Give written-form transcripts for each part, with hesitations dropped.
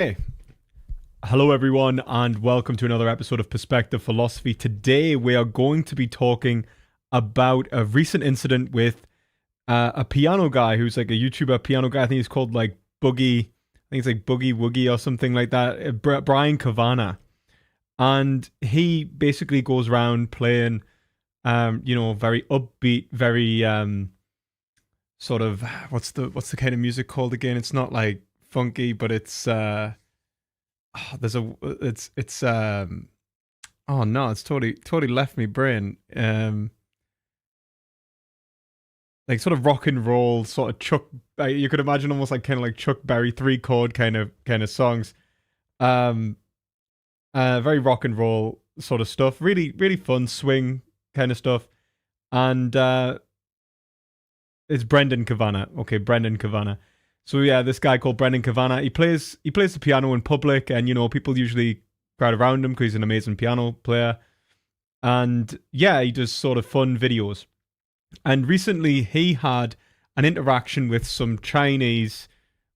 Hey, hello everyone, and welcome to another episode of Perspective Philosophy. Today we are going to be talking about a recent incident with a piano guy who's like a YouTuber piano guy. I think he's called like Boogie. I think it's like Boogie Woogie or something like that. Brian Cavana, and he basically goes around playing, very upbeat, very sort of what's the kind of music called again? It's not like funky, but it's oh no, it's totally left me brain. Like sort of rock and roll, sort of Chuck. You could imagine almost like kind of like Chuck Berry 3-chord kind of songs. Very rock and roll sort of stuff. Really really fun swing kind of stuff, and it's Brendan Cavana. Okay, Brendan Cavana. So yeah, this guy called Brendan Cavana, he plays the piano in public, and people usually crowd around him because he's an amazing piano player. And yeah, he does sort of fun videos. And recently, he had an interaction with some Chinese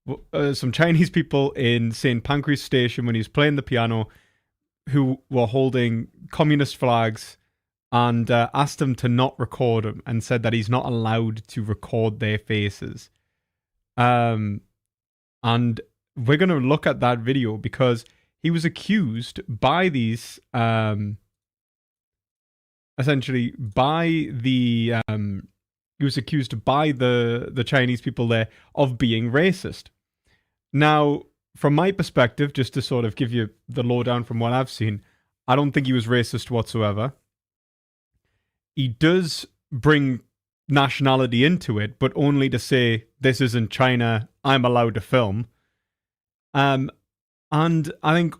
people in St. Pancras Station when he was playing the piano, who were holding communist flags, and asked him to not record him, and said that he's not allowed to record their faces. And we're going to look at that video because he was accused by these, essentially by the, he was accused by the Chinese people there of being racist. Now, from my perspective, just to sort of give you the lowdown from what I've seen, I don't think he was racist whatsoever. He does bring nationality into it, but only to say, this isn't China, I'm allowed to film. And I think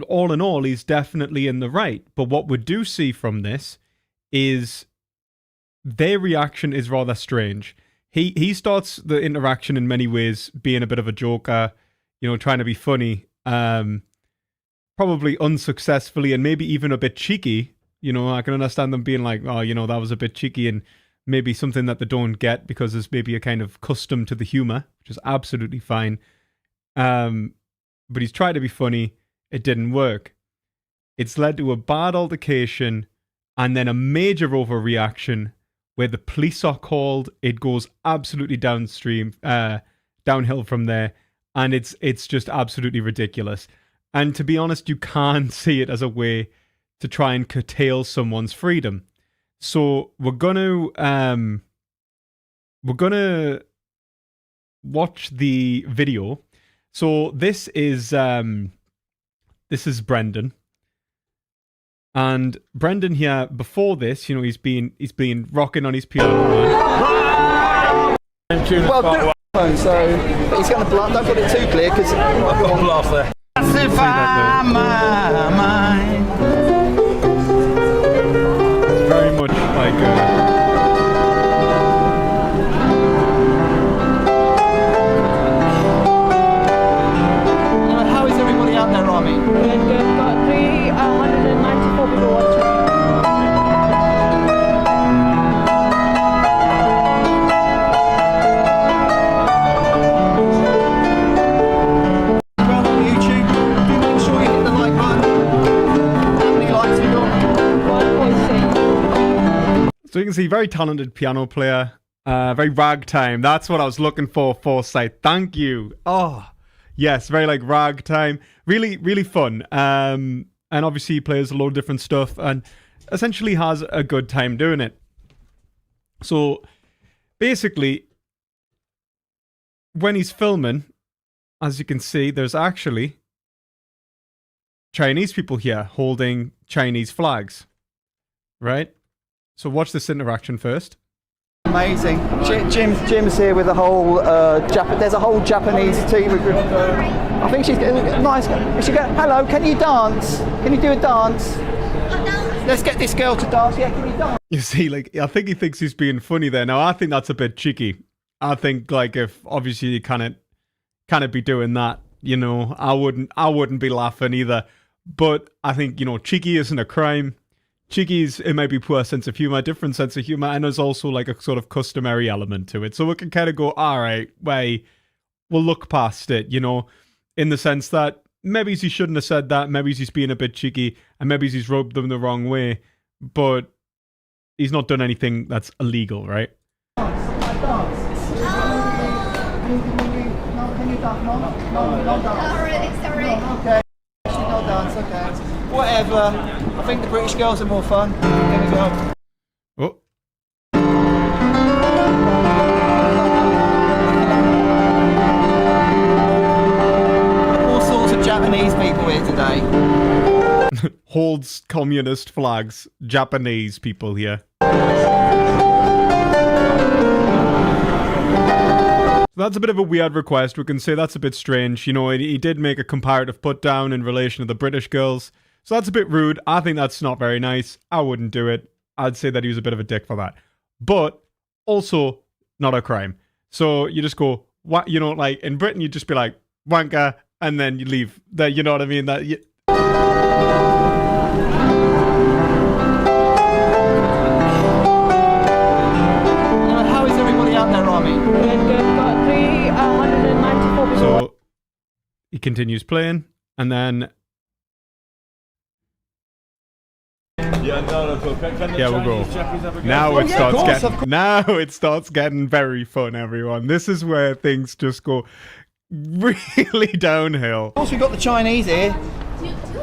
all in all, he's definitely in the right. But what we do see from this is their reaction is rather strange. He starts the interaction in many ways being a bit of a joker, trying to be funny, probably unsuccessfully and maybe even a bit cheeky. I can understand them being like, oh, that was a bit cheeky and maybe something that they don't get because there's maybe a kind of custom to the humor, which is absolutely fine. But he's tried to be funny. It didn't work. It's led to a bad altercation and then a major overreaction where the police are called. It goes absolutely downhill from there. And it's just absolutely ridiculous. And to be honest, you can't see it as a way to try and curtail someone's freedom. So we're gonna watch the video. So this is Brendan, and Brendan here before this, he's been rocking on his piano. Well, so he's going to blast. Don't put it too clear because I've got one blast there. Pacify my mind. It's very much like how is everybody out there, Rami? Good. Got 394 people watching. So you can see, very talented piano player, very ragtime. That's what I was looking for, Foresight. Thank you. Oh, yes, very like ragtime. Really, really fun. And obviously he plays a lot of different stuff and essentially has a good time doing it. So basically, when he's filming, as you can see, there's actually Chinese people here holding Chinese flags, right? So watch this interaction first. Amazing. Jim's here with a whole there's a whole Japanese team. I think she's nice. She go, hello, can you dance? Can you do a dance? Let's get this girl to dance. Yeah, can you dance? You see, like, I think he thinks he's being funny there. Now, I think that's a bit cheeky. I think, like, if obviously you can't be doing that, I wouldn't be laughing either. But I think, cheeky isn't a crime. Cheeky's, it might be poor sense of humor, different sense of humor, and there's also like a sort of customary element to it. So we can kind of go, all right, we'll look past it, in the sense that maybe he shouldn't have said that. Maybe he's being a bit cheeky, and maybe he's rubbed them the wrong way. But he's not done anything that's illegal, right? Can you dance? No dance. Sorry. Okay. No dance, okay. Whatever. I think the British girls are more fun. Here we go. Oh. All sorts of Japanese people here today. Holds communist flags. Japanese people here. So that's a bit of a weird request. We can say that's a bit strange. You know, he did make a comparative put down in relation to the British girls. So that's a bit rude. I think that's not very nice. I wouldn't do it. I'd say that he was a bit of a dick for that. But also not a crime. So you just go, what? You know, like in Britain, you'd just be like, wanker, and then you leave. You know what I mean? How is everybody out there, Rami? Good. Got 394 people. So he continues playing, and then yeah, we'll go. Now it starts getting very fun, everyone. This is where things just go really downhill. Of course, we've got the Chinese here. Do you need to,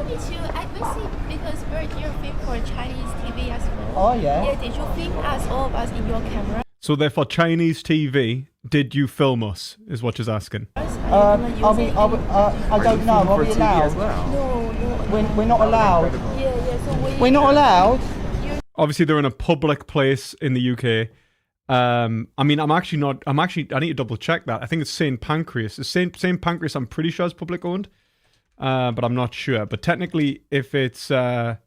I will see, because we're here film for Chinese TV as well. Oh, yeah. Yeah, did you film us, all of us, in your camera? So therefore, Chinese TV, did you film us, is what she's asking. I don't know. Are we allowed? No. We're not allowed. Yeah, so We're not allowed. Obviously, they're in a public place in the UK. I mean, I need to double check that. I think it's St. Pancras. It's St. Pancras, I'm pretty sure is public owned. But I'm not sure. But technically, if it's a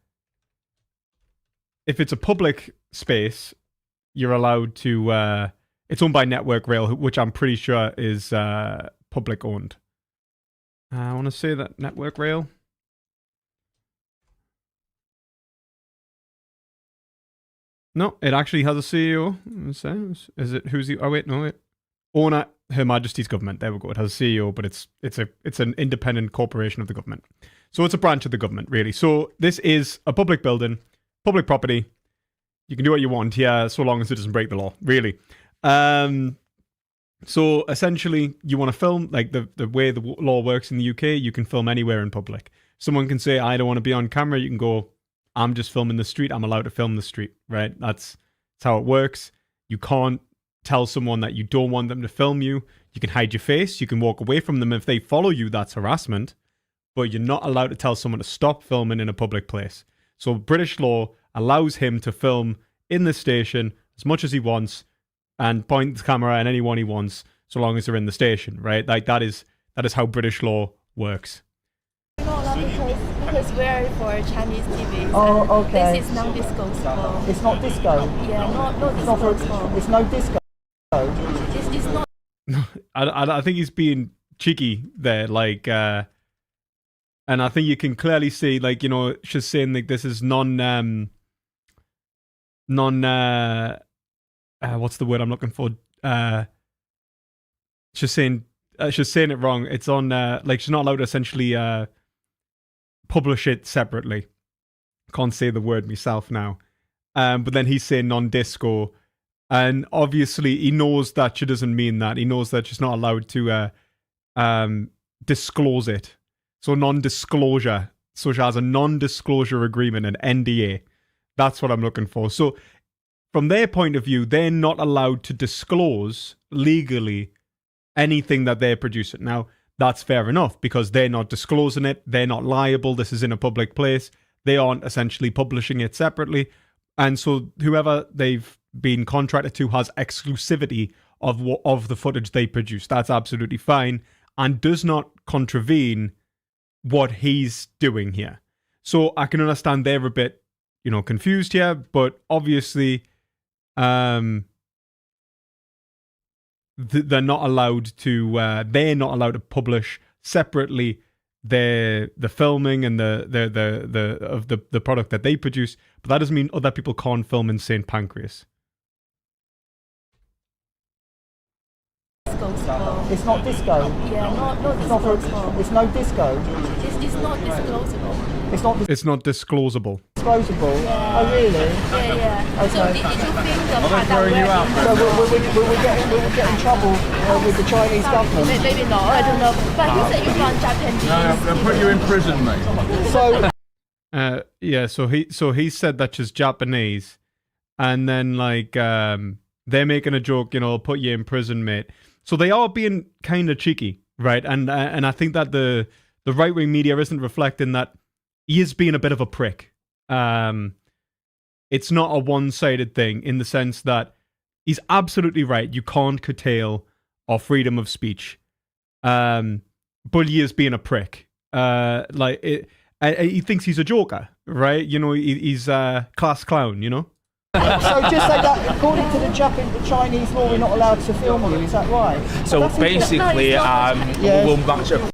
public space, you're allowed to, it's owned by Network Rail, which I'm pretty sure is public owned. I want to say that Network Rail. No, it actually has a CEO. Is it who's the? Oh wait, no, wait. Owner, Her Majesty's government. There we go. It has a CEO, but it's an independent corporation of the government. So it's a branch of the government, really. So this is a public building, public property. You can do what you want here, so long as it doesn't break the law, really. So essentially, you want to film, like the way the law works in the UK, you can film anywhere in public. Someone can say, I don't want to be on camera. You can go, I'm just filming the street. I'm allowed to film the street, right? That's how it works. You can't tell someone that you don't want them to film you. You can hide your face. You can walk away from them. If they follow you, that's harassment. But you're not allowed to tell someone to stop filming in a public place. So British law allows him to film in the station as much as he wants and point the camera at anyone he wants, so long as they're in the station, right? Like that is how British law works. No, because we're for Chinese TV. Oh, okay. This is non-disclosable. It's not disco. Yeah, no disclosable. It's no disco. It's not. I think he's being cheeky there, like, and I think you can clearly see, like, you know, she's saying like this is what's the word I'm looking for? She's saying it wrong. It's on like she's not allowed to essentially publish it separately. Can't say the word myself now. But then he's saying non-disco, and obviously he knows that she doesn't mean that. He knows that she's not allowed to disclose it. So non-disclosure. So she has a non-disclosure agreement, an NDA. That's what I'm looking for. So from their point of view, they're not allowed to disclose legally anything that they're producing. Now, that's fair enough because they're not disclosing it. They're not liable. This is in a public place. They aren't essentially publishing it separately. And so whoever they've been contracted to has exclusivity of the footage they produce. That's absolutely fine and does not contravene what he's doing here. So I can understand they're a bit, you know, confused here, but obviously they're not allowed to publish separately the filming and the product that they produce, but that doesn't mean other people can't film in St. Pancras. It's not disco. Yeah, no disclosable. It's no disco. not disclosable. It's not disclosable. disclosable. Yeah. Oh, really? Yeah. So Okay. did you think the part that So will we get in trouble with the Chinese government? Maybe not, I don't know. But he said you're from Japanese. No, they'll put you in prison, mate. So Yeah, so he said that she's Japanese, and then like they're making a joke, you know, I'll put you in prison, mate. So they are being kind of cheeky, right? And I think that the right wing media isn't reflecting that he is being a bit of a prick. It's not a one-sided thing in the sense that he's absolutely right. You can't curtail our freedom of speech, but he is being a prick. He thinks he's a joker, right? You know, he's a class clown, you know? so just say that according to the Chinese law, we're not allowed to film you. Is that right? So basically, Yes. we'll match up.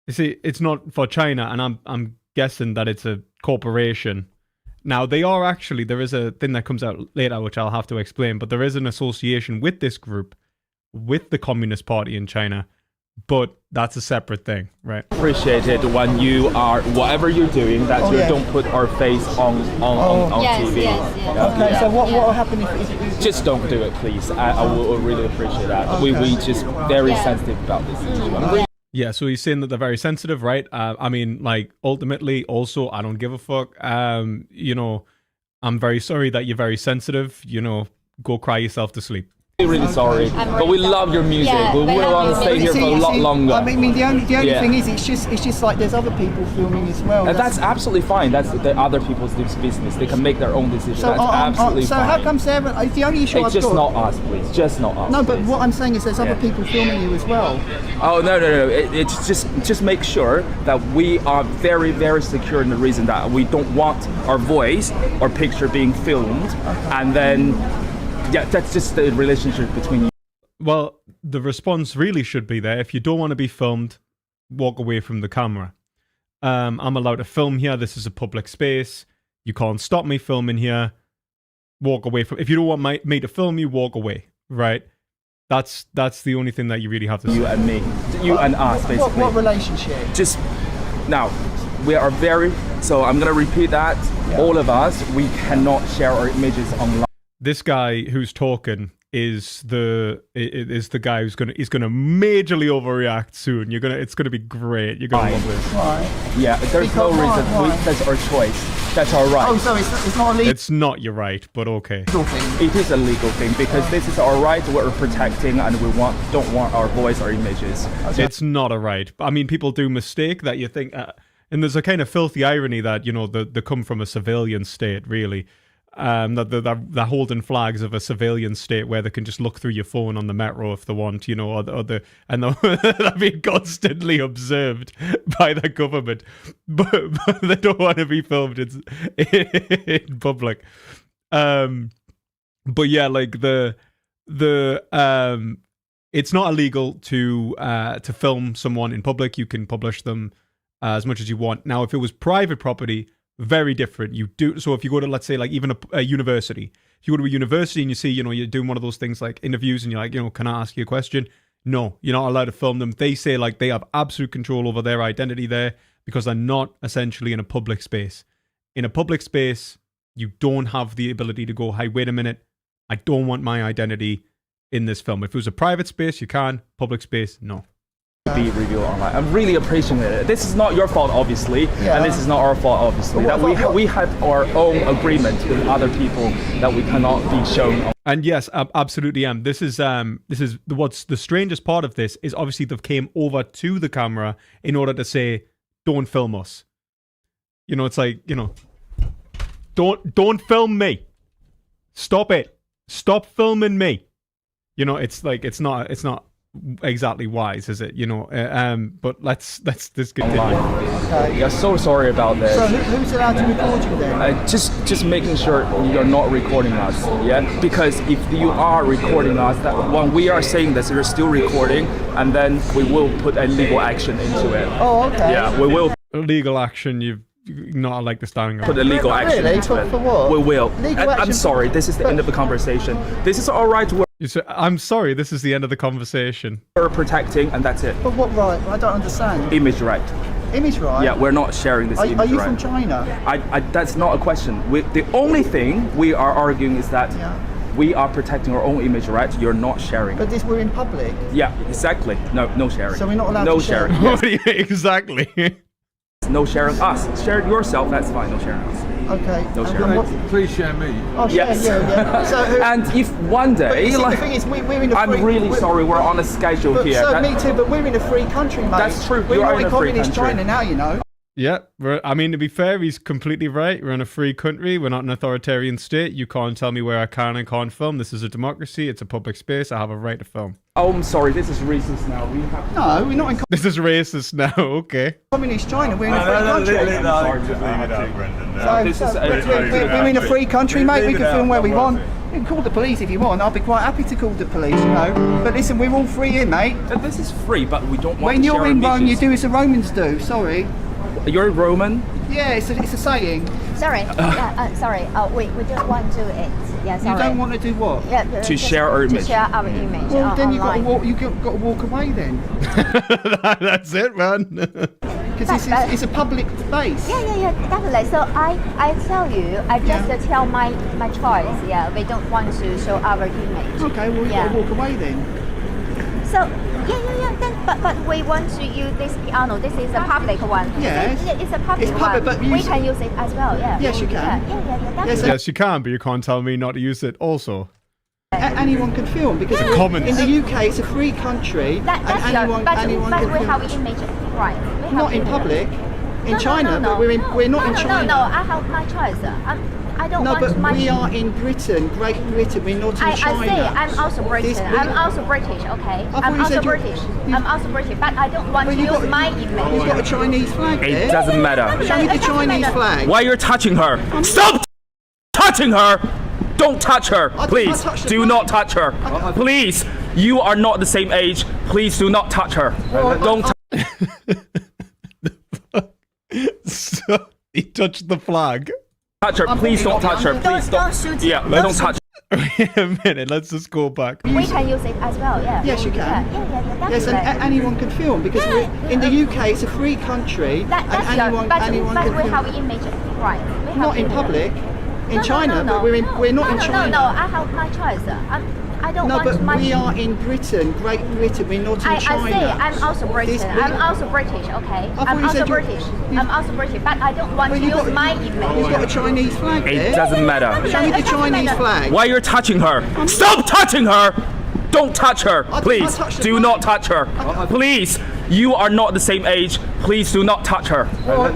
You see, it's not for China, and I'm guessing that it's a corporation. Now, they are actually, there is a thing that comes out later, which I'll have to explain, but there is an association with this group, with the Communist Party in China, but that's a separate thing, right? Appreciate it when you are, whatever you're doing, that you yeah. don't put our face on Yes, TV. yes. Okay. So what will happen if Just don't do it, please. I will really appreciate that. Okay. We just very sensitive about this issue. I'm really Yeah, so he's saying that they're very sensitive, right? I mean, like, ultimately, also, I don't give a fuck. You know, I'm very sorry that you're very sensitive. You know, go cry yourself to sleep. really sorry, but we love your music. Yeah, we we will love want to your stay here music. for a lot longer. I mean, the only Yeah. thing is, it's just like there's other people filming as well. And that's absolutely fine. That's the other people's business. They can make their own decisions. so. That's absolutely So fine. how come Sarah? It's the only issue It's I've just got. not us, please. Just not us. No, but please. what I'm saying is there's other people filming you as well. Oh no. It's just make sure that we are very, very secure in the reason that we don't want our voice or picture being filmed, and then that's just the relationship between you. Well, the response really should be there. If you don't want to be filmed, walk away from the camera. I'm allowed to film here. This is a public space. You can't stop me filming here. Walk away from. If you don't want me to film you, walk away. Right? That's the only thing that you really have to You say. and me, you and us, basically. What relationship? Just now, we are very. So I'm gonna repeat that. Yeah. All of us, we cannot share our images online. This guy who's talking is the guy who's gonna majorly overreact soon. It's gonna be great. You're gonna love this. Right. Yeah, there's no Because reason. why? That's our choice. That's our right. Oh, so it's not a legal It's not your right, but okay. thing. It is a legal thing because this is our right. We're protecting, and we don't want our voice or images. It's not a right. I mean, people do mistake that you think, and there's a kind of filthy irony that, you know, they come from a civilian state, really. That they're holding flags of a civilian state where they can just look through your phone on the metro if they want, you know, and they're being constantly observed by the government, but they don't want to be filmed in public. But yeah, like it's not illegal to film someone in public. You can publish them as much as you want. Now, if it was private property, very different. You do so if you go to, let's say, like even a university. If you go to a university and you see, you know, you're doing one of those things like interviews and you're like, you know, can I ask you a question? No, you're not allowed to film them. They say like they have absolute control over their identity there because they're not essentially in a public space. In a public space, you don't have the ability to go, hey, wait a minute, I don't want my identity in this film. If it was a private space, you can. Public space, no. Be reviewed online. I'm really appreciating it. This is not your fault, obviously, and this is not our fault, obviously. That we have our own agreement with other people that we cannot be shown. And yes, absolutely. This is what's the strangest part of this is obviously they came over to the camera in order to say, don't film us. You know, it's like, you know, don't film me. Stop it. Stop filming me. You know, it's like it's not exactly wise, is it? You know, but let's continue. Okay. Yeah, so sorry about this. So who's allowed to record you then? Just making sure you're not recording us, yeah? Because if you are recording us, that when we are saying this, you're still recording, and then we will put a legal action into it. Oh, okay. Yeah, we will Legal action. You've not like the standing put a legal action Really? into it. For what? We will. Legal I'm action- sorry, this is the end of the conversation. This is our right. You say, I'm sorry, this is the end of the conversation. We're protecting, and that's it. But what right? I don't understand. Image right. Image right? Yeah, we're not sharing this image Are you right. from China? That's not a question. The only thing we are arguing is that we are protecting our own image right. You're not sharing. But we're in public. Yeah, exactly. No sharing. So we're not allowed no to share. sharing. What do you- exactly. No sharing us. Share it yourself, that's fine. No sharing us. Okay. No and sharing. what- Please share me. Oh, share Yes. you, yeah. So And if one but day, you see, like, the thing is, we're in a I'm free, really sorry, we're on a schedule But, here. so That- me too, but we're in a free country, mate. That's true, We're you are not in in a free communist country. China now, you know. Yeah, I mean, to be fair, he's completely right. We're in a free country. We're not an authoritarian state. You can't tell me where I can and can't film. This is a democracy. It's a public space. I have a right to film. Oh, I'm sorry, this is racist now. We have No, we're not in This is racist now. Okay. communist China. We're in a free country. Just leave it out, Brendan. This is We're in a free country, mate. We can film where we want. You can call the police if you want. I'll be quite happy to call the police, you know. But listen, we're all free here, mate. This is free, but we don't want When to you're share in Rome, you images. do as the Romans do. Sorry. You're Roman? Yeah, it's a saying. Sorry, sorry. We don't want to it. Yeah, sorry. You don't want to do what? Yeah, To just share our image. To share our image Well, then you got to online. walk. You got to walk away then, That's it, man. because it's a public space. Yeah, definitely. So I tell you, I just tell my choice. Yeah, we don't want to show our image. Okay, well you got to walk away then. So yeah. Then, but we want to use this piano. This is a public one. Yes. It's a public It's public, one. but We use can use it as well. Yeah. Yes, you can. Yeah, definitely. Yes, Yes, you can, but you can't tell me not to use it also. Anyone can film because Commons. in the UK it's a free country That's and anyone but can we film. have image right. We have Not in image. public. In No, China, no, but we're not in China. No, I have my choice. I don't No, want but my. we are in Britain, Great Britain. We're not in I China. say I'm also British. This- I'm also British. Okay. thought I'm you also said you- British. you- I'm also British, but I don't want But to you've use got- my You've image. got a Chinese flag It there. doesn't matter. Show me the It doesn't Chinese matter. flag. Why you're touching her? Stop touching her! Don't touch her, I please. touched the Do flag. not touch her. Please, you are not the same age. Please do not touch her. Don't So he touched the flag. touch her. Please don't touch her. Please Don't shoot it. Yeah, don't touch. Wait a minute, let's just go back. We can use it as well. Yeah. Yes, you can. Yeah, Yes, and definitely. anyone can film because in the UK it's a free country That's and anyone but can we film. have image right. We have Not in image. public. In No, China, no, but we're not in China. No, I have my choice. I don't No, want but my. we are in Britain, Great Britain. We're not in I China. say I'm also British. This- I'm also British. Okay. thought I'm you also said you- British. you- I'm also British, but I don't want Well, to you've use got- my You've image. got a Chinese flag It there. doesn't matter. Show me the It doesn't Chinese matter. flag. Why you're touching her? Stop touching her! Don't touch her, I please. touched the Do flag. not touch her. Please, you are not the same age. Please do not touch her.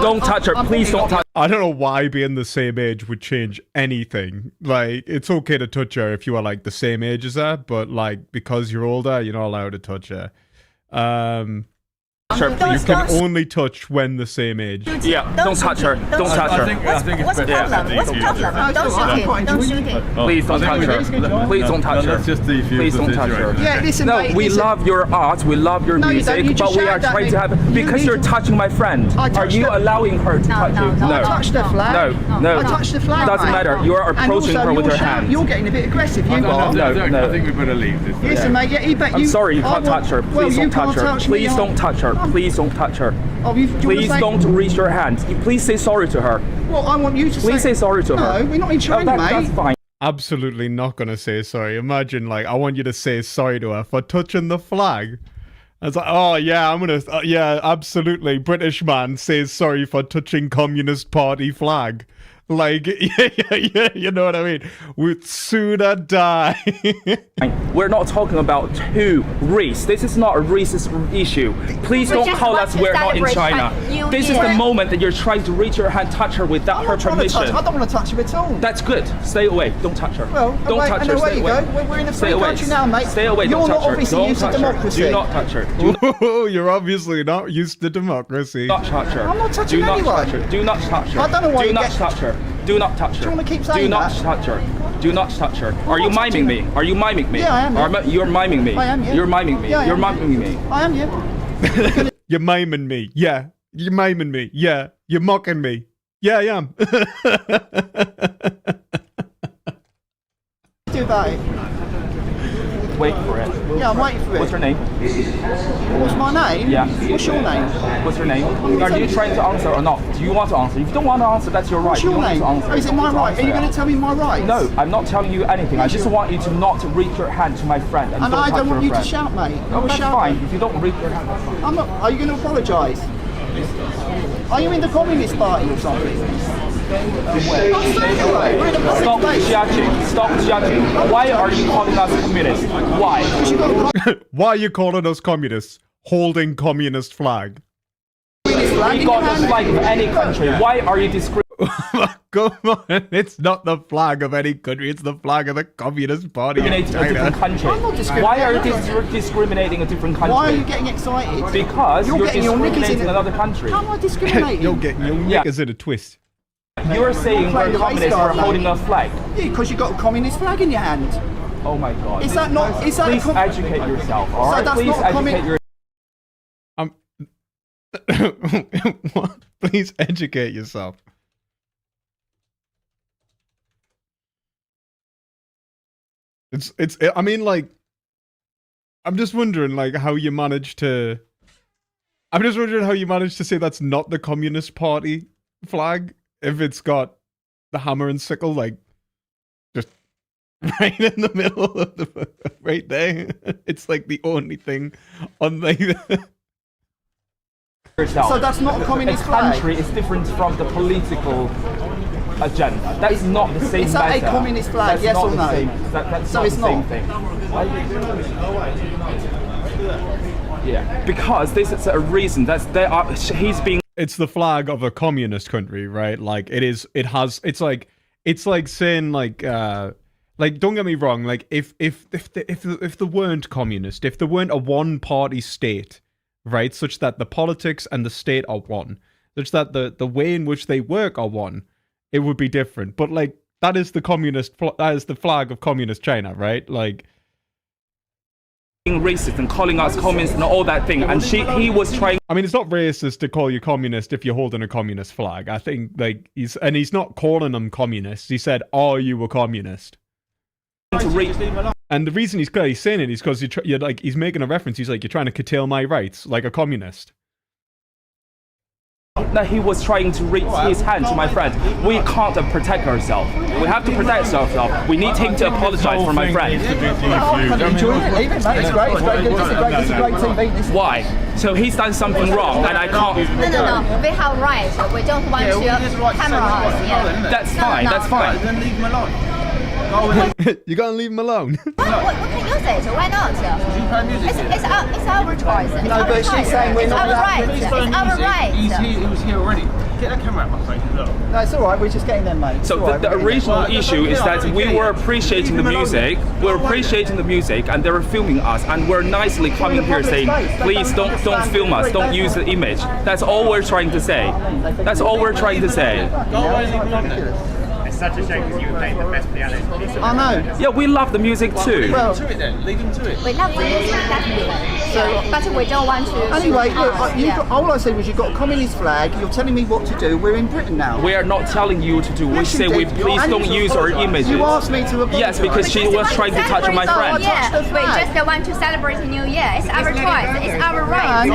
Don't touch her. I'm Please don't touch. I don't know why being the same age would change anything. Like, it's okay to touch her if you are like the same age as her, but like because you're older, you're not allowed to touch her. Sure, You please. can only touch when the same age. Yeah, don't touch her. Don't touch I her. think it's What's the better. problem? What's the problem? No, Don't it's all right. shoot it. Don't shoot it. Please don't touch her. Please don't touch her. Let's just defuse Please the don't touch her. situation. Yeah, listen, No, mate, we listen. love your art, we love your No, you don't. music, You just but we are shouted at trying me. to have You because need you're to- touching my friend. I Are touched you the- allowing her to touch you? no. I touched the flag. No. I touched the flag. Doesn't mate. matter. You're And approaching also, her with you're her shouting- hand. You're getting a bit aggressive. You No, are. No. I think we better leave this. Listen, mate. Yeah, but I'm you. sorry, you I can't want- touch her. Well, Please you don't touch can't her. touch me. Please don't touch her. Please don't touch her. Oh, do you wanna Please say- don't reach your hand. Please say sorry to her. Well, I want you to Please say sorry to her. No, we're not in China, mate. That's fine. Absolutely not gonna say sorry. Imagine, like, I want you to say sorry to her for touching the flag. I was like, oh yeah, I'm gonna, yeah, absolutely. British man says sorry for touching Communist Party flag. Like, yeah, you know what I mean? We'd sooner die. We're not talking about two race. This is not a racist issue. Please We don't just call want us to we're not in celebrate China. New This is Year. the moment that you're trying to reach her hand, touch her without her I'm not trying to touch. permission. I don't want to touch him at all. That's good. Stay away. Don't touch her. Well, don't away, touch and her. away Stay you away. go. We're in a Stay free away. country now, mate. Stay away. You're Don't not touch her. obviously Don't used to touch her. democracy. Do not touch her. Do Oh, you're obviously not used to democracy. not touch her. I'm not touching Do not anyone. touch her. Do not touch her. I don't know why Do you not get- touch her. Do not touch her. Do you wanna keep saying Do not that? touch her. Do not touch her. Are you not touching miming me? Are you miming me? Yeah, I am, yeah. You're miming me. I am, yeah. You're miming me. Yeah, I You're am. miming me. I am, yeah. You're miming me. Yeah. You're miming me. Yeah. You're mocking me. Yeah, I am. Do about it. wait for it. Yeah, I'm waiting for it. What's your name? What's my name? Yeah. What's your name? What's your name? Are you trying to answer or not? Do you want to answer? If you don't want to answer, that's your right. What's your you don't name? need to answer. Oh, is it my right? Are you going to tell me my rights? No, I'm not telling you anything. I just want you to not reach your hand to my friend. And I don't want you to shout, mate. No, that's shout, fine. mate. If you don't reach your hand, that's fine. I'm not. Are you going to apologise? Are you in the Communist Party or something? Stop judging. Stop judging. Why are you calling us communists? Why? Why are you calling us communists? Holding communist flag. We got the flag of any country. Why are you discriminating? Come on, it's not the flag of any country, it's the flag of the Communist Party of A different China. country. I'm not discriminating. Why are you discriminating a different country? Why are you getting excited? Because you're getting your knickers discriminating in another country. How am I discriminating? You're getting your knickers in a twist. You're saying we're communists, we're holding a flag. Yeah, because you've got a communist flag in your hand. Oh my God. Is that not? Is that Please educate yourself, all right? that's Please not a educate yourself. What? Please educate yourself. I mean, like, I'm just wondering, like, how you managed to... I'm just wondering how you managed to say that's not the Communist Party flag, if it's got the hammer and sickle, like, just right in the middle of the... right there. It's, like, the only thing on, like... So that's not a communist flag? country is different from the political agenda. That is not the same Is that matter. a communist flag, That's yes not or the no? same- that's So not it's the same not? thing. Yeah, because this is a reason that he's being... It's the flag of a communist country, right? Like, it's like saying, like, don't get me wrong, like, if there weren't communist, if there weren't a one-party state, right, such that the politics and the state are one, such that the way in which they work are one, it would be different. But, like, that is the flag of communist China, right? Like, being racist and calling us communists and all that thing, and he was trying... I mean, it's not racist to call you communist if you're holding a communist flag. I think, like, he's not calling them communists. He said, "Are you a communist?" And the reason he's saying it is because he's making a reference. He's like, "You're trying to curtail my rights, like a communist." That he was trying to reach his hand to my friend. We can't protect ourselves. We have to protect ourselves. We need him to apologize for my friend. Leave it, mate. It's great. It's very good. This is great TV. Why? So he's done something wrong, and I can't... No. We have rights. We don't want to camera us. Yeah. That's fine. That's fine. Then leave him alone. You gotta leave him alone. We can use it. Why not? It's our choice. It's No, our but she's choice. saying we're It's not our allowed right. to It's our right. He was here already. Get that camera out my face. Look. No, it's all right. We're just getting there, mate. So the original issue is that we were appreciating the music. We're appreciating the music, and they were filming us, and we're nicely coming here saying, "Please don't film us. Don't use the image." That's all we're trying to say. That's all we're trying to say. It's such a shame because you were playing the best piano piece of I know. Yeah, we love the music too. Well, To it then. Leave him to it. We love the music, definitely. But we don't want to. anyway, look, all I said was you've got a communist flag. You're telling me what to do. We're in Britain now. We are not telling you to do. We Yes, say you we did. please don't use our images. You asked me to apologise. Yes, because she was trying to touch my friend. Yeah, we just want to celebrate the New Year. It's our choice. It's our right.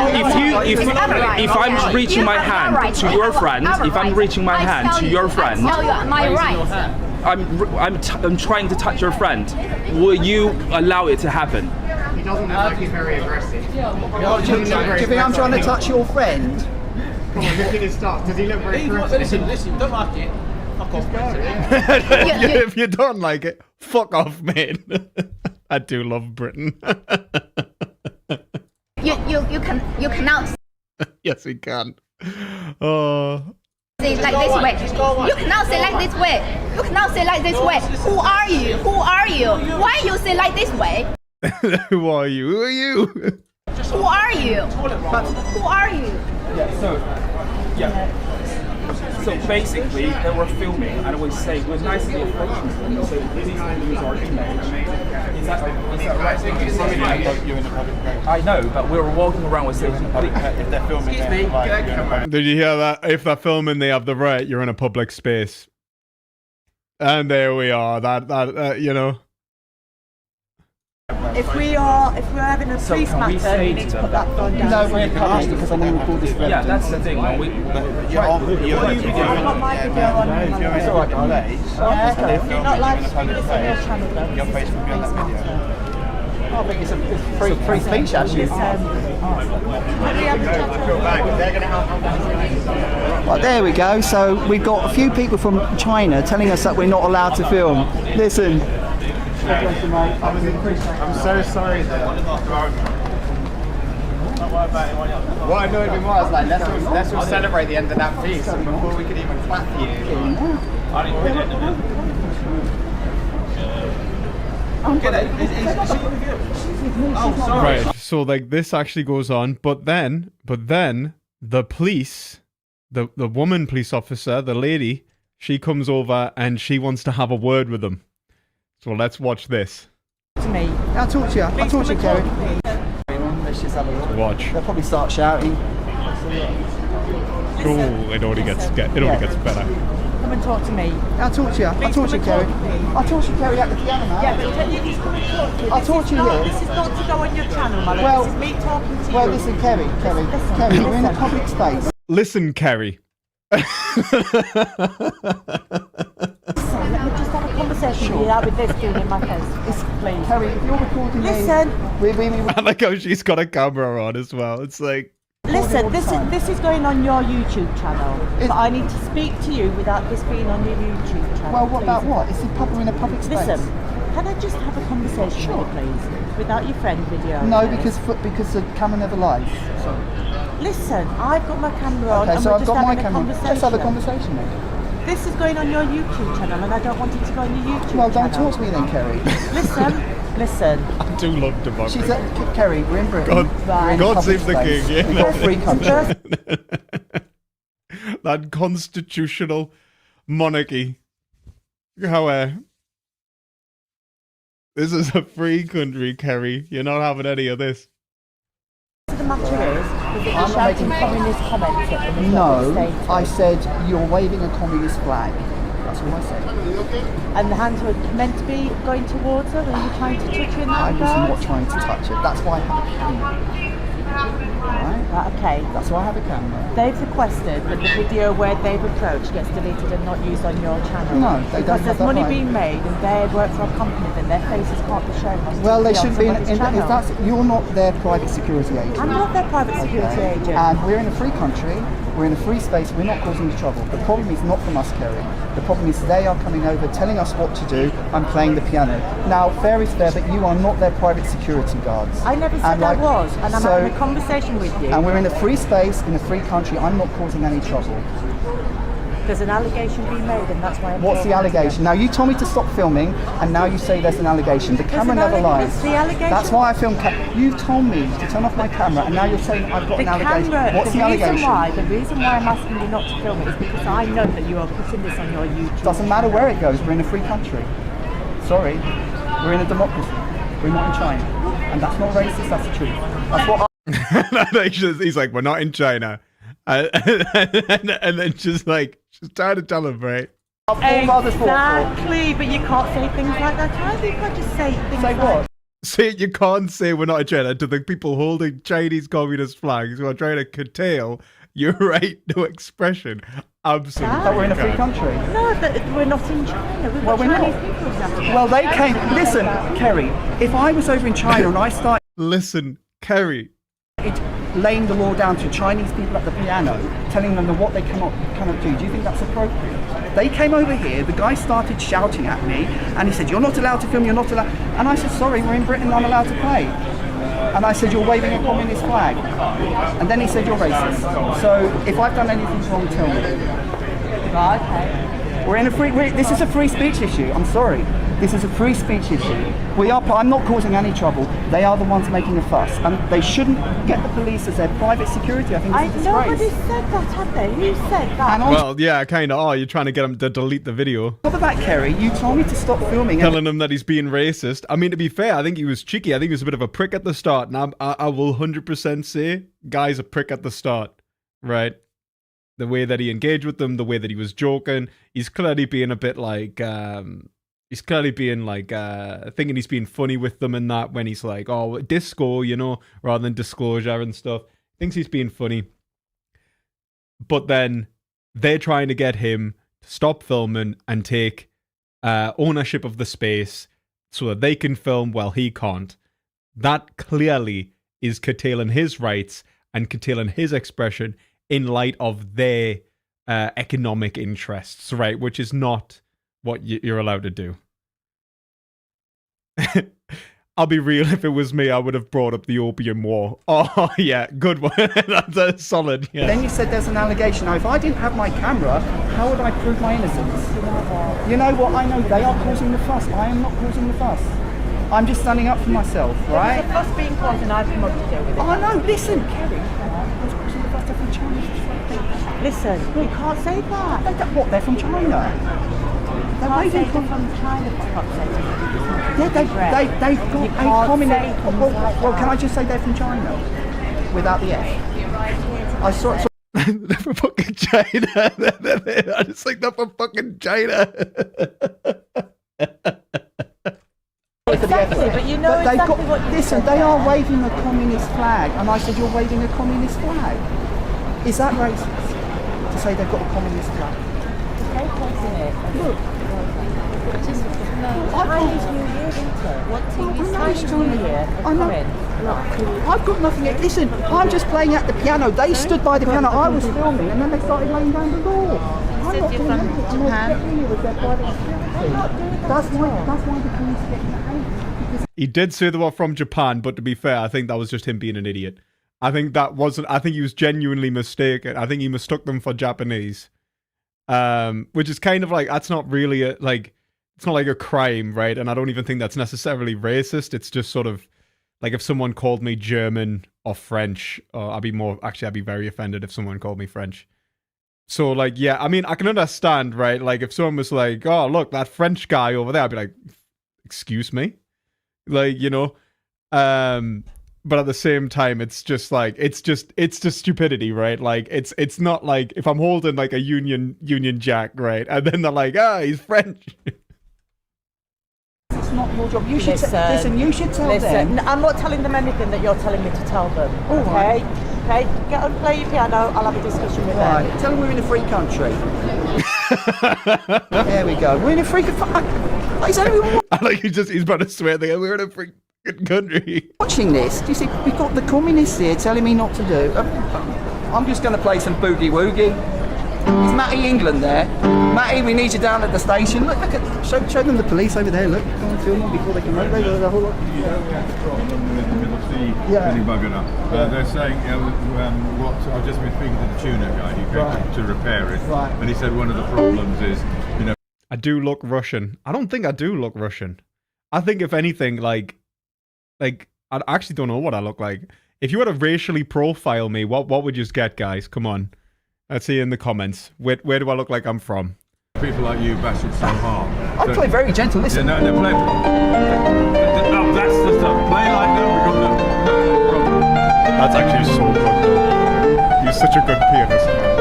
If I'm reaching my hand to your friend, if I'm reaching my hand to your friend, I tell you my right. I'm trying to touch your friend. Will you allow it to happen? He doesn't look like he's very aggressive. Do you think I'm trying to touch your friend? Come on, look at his start. Does he look very aggressive? Listen, don't like it. Fuck off, mate. If you don't like it, fuck off, mate. I do love Britain. You cannot Yes, we can. Oh. say like this way. You cannot say like this way. You cannot say like this way. Who are you? Who are you? Why you say like this way? Who are you? Who are you? Who are you? Who are you? So basically, they were filming, and we say we're nicely approaching them. So please don't use our image. Is that right? I know, but we were walking around with saying, If they're filming, excuse me, get that camera. Did you hear that? If they're filming, they have the right. You're in a public space. And there we are. That you know. if we're having a police can we matter, say you to need to them put that phone down. No, we're published because I'm going to record this for Yeah, evidence. that's the thing. I've got my video on. It's all right, darling. You're not live streaming this on your channel, though. Your face will be on that video. I think it's free speech, actually. Well, there we go. So we've got a few people from China telling us that we're not allowed to film. Listen. I'm so sorry. What annoyed me more, I was like, let's all celebrate the end of that piece before we could even clap for you. Right. So like this actually goes on, but then the police, the woman police officer, the lady, she comes over and she wants to have a word with them. So let's watch this. To me. I'll talk to you. I'll talk to you, Kerry. Please. Let's just have a look. Watch. They'll probably start shouting. Oh, it only gets better. Come and talk to me. I'll talk to you. I'll talk to you, Kerry. I'll talk to you, Kerry, at the piano, man. Yeah, but can you just come and talk to me? I'll talk to you here. This is not to go on your channel, my love. Well- This is me talking to you. Well, listen, Kerry, we're in a public space. Listen, Kerry. Let me just have a conversation without with this doing in my face. Please. Kerry, if you're recording Listen. me, I like how she's got a camera on as well. It's like, Listen, this is going on your YouTube channel. Is- But I need to speak to you without this being on your YouTube channel. well, what about please. what? It's we're in a public space. Listen, can I just have a conversation with you, please? Without your friend video. No, okay? because the camera never lies. Listen, I've got my camera on Okay, and so we're I've just got my having a camera. conversation. Let's have a conversation then. This is going on your YouTube channel and I don't want it to go on your YouTube Well, channel. don't talk to me then, Kerry. Listen. I do love democracy. She's Kerry, we're in Britain. Right. God Public save the space. king. We've got a free country. That constitutional monarchy. How this is a free country, Kerry. You're not having any of this. The matter is that you're I'm not shouting making communist comments at them. No, I said you're waving a communist flag. That's all I said. And the hands were meant to be going towards her. Were you trying to touch her in that I was regard? not trying to touch it. That's why I have a camera. Right? Right, okay. That's why I have a camera. They've requested that the video where they've approached gets deleted and not used on your channel. No, they don't because have there's that money right. being made and they work for a company then their faces can't be shown on Well, they TV should on be. somebody's If channel. that's you're not their private security agent. I'm not their private security Okay? agent. And we're in a free country. We're in a free space. We're not causing you trouble. The problem is not from us, Kerry. The problem is they are coming over, telling us what to do. I'm playing the piano. Now, fair is fair, but you are not their private security guards. I never said I was, and I'm having a conversation with you. And we're in a free space, in a free country. I'm not causing any trouble. There's an allegation being made, and that's why I'm What's the talking to you. allegation? Now, you told me to stop filming, and now you say there's an allegation. The camera an never lies. that's the allegation. That's why I filmed. You told me to turn off my camera, and now you're saying I've got The an allegation. camera, What's the allegation? the reason why I'm asking you not to film it is because I know that you are putting this on your YouTube. Doesn't matter where it goes. We're in a free country. Sorry, we're in a democracy. We're not in China, and that's not racist. That's the truth. That's what. He's like, we're not in China. And then just like, she's trying to tell him, right? Exactly, but you can't say things like that either. You can't just say things Say like what? Say you can't say we're not in China to the people holding Chinese communist flags who are trying to curtail your right to expression. Absolutely. That we're in a free can't. country. No, that we're not in China. We've got Well, we're Chinese not. people exactly. Well, they came. Listen, Kerry. If I was over in China and I started Listen, Kerry. laying the law down to Chinese people at the piano, telling them what they cannot do, do you think that's appropriate? They came over here, the guy started shouting at me, and he said, you're not allowed to film, you're not allowed. And I said, sorry, we're in Britain, I'm allowed to play. And I said, you're waving a communist flag. And then he said, you're racist. So if I've done anything wrong, tell me. Right, okay. We're in a this is a free speech issue, I'm sorry. This is a free speech issue. I'm not causing any trouble. They are the ones making a fuss. And they shouldn't get the police as their private security. I think it's a disgrace. Nobody said that, have they? Who said that? And on Well, yeah, kind of. Oh, you're trying to get him to delete the video. top of that, Kerry, you told me to stop filming. And Telling him that he's being racist. I mean, to be fair, I think he was cheeky. I think he was a bit of a prick at the start. And I will 100% say, guy's a prick at the start. Right? The way that he engaged with them, the way that he was joking. He's clearly being a bit like, he's clearly being like thinking he's being funny with them and that when he's like, oh, disco, you know, rather than disclosure and stuff. Thinks he's being funny. But then they're trying to get him to stop filming and take ownership of the space so that they can film while he can't. That clearly is curtailing his rights and curtailing his expression in light of their economic interests, right? Which is not what you're allowed to do. I'll be real, if it was me, I would have brought up the Opium War. Oh, yeah, good one. That's solid, yeah. Then you said there's an allegation. Now, if I didn't have my camera, how would I prove my innocence? You know what? I know they are causing the fuss. I am not causing the fuss. I'm just standing up for myself, right? There's a fuss being caused and I've come up to deal with it. Oh, no, listen, Kerry. Who's causing the fuss? They're from China. Listen, you can't say that. What? They're from China? They're waving from China, for fuck's sake. Yeah, they've got a communist. Well, can I just say they're from China without the F? I saw it. They're from fucking China. I just think they're from fucking China. Exactly, but you know exactly what you listen, they are waving a communist flag, and I said, you're waving a communist flag. Is that racist to say they've got a communist flag? They're causing it. Look. Chinese New Year, isn't it? What Chinese New Year? I know. I've got nothing. Listen, I'm just playing at the piano. They stood by the piano. I was filming, and then they started laying down the law. I'm not doing anything. That's why the police get behaved. He did say they were from Japan, but to be fair, I think that was just him being an idiot. I think that wasn't. I think he was genuinely mistaken. I think he mistook them for Japanese, which is kind of like, that's not really it's not like a crime, right? And I don't even think that's necessarily racist. It's just sort of like if someone called me German or French, or I'd be very offended if someone called me French. So like, yeah, I mean, I can understand, right? Like if someone was like, oh, look, that French guy over there, I'd be like, excuse me? Like, you know, but at the same time, it's just like, it's just stupidity, right? Like it's not like if I'm holding like a Union Jack, right? And then they're like, he's French. It's not your job. You should listen. You should tell them. I'm not telling them anything that you're telling me to tell them. Okay, okay. Get on, play your piano. I'll have a discussion with them. Tell them we're in a free country. There we go. We're in a free country. I like he's about to swear that we're in a free country. Watching this, do you see? We've got the communists here telling me not to do. I'm just going to play some boogie woogie. Is Matty England there? Matty, we need you down at the station. Look at, show them the police over there. Look, go and film them before they can run over the whole lot. They're saying, I've just been speaking to the tuner guy who came to repair it, and he said one of the problems is, you know, I do look Russian. I don't think I do look Russian. I think if anything, like I actually don't know what I look like. If you were to racially profile me, what would you get, guys? Come on. Let's see in the comments. Where do I look like I'm from? People like you bash it so hard. I play very gentle, listen. Yeah, no, play. Oh, that's the stuff. Play like that, we got no problem. That's actually so good. You're such a good pianist, man.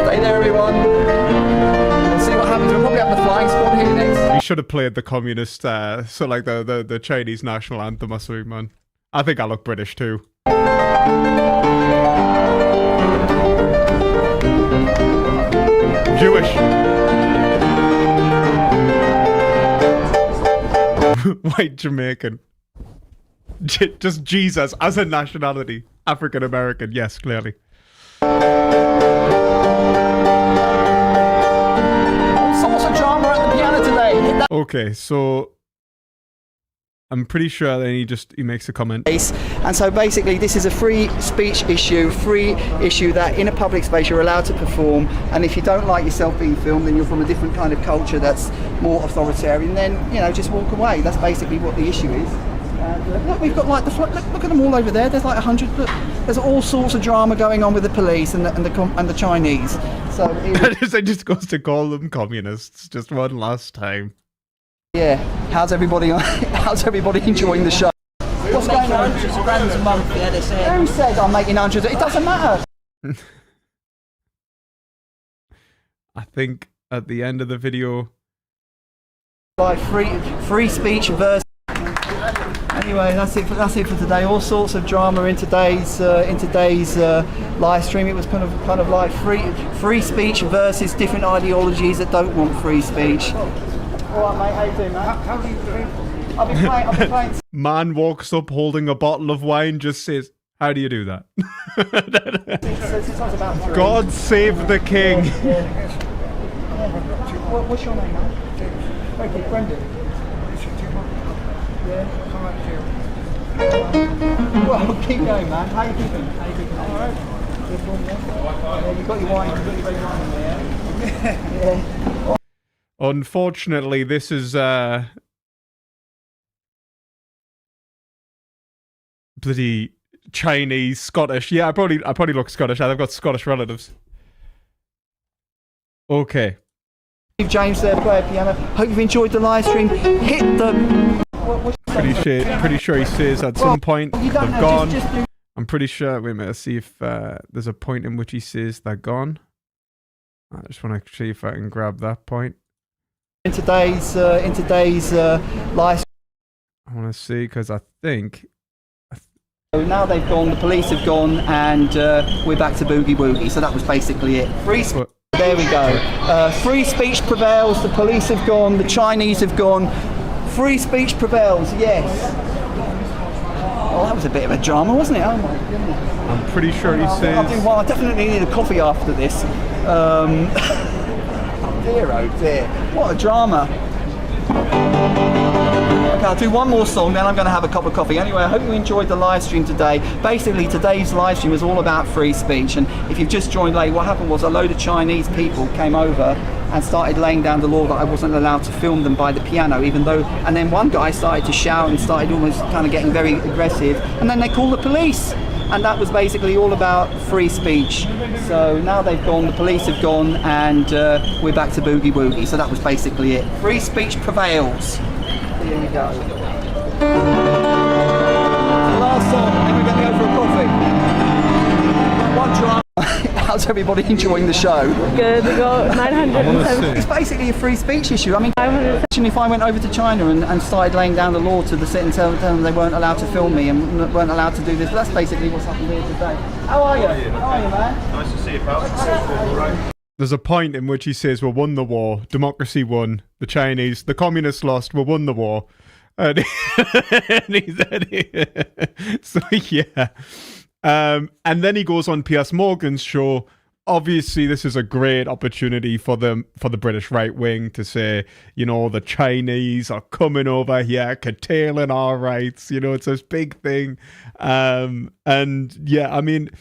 Stay there, everyone. Let's see what happens. We'll probably have the flying squad here next. We should have played the communist, so like the Chinese national anthem or something, man. I think I look British too. Jewish. White Jamaican. Just Jesus as a nationality. African American, yes, clearly. All sorts of drama at the piano today. Okay, so I'm pretty sure that he makes a comment. And so basically this is a free speech issue, that in a public space you're allowed to perform, and if you don't like yourself being filmed and you're from a different kind of culture that's more authoritarian, then, you know, just walk away. That's basically what the issue is. Look, we've got like look at them all over there. There's like 100. Look, there's all sorts of drama going on with the police and the Chinese. So it just goes to call them communists just one last time. Yeah, how's everybody enjoying the show? What's going on? Hundreds of grand a month, yeah, they say. Who said I'm making hundreds? It doesn't matter. I think at the end of the video. Like free speech versus. Anyway, that's it for today. All sorts of drama in today's live stream. It was kind of like free speech versus different ideologies that don't want free speech. All right, mate. How you doing, man? How are you doing? I've been playing. Man walks up holding a bottle of wine, just says, "How do you do that?" Since I was about 3. God save the king. What's your name, man? Okay, Brendan. Yeah. Well, keep going, man. How you keeping? All right. Good one, yeah. You got your wine. You got your red wine in there. Yeah. Unfortunately, this is bloody Chinese, Scottish. Yeah, I probably look Scottish. I've got Scottish relatives. Okay. James there, player piano. Hope you've enjoyed the live stream. Hit the. Pretty sure he says at some point they've don't know, gone. just do- I'm pretty sure. Wait a minute. Let's see if there's a point in which he says they're gone. I just want to see if I can grab that point. In today's live. I want to see because I think. So now they've gone. The police have gone, and we're back to boogie woogie. So that was basically it. There we go. Free speech prevails. The police have gone. The Chinese have gone. Free speech prevails. Yes. Oh, that was a bit of a drama, wasn't it? Oh my goodness. I'm pretty sure he says. I definitely need a coffee after this. Dear, oh dear. What a drama. Okay, I'll do one more song, then I'm going to have a cup of coffee. Anyway, I hope you enjoyed the live stream today. Basically, today's live stream was all about free speech. And if you've just joined late, what happened was a load of Chinese people came over and started laying down the law that I wasn't allowed to film them by the piano, even though, and then one guy started to shout and started almost kind of getting very aggressive, and then they called the police. And that was basically all about free speech. So now they've gone, the police have gone, and we're back to boogie woogie. So that was basically it. Free speech prevails. Here we go. Last song, and then we're going to go for a coffee. One drama. How's everybody enjoying the show? Good, we got 970. It's basically a free speech issue. I mean, if I went over to China and started laying down the law to the sit and tell them they weren't allowed to film me and weren't allowed to do this, but that's basically what's happened here today. How are you? How are you, man? Nice to see you, pal. There's a point in which he says, "We won the war. Democracy won. The Chinese, the communists lost. We won the war." And he said, so yeah. And then he goes on Piers Morgan's show. Obviously, this is a great opportunity for the British right wing to say, you know, the Chinese are coming over here, curtailing our rights. You know, it's this big thing. And yeah, I mean,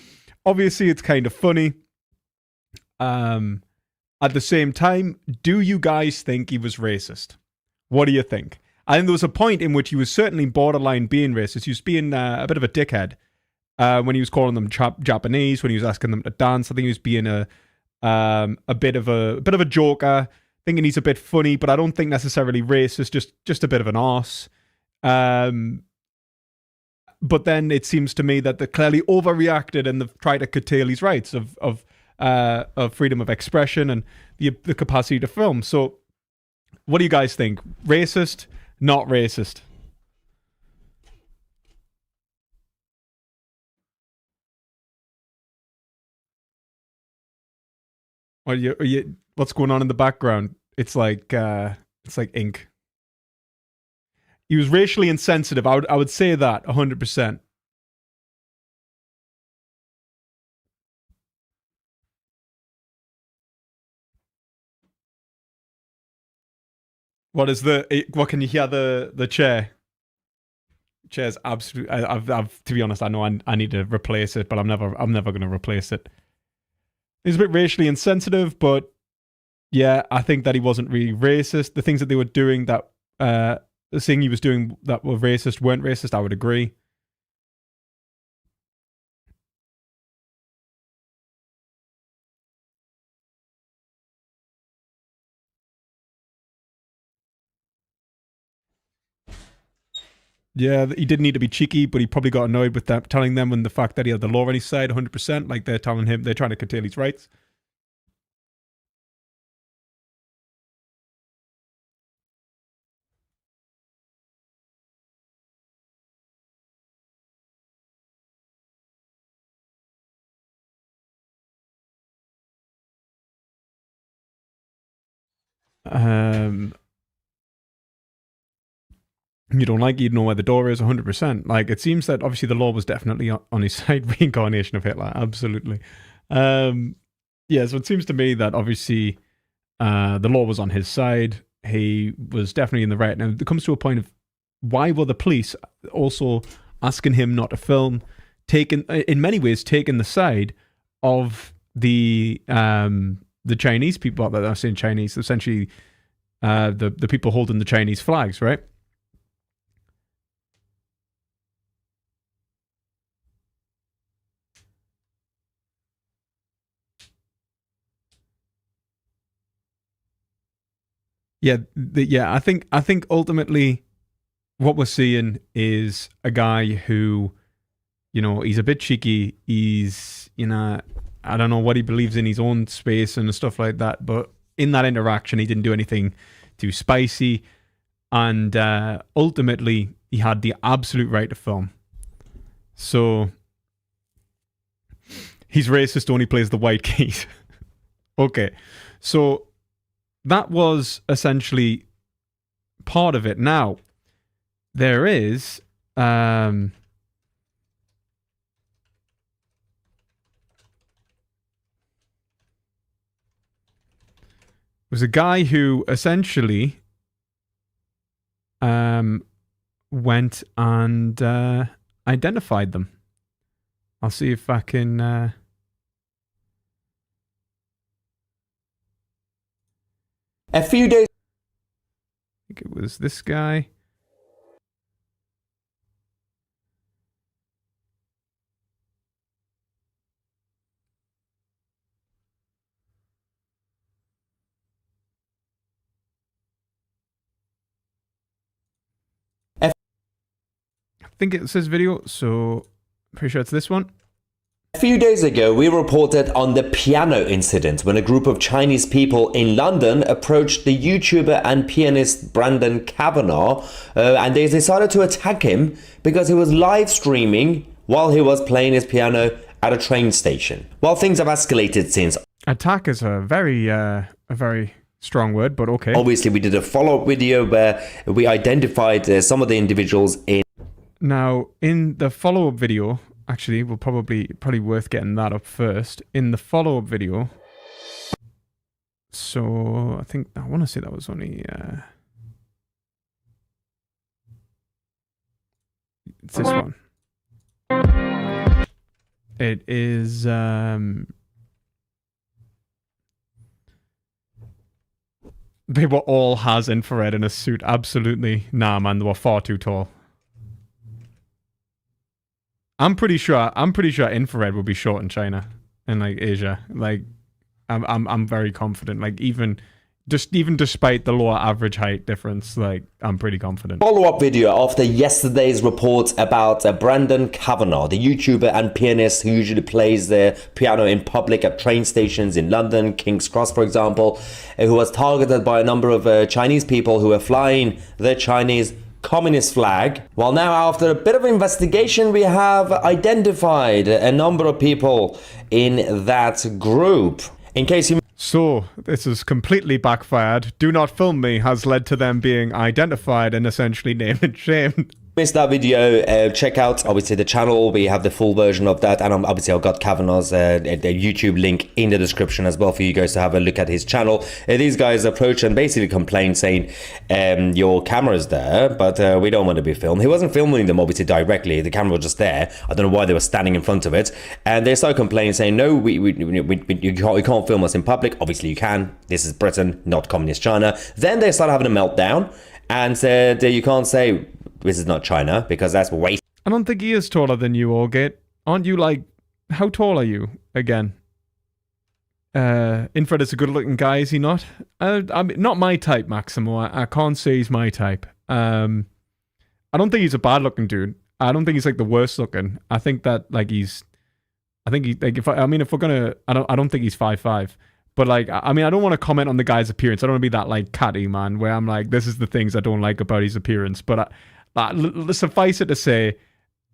obviously, it's kind of funny. At the same time, do you guys think he was racist? What do you think? I think there was a point in which he was certainly borderline being racist. He was being a bit of a dickhead. When he was calling them Japanese, when he was asking them to dance, I think he was being a bit of a joker, thinking he's a bit funny, but I don't think necessarily racist, just a bit of an arse. But then it seems to me that they clearly overreacted and they've tried to curtail his rights of freedom of expression and the capacity to film. So, what do you guys think? Racist? Not racist? What's going on in the background? It's like ink. He was racially insensitive. I would say that 100%. What can you hear the chair? Chair's absolute. I've to be honest, I know I need to replace it, but I'm never going to replace it. He's a bit racially insensitive, but yeah, I think that he wasn't really racist. The things that they were doing that the thing he was doing that were racist weren't racist. I would agree. Yeah, he didn't need to be cheeky, but he probably got annoyed with that, telling them and the fact that he had the law on his side 100%, like they're telling him they're trying to curtail his rights. you don't like it, you'd know where the door is 100%. Like, it seems that obviously the law was definitely on his side. Reincarnation of Hitler, absolutely. So it seems to me that obviously the law was on his side. He was definitely in the right. Now, it comes to a point of why were the police also asking him not to film, in many ways taking the side of the Chinese people that are saying Chinese, essentially the people holding the Chinese flags, right? I think ultimately what we're seeing is a guy who, he's a bit cheeky. He's, I don't know what he believes in his own space and stuff like that. But in that interaction, he didn't do anything too spicy. And ultimately, he had the absolute right to film. So he's racist, only plays the white keys. Okay, so that was essentially part of it. Now, there is there's a guy who essentially went and identified them. I'll see if I can A few days. I think it was this guy. I think it says video, so pretty sure it's this one. A few days ago, we reported on the piano incident when a group of Chinese people in London approached the YouTuber and pianist Brandon Kavanagh, and they decided to attack him because he was live streaming while he was playing his piano at a train station. Well, things have escalated since. Attack is a very strong word, but okay. Obviously, we did a follow-up video where we identified some of the individuals in. Now, in the follow-up video, actually, we'll probably worth getting that up first. In the follow-up video, so I want to say that was only it's this one. It is they were all has infrared in a suit. Absolutely, nah, man, they were far too tall. I'm pretty sure infrared will be short in China and like Asia. Like, I'm very confident. Like, even despite the lower average height difference, like, I'm pretty confident. Follow-up video after yesterday's report about Brandon Kavanagh, the YouTuber and pianist who usually plays the piano in public at train stations in London, King's Cross, for example, who was targeted by a number of Chinese people who were flying the Chinese Communist flag. Well, now after a bit of investigation, we have identified a number of people in that group. In case you... So, this is completely backfired. Do not film me has led to them being identified and essentially named and shamed. Missed that video, check out obviously the channel. We have the full version of that, and obviously I've got Kavanagh's YouTube link in the description as well for you guys to have a look at his channel. These guys approach and basically complain saying your camera's there, but we don't want to be filmed. He wasn't filming them obviously directly, the camera was just there. I don't know why they were standing in front of it, and they started complaining saying no, you can't film us in public. Obviously you can, this is Britain, not communist China. Then they started having a meltdown and said you can't say this is not China because that's way. I don't think he is taller than you, Allgate. Aren't you like, how tall are you again? Infrared is a good looking guy, is he not? I mean, not my type, Maximo. I can't say he's my type. I don't think he's a bad looking dude. I don't think he's like the worst looking. I think that like if we're gonna, I don't think he's 5'5". But like, I mean, I don't want to comment on the guy's appearance. I don't want to be that like catty man where I'm like, this is the things I don't like about his appearance. But suffice it to say,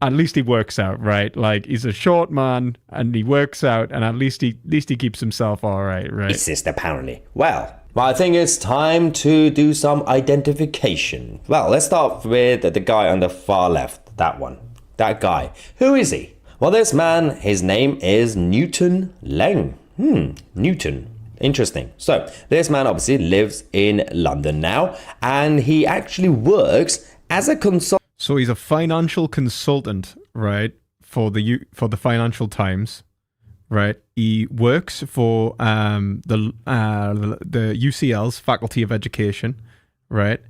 at least he works out, right? Like, he's a short man and he works out, and at least he keeps himself all right, right? Racist, apparently. Well, I think it's time to do some identification. Well, let's start with the guy on the far left. That one. That guy. Who is he? Well, this man, his name is Newton Leng. Newton. Interesting. So, this man obviously lives in London now, and he actually works as a consultant. So he's a financial consultant, right, for the Financial Times, right? He works for the UCL's Faculty of Education, right?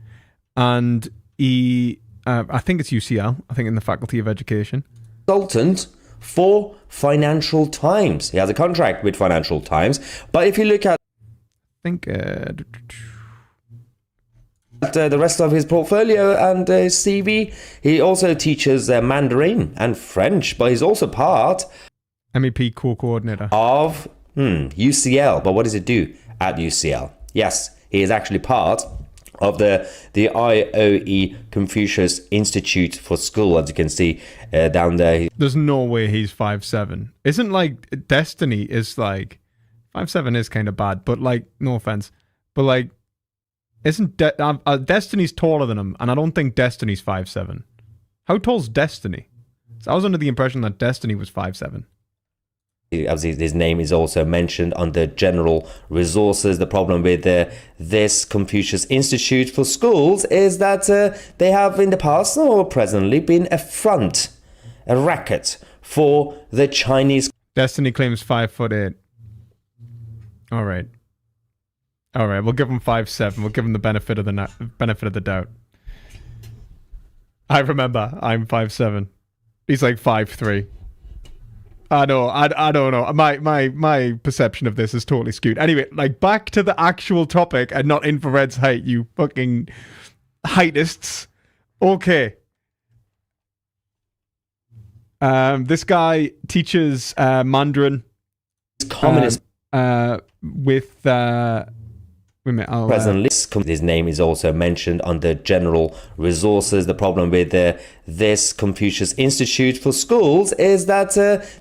And he, I think it's UCL, I think in the Faculty of Education. Consultant for Financial Times. He has a contract with Financial Times, but if you look at the rest of his portfolio and his CV, he also teaches Mandarin and French, but he's also part MEP co-coordinator of UCL. But what does it do at UCL? Yes, he is actually part of the IOE Confucius Institute for School, as you can see down there. There's no way he's 5'7". Isn't like Destiny is like 5'7" is kind of bad, but like, no offense, but like, isn't Destiny's taller than him? And I don't think Destiny's 5'7". How tall's Destiny? So I was under the impression that Destiny was 5'7". Obviously, his name is also mentioned under general resources. The problem with this Confucius Institute for Schools is that they have in the past or presently been a racket for the Chinese. Destiny claims 5'8". All right, we'll give him 5'7". We'll give him the benefit of the doubt. I remember I'm 5'7". He's like 5'3". I don't know. My perception of this is totally skewed. Anyway, like, back to the actual topic and not Infrared's height, you fucking heightists. Okay. This guy teaches Mandarin. Communist. With presently, his name is also mentioned under general resources. The problem with this Confucius Institute for Schools is that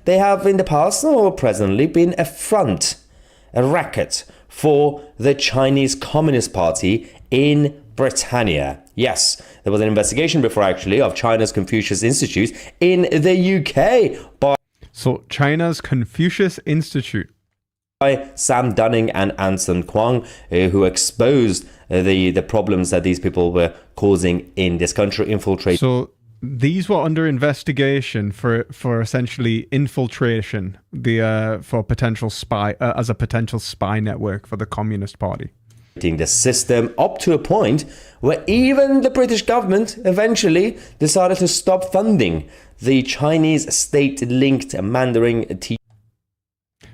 they have in the past or presently been a racket for the Chinese Communist Party in Britannia. Yes, there was an investigation before actually of China's Confucius Institute in the UK So China's Confucius Institute by Sam Dunning and Anson Kwong, who exposed the problems that these people were causing in this country, infiltrating. So these were under investigation for essentially infiltration, for potential spy as a potential spy network for the Communist Party. The system up to a point where even the British government eventually decided to stop funding the Chinese state-linked Mandarin teaching.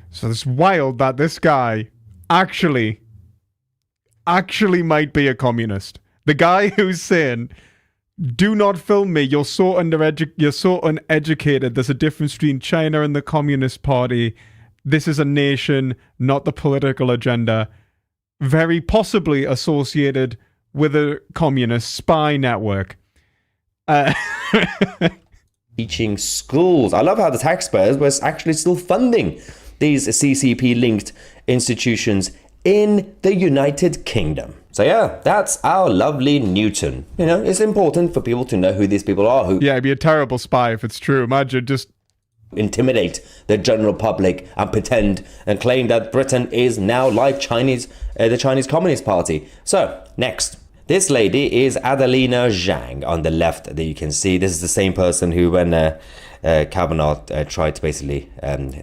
So it's wild that this guy actually might be a communist. The guy who's saying, "Do not film me. You're so uneducated. There's a difference between China and the Communist Party. This is a nation, not the political agenda." Very possibly associated with a communist spy network. Teaching schools. I love how the taxpayers was actually still funding these CCP-linked institutions in the United Kingdom. So yeah, that's our lovely Newton. You know, it's important for people to know who these people are. Yeah, it'd be a terrible spy if it's true. Imagine just intimidate the general public and pretend and claim that Britain is now like the Chinese Communist Party. So, next. This lady is Adelina Zhang on the left that you can see. This is the same person who, when Kavanaugh tried to basically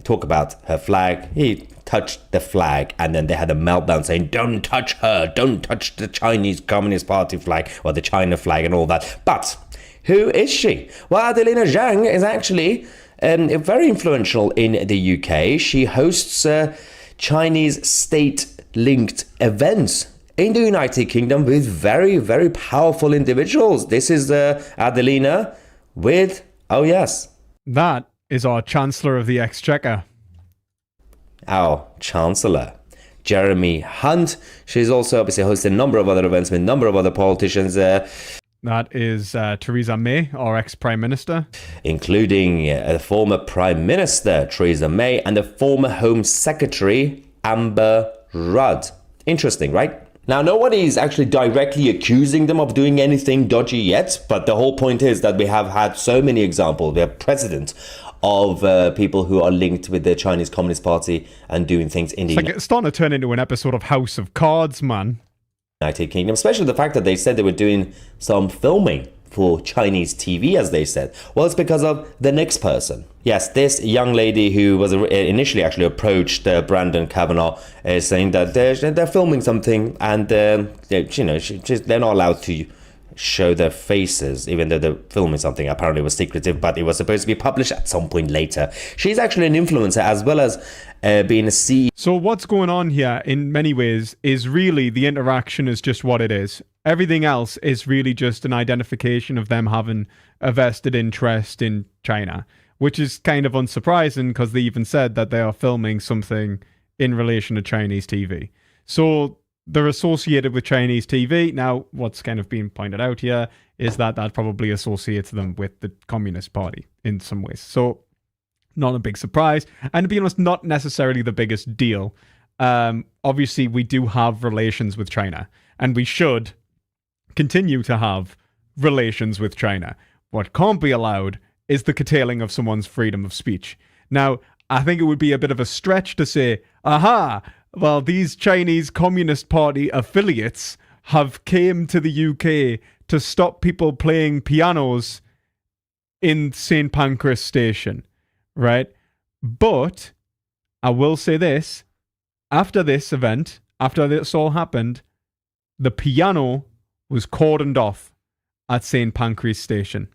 talk about her flag, he touched the flag and then they had a meltdown saying, "Don't touch her, don't touch the Chinese Communist Party flag," or the China flag and all that. But who is she? Well, Adelina Zhang is actually very influential in the UK. She hosts Chinese state-linked events in the United Kingdom with very, very powerful individuals. This is Adelina with, oh yes. That is our Chancellor of the Exchequer. Our Chancellor, Jeremy Hunt. She's also obviously hosted a number of other events with a number of other politicians. That is Theresa May, our ex-Prime Minister. Including the former Prime Minister, Theresa May, and the former Home Secretary, Amber Rudd. Interesting, right? Now, nobody's actually directly accusing them of doing anything dodgy yet, but the whole point is that we have had so many examples. We have precedent of people who are linked with the Chinese Communist Party and doing things in the It's starting to turn into an episode of House of Cards, man. United Kingdom, especially the fact that they said they were doing some filming for Chinese TV, as they said. Well, it's because of the next person. Yes, this young lady who was initially actually approached Brandon Kavanaugh, saying that they're filming something, and they're not allowed to show their faces, even though they're filming something. Apparently it was secretive, but it was supposed to be published at some point later. She's actually an influencer as well as being a CEO. So what's going on here in many ways is really the interaction is just what it is. Everything else is really just an identification of them having a vested interest in China, which is kind of unsurprising because they even said that they are filming something in relation to Chinese TV. So they're associated with Chinese TV. Now, what's kind of being pointed out here is that that probably associates them with the Communist Party in some ways. So not a big surprise. And to be honest, not necessarily the biggest deal. Obviously, we do have relations with China, and we should continue to have relations with China. What can't be allowed is the curtailing of someone's freedom of speech. Now, I think it would be a bit of a stretch to say, aha, well, these Chinese Communist Party affiliates have came to the UK to stop people playing pianos in St. Pancras Station, right? But I will say this, after this event, after this all happened, the piano was cordoned off at St. Pancras Station.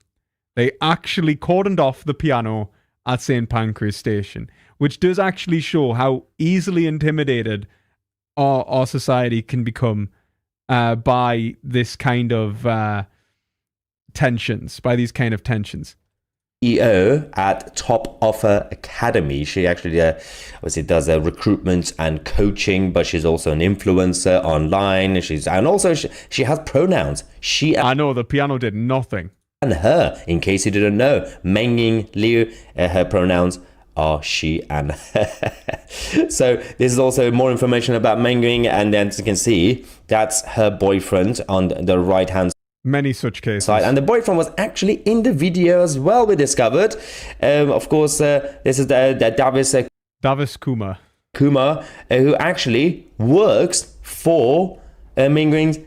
They actually cordoned off the piano at St. Pancras Station, which does actually show how easily intimidated our society can become by this kind of tensions, by these kind of tensions. CEO at Top Offer Academy. She actually obviously does recruitment and coaching, but she's also an influencer online. She has pronouns. I know the piano did nothing. And her, in case you didn't know, Mengying Liu, her pronouns are she and her. So this is also more information about Mengying, and then as you can see, that's her boyfriend on the right hand many such cases. And the boyfriend was actually in the video as well, we discovered. Of course, this is the Davis Kumar. Who actually works for Mengying's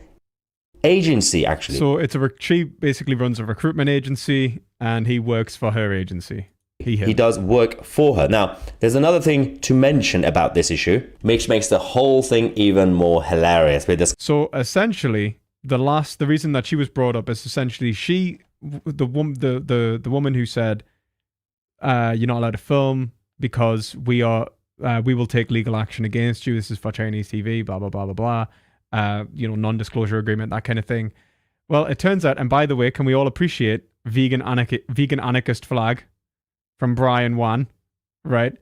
agency, actually. So she basically runs a recruitment agency, and he works for her agency. He does work for her. Now, there's another thing to mention about this issue, which makes the whole thing even more hilarious. So essentially, the reason that she was brought up is essentially the woman who said, you're not allowed to film because we will take legal action against you. This is for Chinese TV, blah, blah, blah, blah, blah. Non-disclosure agreement, that kind of thing. Well, it turns out, and by the way, can we all appreciate vegan anarchist flag from Brian Wan, right?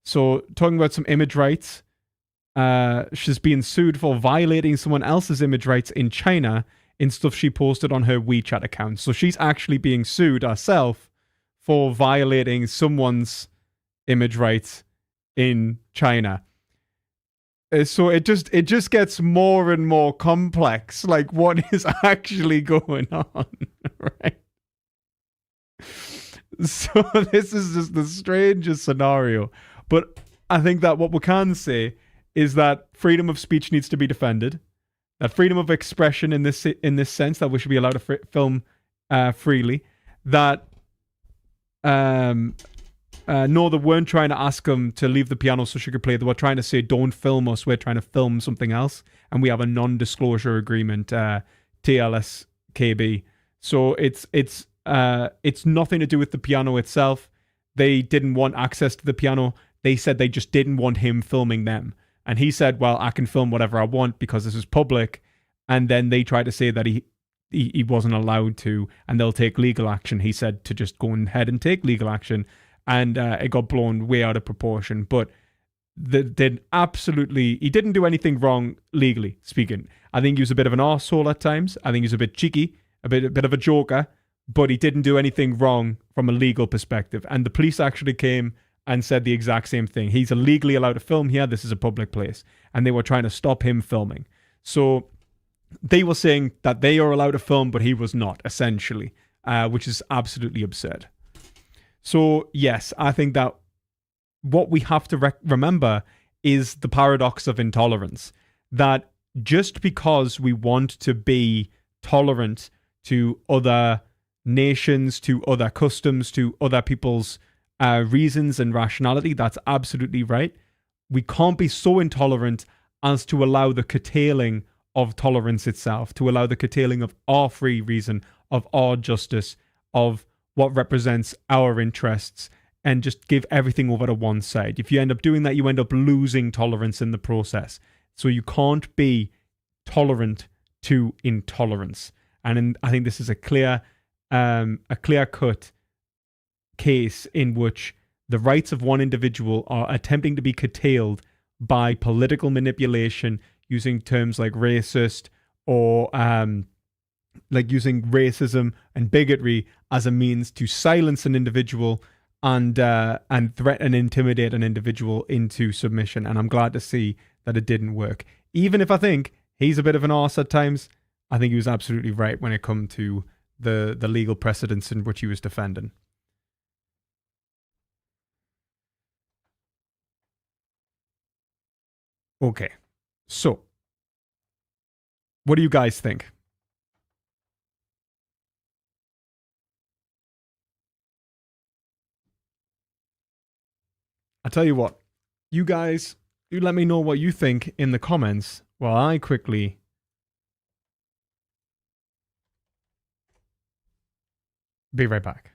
So talking about some image rights, she's being sued for violating someone else's image rights in China in stuff she posted on her WeChat account. So she's actually being sued herself for violating someone's image rights in China. So it just gets more and more complex. Like, what is actually going on, right? So this is just the strangest scenario. But I think that what we can say is that freedom of speech needs to be defended. That freedom of expression in this sense, that we should be allowed to film freely. That no, they weren't trying to ask them to leave the piano so she could play. They were trying to say, don't film us, we're trying to film something else. And we have a non-disclosure agreement, TLSKB. So it's nothing to do with the piano itself. They didn't want access to the piano. They said they just didn't want him filming them. And he said, well, I can film whatever I want because this is public. And then they tried to say that he wasn't allowed to, and they'll take legal action. He said to just go ahead and take legal action. And it got blown way out of proportion. But he didn't do anything wrong legally speaking. I think he was a bit of an arsehole at times. I think he was a bit cheeky. a bit of a joker, but he didn't do anything wrong from a legal perspective. And the police actually came and said the exact same thing. He's illegally allowed to film here. This is a public place. And they were trying to stop him filming. So they were saying that they are allowed to film, but he was not, essentially, which is absolutely absurd. So, yes, I think that what we have to remember is the paradox of intolerance. That just because we want to be tolerant to other nations, to other customs, to other people's reasons and rationality, that's absolutely right. We can't be so intolerant as to allow the curtailing of tolerance itself, to allow the curtailing of our free reason, of our justice, of what represents our interests, and just give everything over to one side. If you end up doing that, you end up losing tolerance in the process. So you can't be tolerant to intolerance. And I think this is a clear-cut case in which the rights of one individual are attempting to be curtailed by political manipulation, using terms like racist, or like using racism and bigotry as a means to silence an individual and threaten and intimidate an individual into submission. And I'm glad to see that it didn't work. Even if I think he's a bit of an arse at times, I think he was absolutely right when it come to the legal precedents in which he was defending. Okay, so what do you guys think? I tell you what, you guys, you let me know what you think in the comments while I quickly be right back.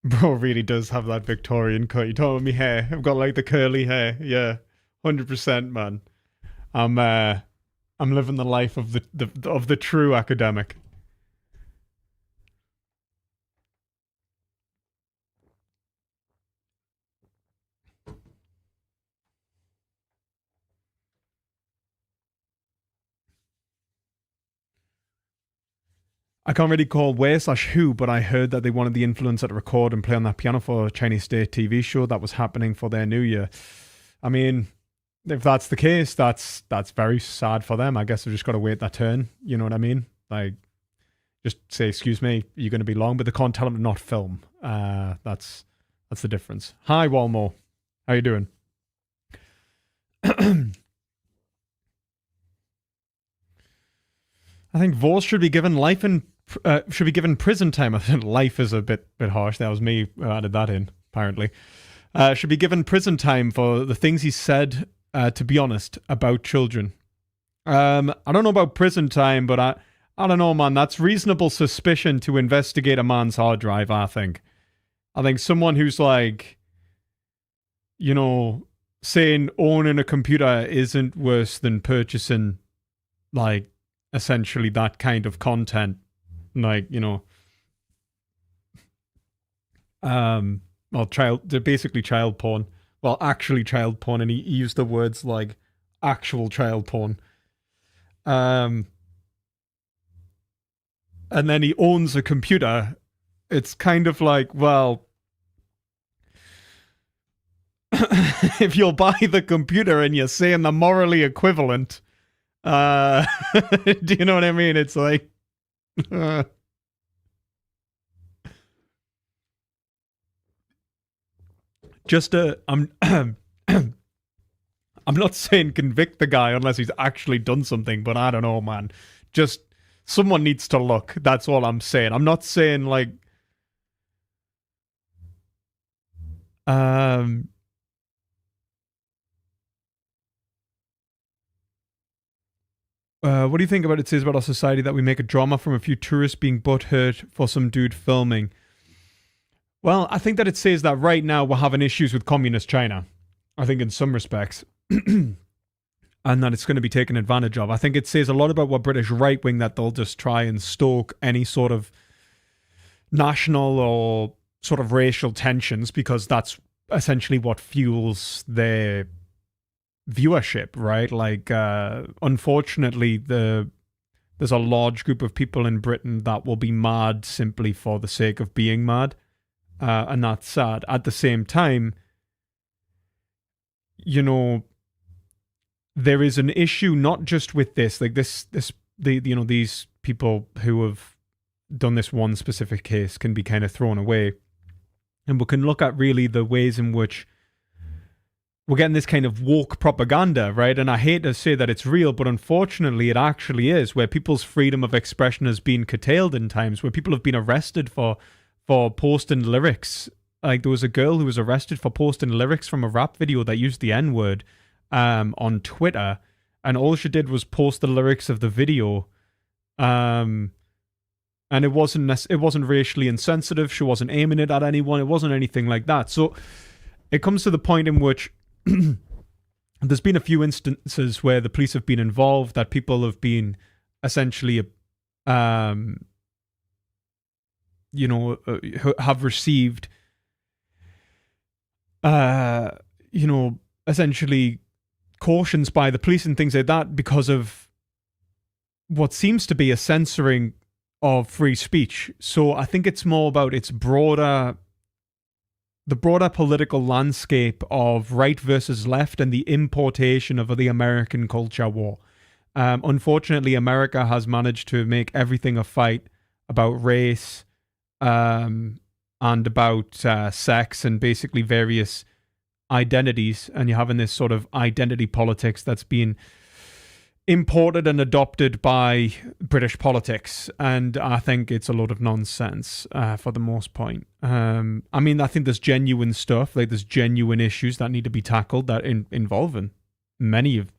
Bro really does have that Victorian cut. You talking about me hair? I've got like the curly hair. Yeah, 100%, man. I'm living the life of the true academic. I can't really call where/who, but I heard that they wanted the influencer to record and play on that piano for a Chinese state TV show that was happening for their New Year. I mean, if that's the case, that's very sad for them. I guess they've just got to wait their turn. You know what I mean? Like, just say, excuse me, you're going to be long, but they can't tell them to not film. That's the difference. Hi, Walmore. How you doing? I think Vos should be given prison time. I think life is a bit harsh. That was me who added that in, apparently. Should be given prison time for the things he said, to be honest, about children. I don't know about prison time, but I don't know, man. That's reasonable suspicion to investigate a man's hard drive, I think. I think someone who's like, you know, saying owning a computer isn't worse than purchasing, like, essentially that kind of content, like, you know, well, they're basically child porn. Well, actually child porn, and he used the words like actual child porn. And then he owns a computer. It's kind of like, well, if you'll buy the computer and you're saying they're morally equivalent, do you know what I mean? It's like, I'm not saying convict the guy unless he's actually done something, but I don't know, man. Just someone needs to look. That's all I'm saying. I'm not saying like, what do you think about it says about our society that we make a drama from a few tourists being butthurt for some dude filming? Well, I think that it says that right now we're having issues with communist China. I think in some respects. And that it's going to be taken advantage of. I think it says a lot about what British right wing, that they'll just try and stoke any sort of national or sort of racial tensions, because that's essentially what fuels their viewership, right? Like, unfortunately, there's a large group of people in Britain that will be mad simply for the sake of being mad, and that's sad. At the same time, you know, there is an issue not just with this, like these people who have done this one specific case can be kind of thrown away, and we can look at really the ways in which we're getting this kind of woke propaganda, right? And I hate to say that it's real, but unfortunately it actually is, where people's freedom of expression has been curtailed in times, where people have been arrested for posting lyrics. Like, there was a girl who was arrested for posting lyrics from a rap video that used the N-word on Twitter, and all she did was post the lyrics of the video. And it wasn't racially insensitive. She wasn't aiming it at anyone. It wasn't anything like that. So it comes to the point in which there's been a few instances where the police have been involved, that people have been essentially, have received, essentially cautions by the police and things like that because of what seems to be a censoring of free speech. So I think it's more about the broader political landscape of right versus left and the importation of the American culture war. Unfortunately, America has managed to make everything a fight about race and about sex and basically various identities, and you're having this sort of identity politics that's been imported and adopted by British politics, and I think it's a lot of nonsense for the most part. I mean, I think there's genuine stuff, like there's genuine issues that need to be tackled that involving many of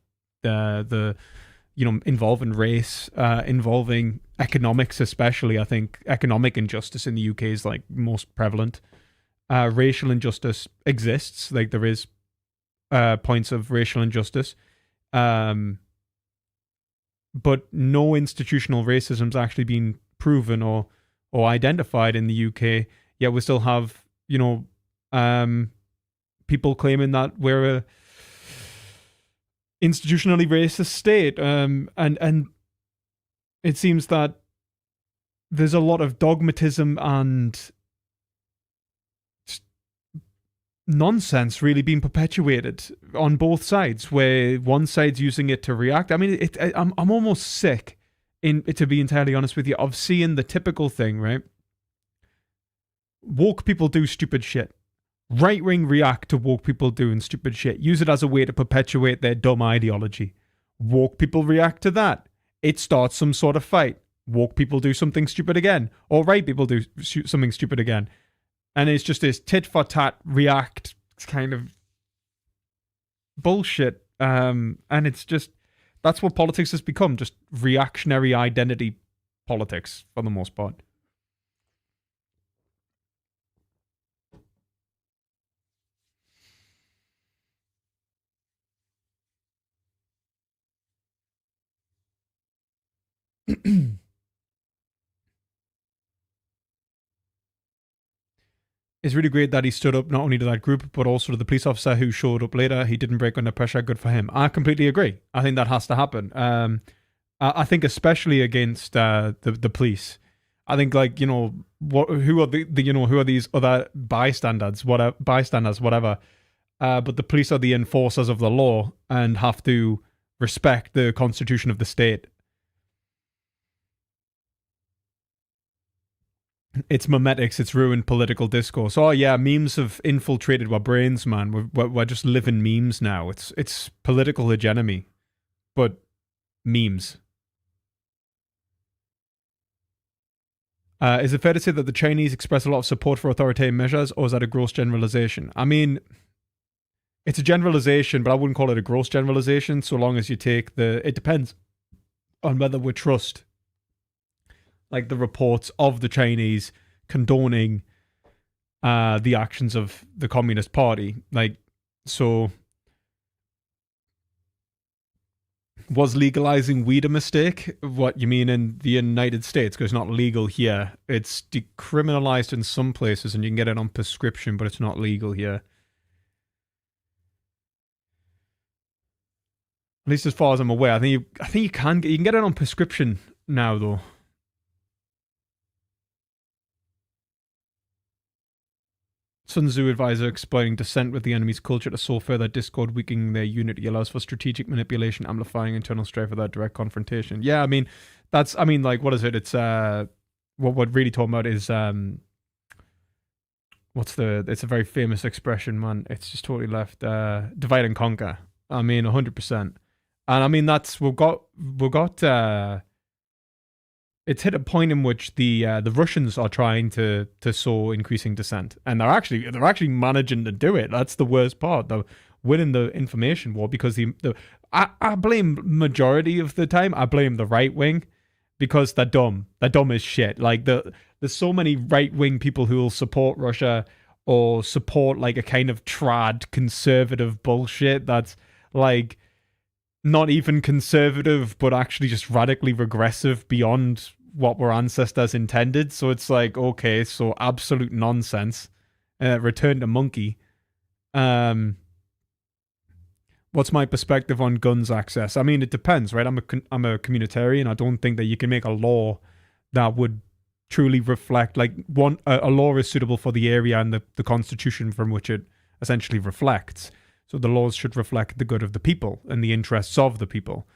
involving race, involving economics especially. I think economic injustice in the UK is like most prevalent. racial injustice exists. Like there is points of racial injustice, but no institutional racism's actually been proven or identified in the UK. Yet we still have, people claiming that we're a institutionally racist state, and it seems that there's a lot of dogmatism and nonsense really being perpetuated on both sides, where one side's using it to react. I mean, I'm almost sick, to be entirely honest with you, of seeing the typical thing, right? Woke people do stupid shit. Right wing react to woke people doing stupid shit. Use it as a way to perpetuate their dumb ideology. Woke people react to that. It starts some sort of fight. Woke people do something stupid again. Or right people do something stupid again. And it's just this tit for tat react kind of bullshit. And it's just, that's what politics has become. Just reactionary identity politics for the most part. It's really great that he stood up not only to that group, but also to the police officer who showed up later. He didn't break under pressure. Good for him. I completely agree. I think that has to happen. I think especially against the police. I think, like, who are who are these other bystanders, whatever. But the police are the enforcers of the law and have to respect the constitution of the state. It's memetics, it's ruined political discourse. Oh yeah, memes have infiltrated our brains, man. We're just living memes now. It's political hegemony, but memes. Is it fair to say that the Chinese express a lot of support for authoritarian measures, or is that a gross generalization? I mean, it's a generalization, but I wouldn't call it a gross generalization, so long as you take it depends on whether we trust like the reports of the Chinese condoning the actions of the Communist Party. Like, so was legalizing weed a mistake? What you mean in the United States? Because it's not legal here. It's decriminalized in some places and you can get it on prescription, but it's not legal here. At least as far as I'm aware. I think you can get it on prescription now though. Sun Tzu advisor explaining dissent with the enemy's culture to sow further discord, weakening their unity, allows for strategic manipulation, amplifying internal strife without direct confrontation. Yeah, I mean, like, what is it? It's, what we're really talking about is, it's a very famous expression, man. It's just totally left, divide and conquer. I mean, 100%. And I mean, we've got, it's hit a point in which the Russians are trying to sow increasing dissent, and they're actually managing to do it. That's the worst part. They're winning the information war because I blame majority of the time. I blame the right wing because they're dumb. They're dumb as shit. Like there's so many right wing people who will support Russia or support like a kind of trad conservative bullshit that's like not even conservative, but actually just radically regressive beyond what our ancestors intended. So it's like, okay, so absolute nonsense. Return to monkey. What's my perspective on guns access? I mean, it depends, right? I'm a communitarian. I don't think that you can make a law that would truly reflect, like, a law is suitable for the area and the constitution from which it essentially reflects. So the laws should reflect the good of the people and the interests of the people.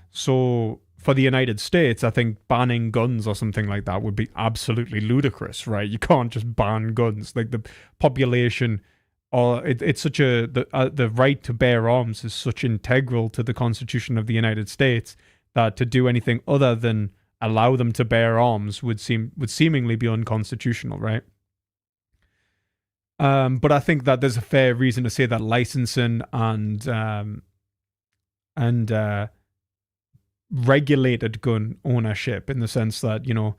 So for the United States, I think banning guns or something like that would be absolutely ludicrous, right? You can't just ban guns. Like the population, or it's such the right to bear arms is such integral to the Constitution of the United States that to do anything other than allow them to bear arms would seemingly be unconstitutional, right? But I think that there's a fair reason to say that licensing and regulated gun ownership, in the sense that, you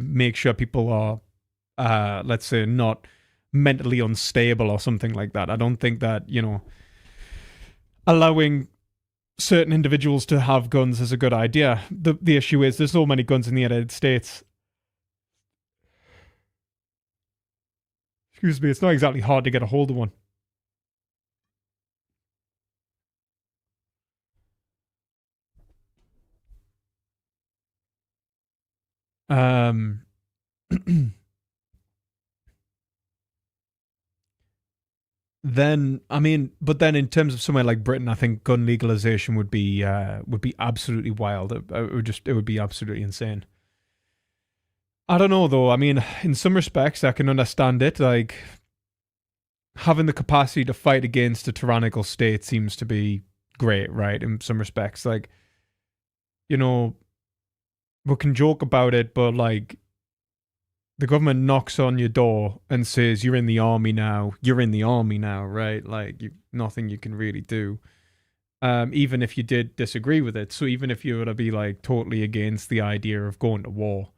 make sure people are, let's say, not mentally unstable or something like that. I don't think that, you know, allowing certain individuals to have guns is a good idea. The issue is there's so many guns in the United States. Excuse me, it's not exactly hard to get a hold of one. Then I mean, but then in terms of somewhere like Britain, I think gun legalization would be absolutely wild. It would be absolutely insane. I don't know though. I mean, in some respects, I can understand it. Like having the capacity to fight against a tyrannical state seems to be great, right? In some respects, like, you know, we can joke about it, but like, the government knocks on your door and says, you're in the army now, right? Like, nothing you can really do. Even if you did disagree with it. So even if you were to be like totally against the idea of going to war,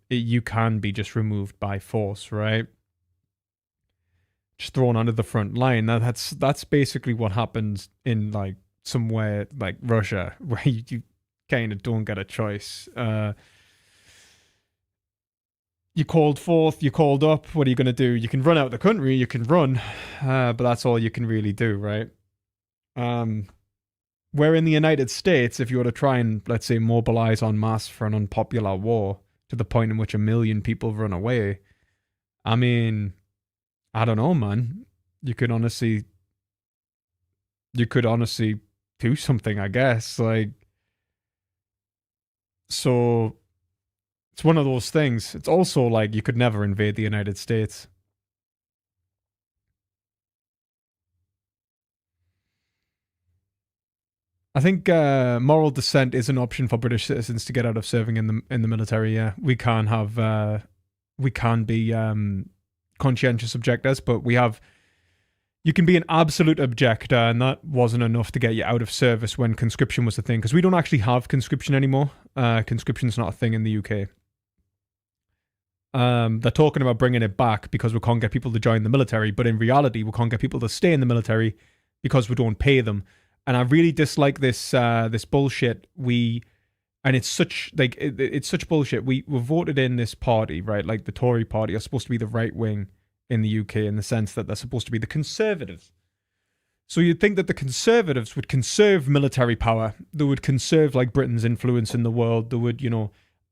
you can be just removed by force, right? Just thrown onto the front line. Now that's basically what happens in like somewhere like Russia, where you kind of don't get a choice. You called forth, you called up, what are you going to do? You can run out of the country, you can run, but that's all you can really do, right? Where in the United States, if you were to try and, let's say, mobilize en masse for an unpopular war to the point in which 1 million people run away, I mean, I don't know, man. You could honestly do something, I guess. Like, so it's one of those things. It's also like you could never invade the United States. I think moral dissent is an option for British citizens to get out of serving in the military. Yeah, we can be conscientious objectors, but you can be an absolute objector, and that wasn't enough to get you out of service when conscription was a thing, because we don't actually have conscription anymore. Conscription's not a thing in the UK. They're talking about bringing it back because we can't get people to join the military, but in reality, we can't get people to stay in the military because we don't pay them. And I really dislike this bullshit. It's such bullshit. We voted in this party, right? Like the Tory party are supposed to be the right wing in the UK in the sense that they're supposed to be the conservatives. So you'd think that the conservatives would conserve military power. They would conserve like Britain's influence in the world. They would,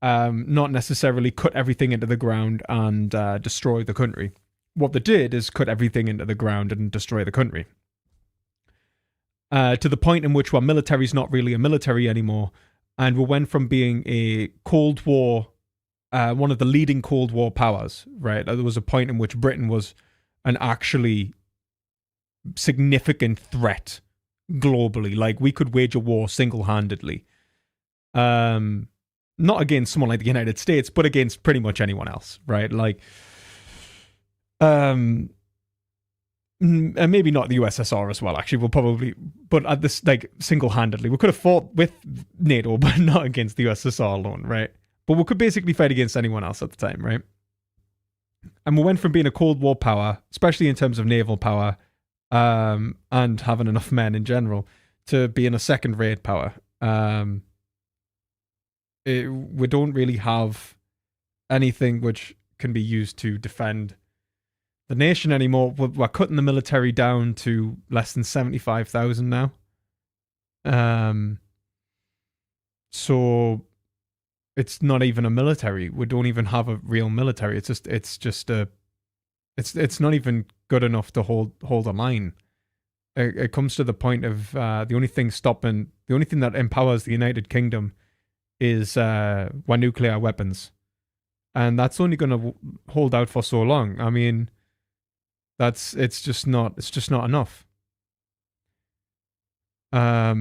not necessarily cut everything into the ground and destroy the country. What they did is cut everything into the ground and destroy the country. To the point in which our military is not really a military anymore. And we went from being a Cold War, one of the leading Cold War powers, right? There was a point in which Britain was an actually significant threat globally. Like, we could wage a war single-handedly. Not against someone like the United States, but against pretty much anyone else, right? Like, and maybe not the USSR as well, actually. We'll probably, but at this, like, single-handedly. We could have fought with NATO, but not against the USSR alone, right? But we could basically fight against anyone else at the time, right? And we went from being a Cold War power, especially in terms of naval power, and having enough men in general, to being a second-rate power. We don't really have anything which can be used to defend the nation anymore. We're cutting the military down to less than 75,000 now. So it's not even a military. We don't even have a real military. It's not even good enough to hold a line. It comes to the point of the only thing that empowers the United Kingdom is nuclear weapons, and that's only going to hold out for so long. I mean, it's just not enough. I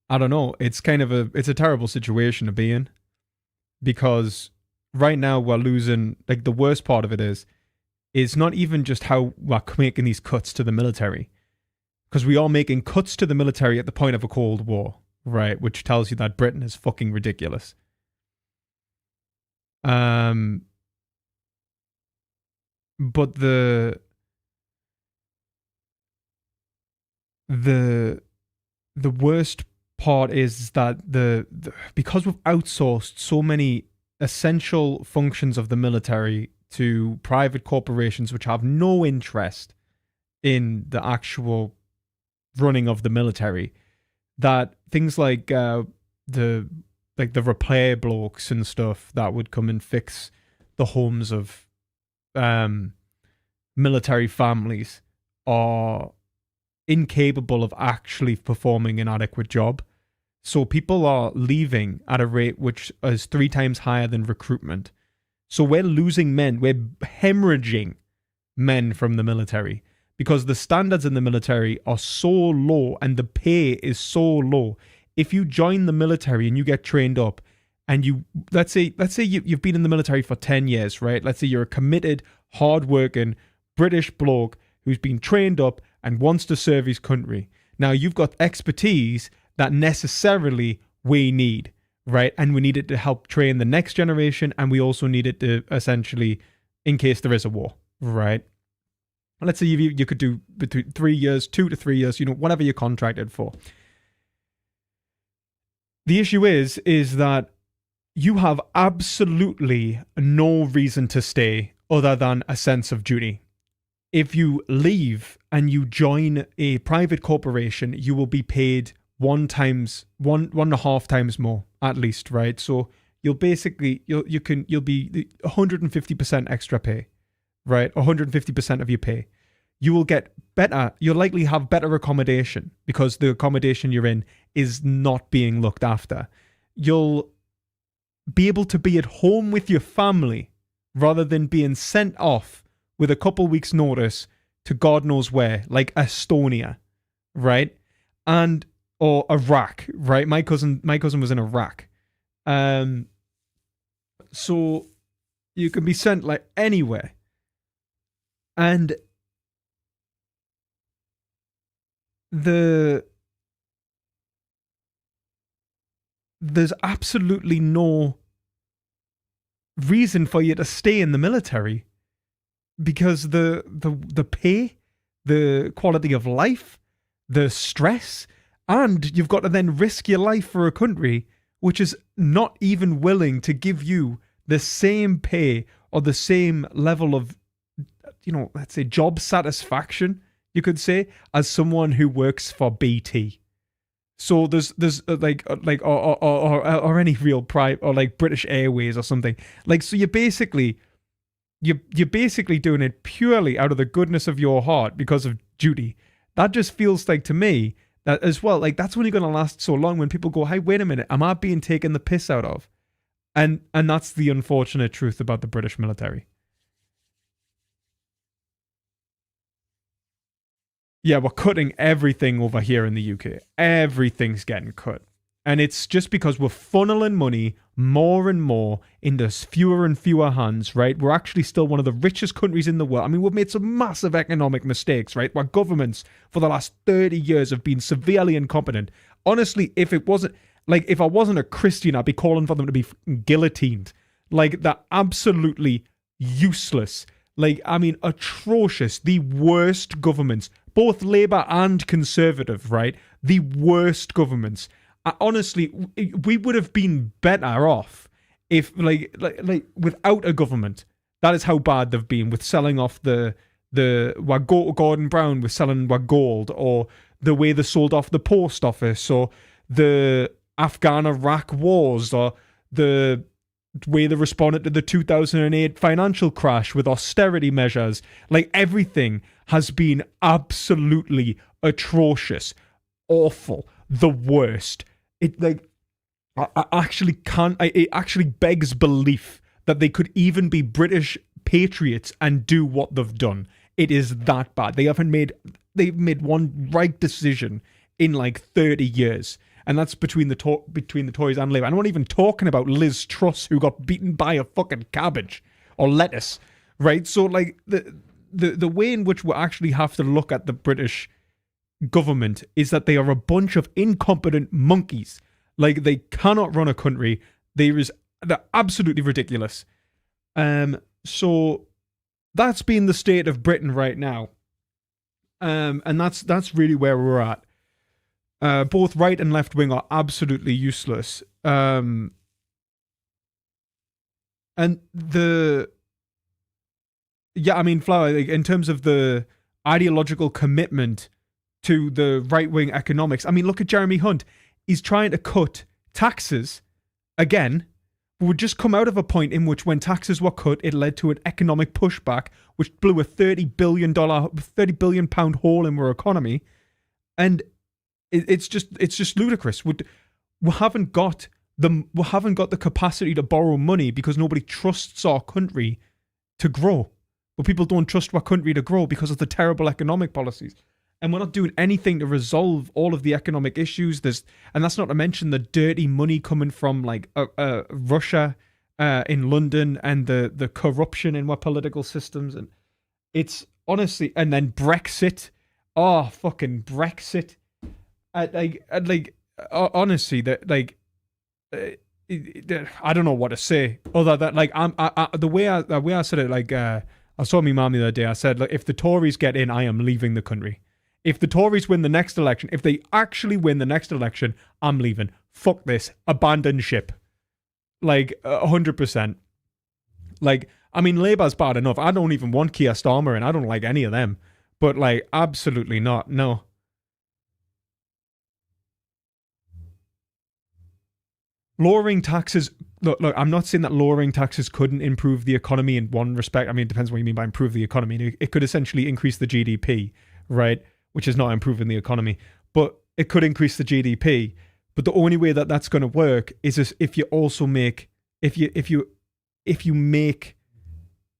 don't know. It's a terrible situation to be in, because right now we're losing. Like, the worst part of it is not even just how we're making these cuts to the military, because we are making cuts to the military at the point of a Cold War, right? Which tells you that Britain is fucking ridiculous. But the worst part is that because we've outsourced so many essential functions of the military to private corporations which have no interest in the actual running of the military, that things like the repair blokes and stuff that would come and fix the homes of military families are incapable of actually performing an adequate job. So people are leaving at a rate which is 3 times higher than recruitment. So we're losing men. We're hemorrhaging men from the military because the standards in the military are so low and the pay is so low. If you join the military and you get trained up and you, let's say you've been in the military for 10 years, right? Let's say you're a committed, hardworking British bloke who's been trained up and wants to serve his country. Now you've got expertise that necessarily we need, right? And we need it to help train the next generation, and we also need it to essentially, in case there is a war, right? Let's say you could do between 3 years, 2 to 3 years, whatever you're contracted for. The issue is that you have absolutely no reason to stay other than a sense of duty. If you leave and you join a private corporation, you will be paid 1.5 times more at least, right? So you'll be 150% extra pay, right? 150% of your pay. You will get better. You'll likely have better accommodation because the accommodation you're in is not being looked after. You'll be able to be at home with your family rather than being sent off with a couple weeks' notice to God knows where, like Estonia, right? Or Iraq, right? My cousin was in Iraq. So you can be sent like anywhere. And there's absolutely no reason for you to stay in the military because the pay, the quality of life, the stress, and you've got to then risk your life for a country which is not even willing to give you the same pay or the same level of, let's say job satisfaction, you could say, as someone who works for BT. So there's or any real private, or like British Airways or something. Like, so you're basically doing it purely out of the goodness of your heart because of duty. That just feels like to me that as well, like that's only going to last so long when people go, hey, wait a minute, am I being taken the piss out of? And that's the unfortunate truth about the British military. Yeah, we're cutting everything over here in the UK. Everything's getting cut. And it's just because we're funneling money more and more into fewer and fewer hands, right? We're actually still one of the richest countries in the world. I mean, we've made some massive economic mistakes, right? Our governments for the last 30 years have been severely incompetent. Honestly, if I wasn't a Christian, I'd be calling for them to be guillotined. Like, they're absolutely useless. Like, I mean, atrocious. The worst governments, both Labour and Conservative, right? The worst governments. Honestly, we would have been better off if, like without a government. That is how bad they've been with selling off the Gordon Brown with selling gold, or the way they sold off the post office, or the Afghan-Iraq wars, or the way they responded to the 2008 financial crash with austerity measures. Like, everything has been absolutely atrocious, awful, the worst. It actually begs belief that they could even be British patriots and do what they've done. It is that bad. They've made one right decision in like 30 years. And that's between the Tories and Labour. I'm not even talking about Liz Truss, who got beaten by a fucking cabbage or lettuce, right? So, like, the way in which we actually have to look at the British government is that they are a bunch of incompetent monkeys. Like, they cannot run a country. There is they're absolutely ridiculous. So that's been the state of Britain right now. And that's really where we're at. Both right and left wing are absolutely useless. And Flower, like, in terms of the ideological commitment to the right wing economics, I mean, look at Jeremy Hunt. He's trying to cut taxes again. We would just come out of a point in which, when taxes were cut, it led to an economic pushback, which blew a £30 billion hole in our economy, and it's just ludicrous. We haven't got the capacity to borrow money because nobody trusts our country to grow. But people don't trust our country to grow because of the terrible economic policies. And we're not doing anything to resolve all of the economic issues. And that's not to mention the dirty money coming from like Russia in London, and the corruption in our political systems. And it's honestly, and then Brexit. Oh, fucking Brexit. Honestly, that like, I don't know what to say other than like, the way I said it, like, I was talking to my mum the other day. I said, like, if the Tories get in, I am leaving the country. If the Tories win the next election, if they actually win the next election, I'm leaving. Fuck this. Abandon ship. Like, 100%. Like, I mean, Labour's bad enough. I don't even want Keir Starmer, and I don't like any of them. But, like, absolutely not. No. Lowering taxes. Look, I'm not saying that lowering taxes couldn't improve the economy in one respect. I mean, it depends what you mean by improve the economy. It could essentially increase the GDP, right? Which is not improving the economy, but it could increase the GDP. But the only way that that's going to work is if you also make, if you make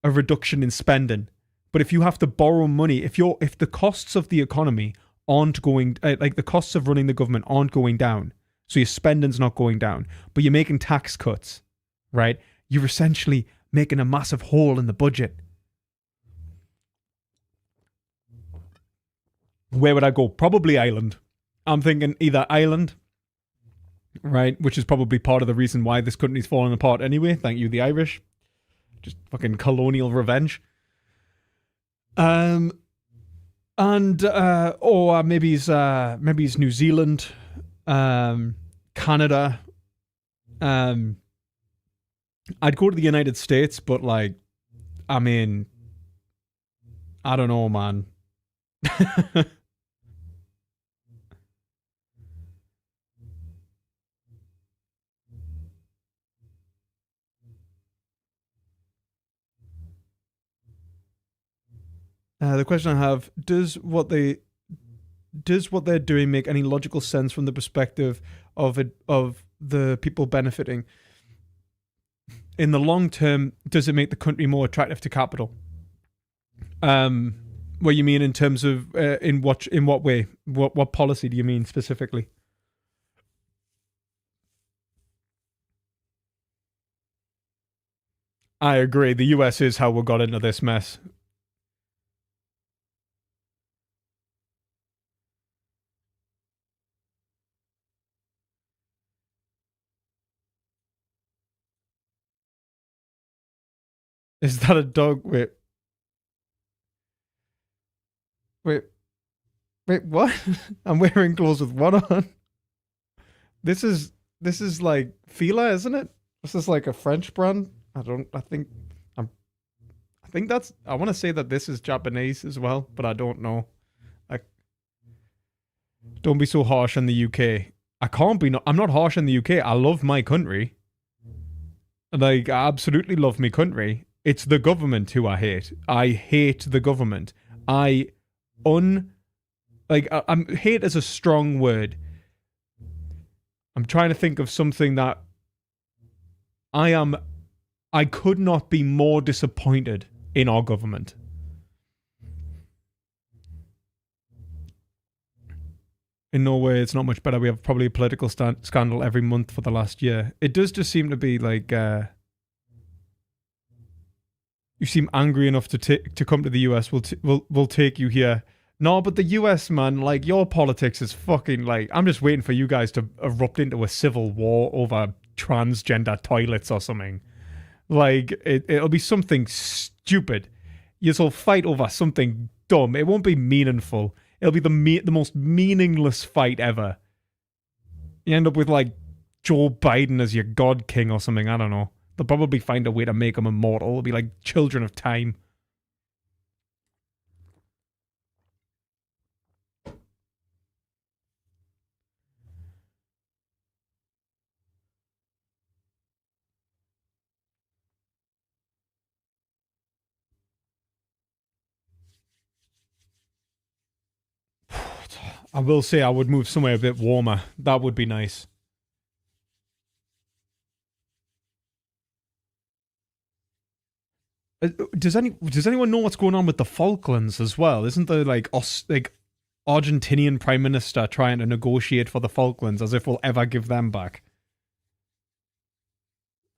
a reduction in spending. But if you have to borrow money, if the costs of the economy aren't going, like the costs of running the government aren't going down, so your spending's not going down, but you're making tax cuts, right? You're essentially making a massive hole in the budget. Where would I go? Probably Ireland. I'm thinking either Ireland, right? Which is probably part of the reason why this country's falling apart anyway. Thank you, the Irish. Just fucking colonial revenge. Or maybe it's New Zealand, Canada. I'd go to the United States, but like, I mean, I don't know, man. The question I have, does what they're doing make any logical sense from the perspective of the people benefiting? In the long term, does it make the country more attractive to capital? What you mean in terms of in what way? What policy do you mean specifically? I agree. The US is how we got into this mess. Is that a dog? Wait, what? I'm wearing clothes with what on? This is like Fila, isn't it? This is like a French brand. I think that's, I want to say that this is Japanese as well, but I don't know. Don't be so harsh on the UK. I'm not harsh on the UK. I love my country. Like, I absolutely love my country. It's the government who I hate. I hate the government. Hate is a strong word. I'm trying to think of something that I could not be more disappointed in our government. In Norway, it's not much better. We have probably a political scandal every month for the last year. It does just seem to be like, you seem angry enough to come to the US. We'll take you here. No, but the US, man, like, your politics is fucking like, I'm just waiting for you guys to erupt into a civil war over transgender toilets or something. Like, it'll be something stupid. You'll fight over something dumb. It won't be meaningful. It'll be the most meaningless fight ever. You end up with, like, Joe Biden as your god king or something. I don't know. They'll probably find a way to make him immortal. It'll be like Children of Time. I will say I would move somewhere a bit warmer. That would be nice. Does anyone know what's going on with the Falklands as well? Isn't there like Argentinian Prime Minister trying to negotiate for the Falklands as if we'll ever give them back?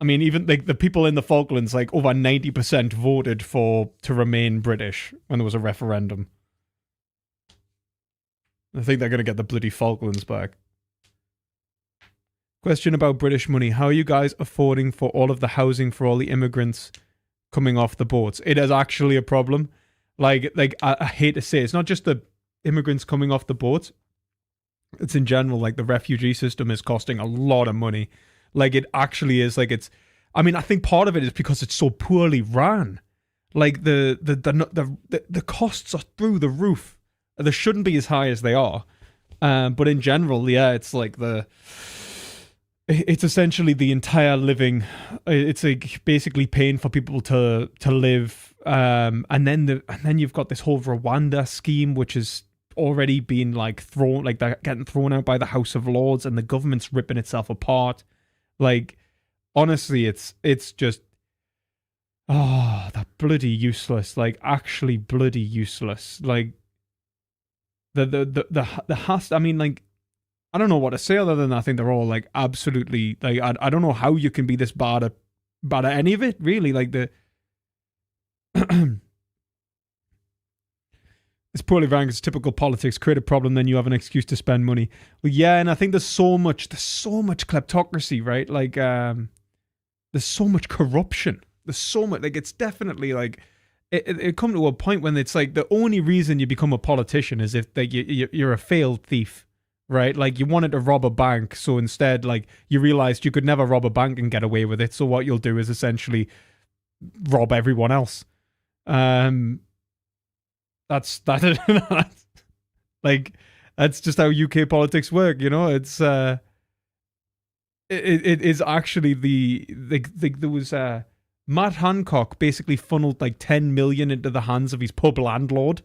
I mean, even like the people in the Falklands, like over 90% voted to remain British when there was a referendum. I think they're going to get the bloody Falklands back. Question about British money. How are you guys affording for all of the housing for all the immigrants coming off the boats? It is actually a problem. Like I hate to say it, it's not just the immigrants coming off the boats. It's in general, like the refugee system is costing a lot of money. Like it actually is. Like I mean, I think part of it is because it's so poorly run. Like the costs are through the roof. They shouldn't be as high as they are. But in general, yeah, it's like it's essentially the entire living. It's like basically paying for people to live. And then you've got this whole Rwanda scheme, which is already been like they're getting thrown out by the House of Lords, and the government's ripping itself apart. Like, honestly, it's just, they're bloody useless. Like, actually bloody useless. Like, I mean, like, I don't know what to say other than I think they're all like absolutely, like, I don't know how you can be this bad at any of it, really. Like it's poorly ran because typical politics create a problem, then you have an excuse to spend money. Well, yeah, and I think there's so much kleptocracy, right? Like, there's so much corruption. There's so much, like, it's definitely like, it come to a point when it's like the only reason you become a politician is if like you're a failed thief, right? Like you wanted to rob a bank, so instead like you realized you could never rob a bank and get away with it. So what you'll do is essentially rob everyone else. That's like that's just how UK politics work, you know. It's it is actually there was Matt Hancock basically funneled like 10 million into the hands of his pub landlord,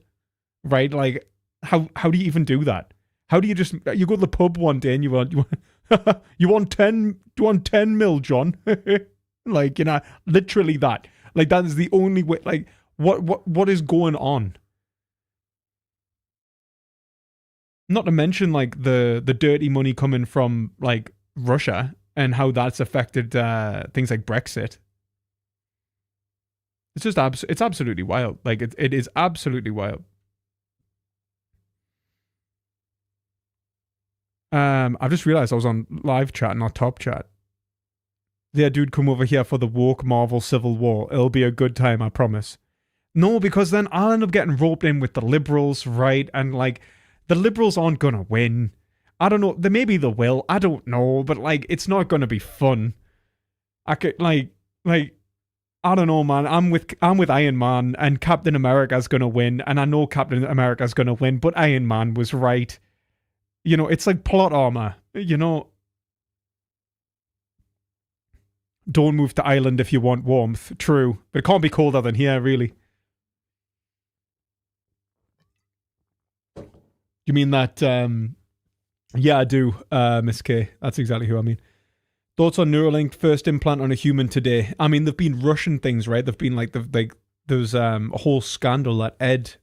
right? Like, how do you even do that? How do you just, you go to the pub one day and you want 10 mil, John? Like, you know, literally that. Like, that is the only way, like, what is going on? Not to mention, like, the dirty money coming from, like, Russia and how that's affected things like Brexit. It's just it's absolutely wild. Like it is absolutely wild. I've just realized I was on live chat, not top chat. Yeah, dude, come over here for the woke Marvel Civil War. It'll be a good time, I promise. No, because then I'll end up getting roped in with the liberals, right? And like, the liberals aren't gonna win. I don't know. Maybe they will. I don't know. But like, it's not gonna be fun. I could like. I don't know, man. I'm with Iron Man, and Captain America's gonna win, and I know Captain America's gonna win, but Iron Man was right. You know, it's like plot armor. You know, don't move to Ireland if you want warmth. True, but it can't be colder than here, really. You mean that? Yeah, I do, Miss K. That's exactly who I mean. Thoughts on Neuralink, first implant on a human today? I mean, they've been rushing things, right? They've been like, there's a whole scandal that Ed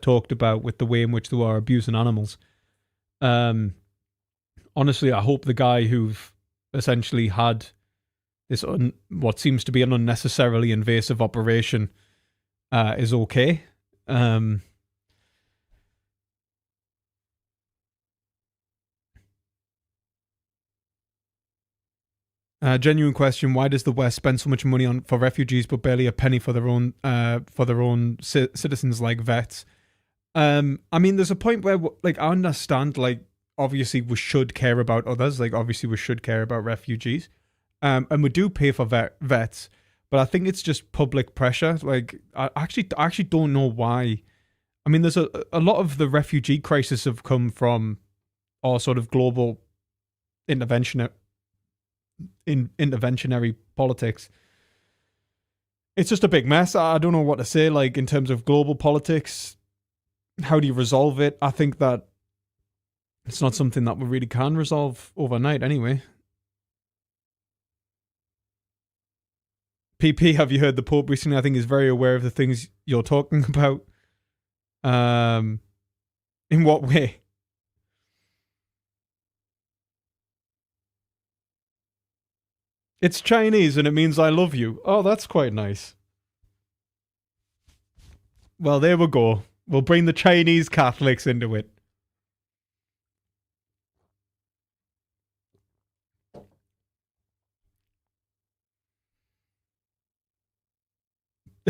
talked about with the way in which they were abusing animals. Honestly, I hope the guy who've essentially had this what seems to be an unnecessarily invasive operation is okay. Genuine question: why does the West spend so much money for refugees, but barely a penny for their own citizens like vets? I mean, there's a point where, like, I understand, like, obviously we should care about others. Like, obviously we should care about refugees, and we do pay for vets. But I think it's just public pressure. Like, I actually don't know why. I mean, there's a lot of the refugee crisis have come from our sort of global interventionary politics. It's just a big mess. I don't know what to say. Like, in terms of global politics, how do you resolve it? I think that it's not something that we really can resolve overnight anyway. PP, have you heard the Pope recently? I think he's very aware of the things you're talking about. In what way? It's Chinese and it means I love you. Oh, that's quite nice. Well, there we go. We'll bring the Chinese Catholics into it.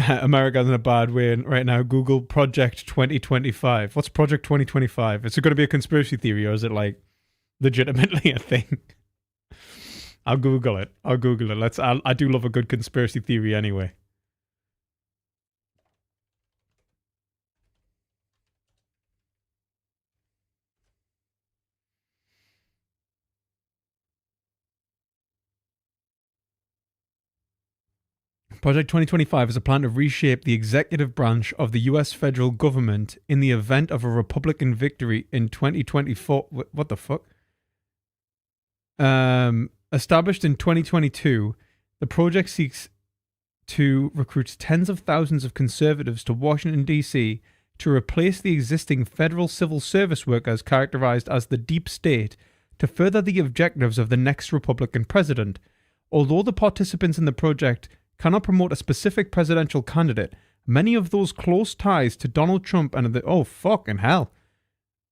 America's in a bad way right now. Google Project 2025. What's Project 2025? Is it going to be a conspiracy theory or is it like legitimately a thing? I'll Google it. I do love a good conspiracy theory anyway. Project 2025 is a plan to reshape the executive branch of the US federal government in the event of a Republican victory in 2024. What the fuck? Established in 2022, the project seeks to recruit tens of thousands of conservatives to Washington, D.C. to replace the existing federal civil service workers characterized as the deep state to further the objectives of the next Republican president. Although the participants in the project cannot promote a specific presidential candidate, many of those close ties to Donald Trump and oh fucking hell.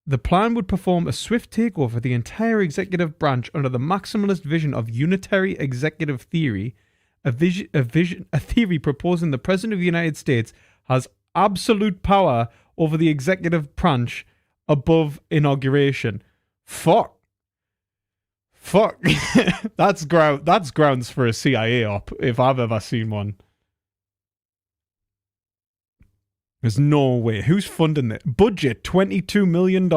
The plan would perform a swift takeover of the entire executive branch under the maximalist vision of unitary executive theory, a theory proposing the President of the United States has absolute power over the executive branch above inauguration. Fuck. That's grounds for a CIA op if I've ever seen one. There's no way. Who's funding it? Budget $22 million.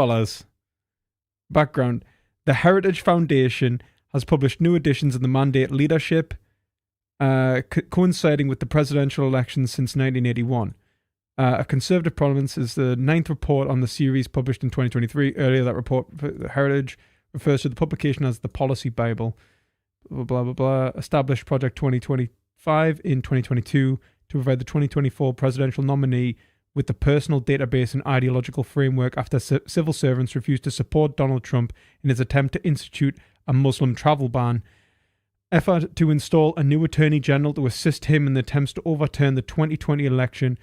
Background: the Heritage Foundation has published new editions of the mandate leadership, coinciding with the presidential elections since 1981. A conservative province is the 9th report on the series published in 2023. Earlier, that report, Heritage, refers to the publication as the Policy Bible. Blah, blah, blah, blah. Established Project 2025 in 2022 to provide the 2024 presidential nominee with the personal database and ideological framework after civil servants refused to support Donald Trump in his attempt to institute a Muslim travel ban. Effort to install a new attorney general to assist him in the attempts to overturn the 2020 election,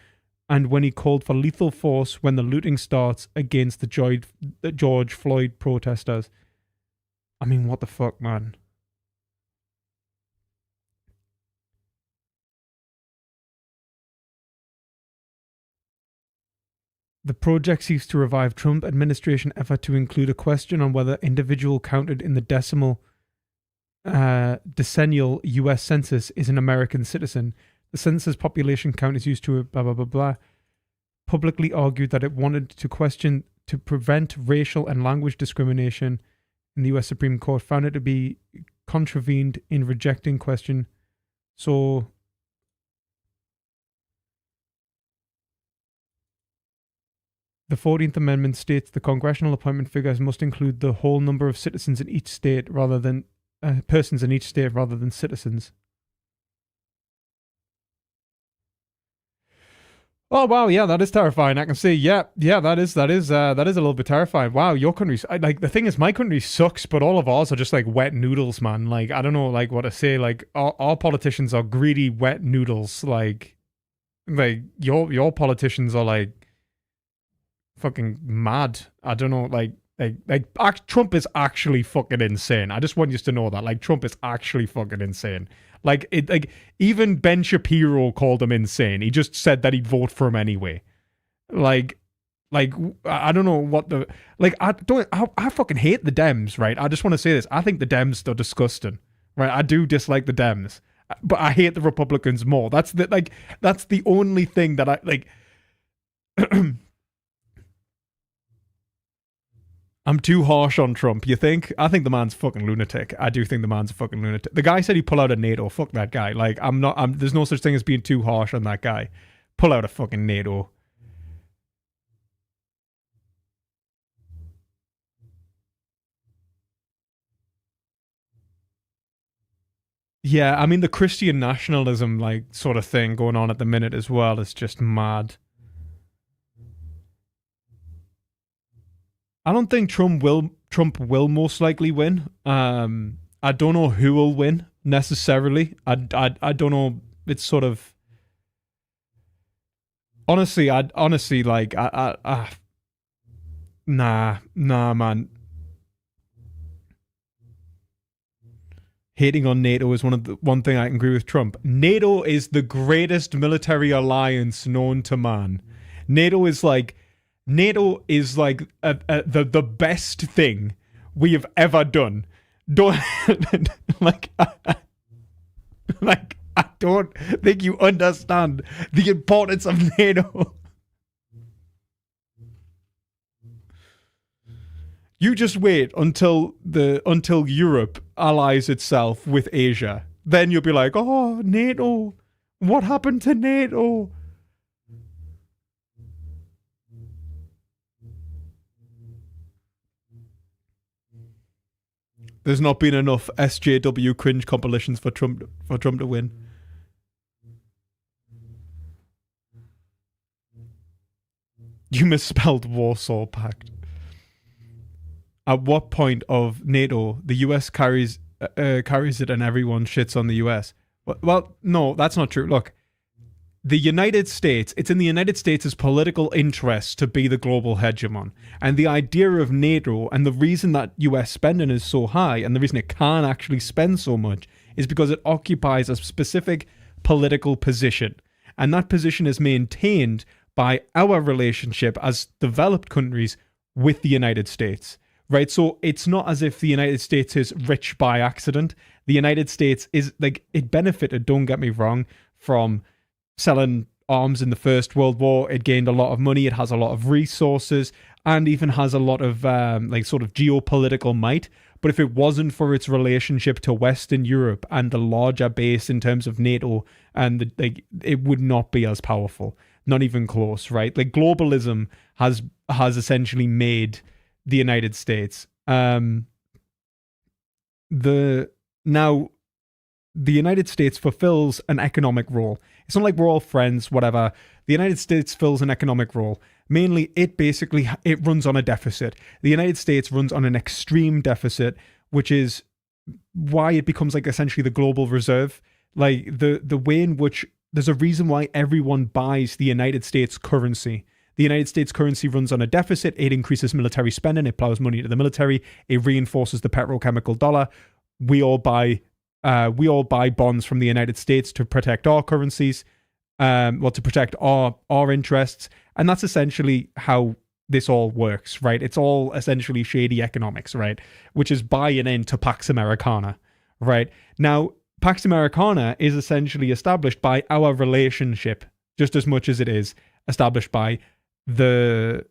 and when he called for lethal force when the looting starts against the George Floyd protesters. I mean, what the fuck, man? The project seeks to revive Trump administration effort to include a question on whether individual counted in the decennial U.S. Census is an American citizen. The census population count is used to blah, blah, blah, blah. Publicly argued that it wanted to question to prevent racial and language discrimination in the U.S. Supreme Court, found it to be contravened in rejecting question. So the 14th Amendment states the congressional appointment figures must include the whole number of citizens in each state rather than persons in each state rather than citizens. Oh wow, yeah, that is terrifying. I can see, yeah, that is a little bit terrifying. Wow, your country, like, the thing is, my country sucks, but all of ours are just like wet noodles, man. Like, I don't know, like, what to say. Like, our politicians are greedy wet noodles. Like your politicians are like fucking mad. I don't know, like, Trump is actually fucking insane. I just want you to know that. Like, Trump is actually fucking insane. Even Ben Shapiro called him insane. He just said that he'd vote for him anyway. Like I don't know what the I fucking hate the Dems, right? I just want to say this. I think the Dems are disgusting, right? I do dislike the Dems, but I hate the Republicans more. That's the only thing that I like. I'm too harsh on Trump, you think? I think the man's fucking lunatic. I do think the man's a fucking lunatic. The guy said he'd pull out of NATO. Fuck that guy. Like, there's no such thing as being too harsh on that guy. Pull out of fucking NATO. Yeah, I mean, the Christian nationalism, like, sort of thing going on at the minute as well is just mad. I don't think Trump will most likely win. I don't know who will win necessarily. I don't know. It's sort of honestly like nah man. Hating on NATO is one thing I can agree with Trump. NATO is the greatest military alliance known to man. NATO is like the best thing we have ever done. Don't I don't think you understand the importance of NATO. You just wait until Europe allies itself with Asia. Then you'll be like, oh, NATO. What happened to NATO? There's not been enough SJW cringe compilations for Trump to win. You misspelled Warsaw Pact. At what point of NATO the US carries it and everyone shits on the US? Well, no, that's not true. Look, the United States, it's in the United States' political interest to be the global hegemon. And the idea of NATO and the reason that US spending is so high and the reason it can't actually spend so much is because it occupies a specific political position. And that position is maintained by our relationship as developed countries with the United States. Right, so it's not as if the United States is rich by accident. The United States is it benefited, don't get me wrong, from selling arms in the First World War. It gained a lot of money. It has a lot of resources and even has a lot of sort of geopolitical might. But if it wasn't for its relationship to Western Europe and the larger base in terms of NATO, and it would not be as powerful. Not even close, right? Like, globalism has essentially made the United States. The United States fulfills an economic role. It's not like we're all friends, whatever. The United States fills an economic role. Mainly, it runs on a deficit. The United States runs on an extreme deficit, which is why it becomes like essentially the global reserve. Like the way in which there's a reason why everyone buys the United States currency. The United States currency runs on a deficit. It increases military spending. It plows money into the military. It reinforces the petrochemical dollar. We all buy bonds from the United States to protect our currencies, to protect our interests, and that's essentially how this all works, right? It's all essentially shady economics, right? Which is buying into Pax Americana, right? Now, Pax Americana is essentially established by our relationship, just as much as it is established by the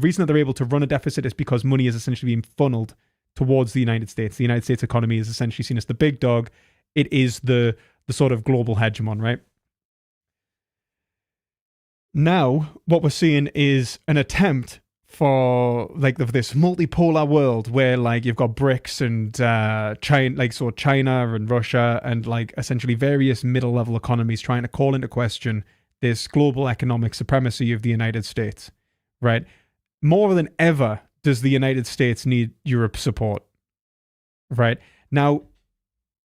reason that they're able to run a deficit is because money is essentially being funneled towards the United States. The United States economy is essentially seen as the big dog. It is the sort of global hegemon, right? Now, what we're seeing is an attempt for this multipolar world where you've got BRICS and China and Russia and essentially various middle level economies trying to call into question this global economic supremacy of the United States, right? More than ever does the United States need Europe's support, right? Now,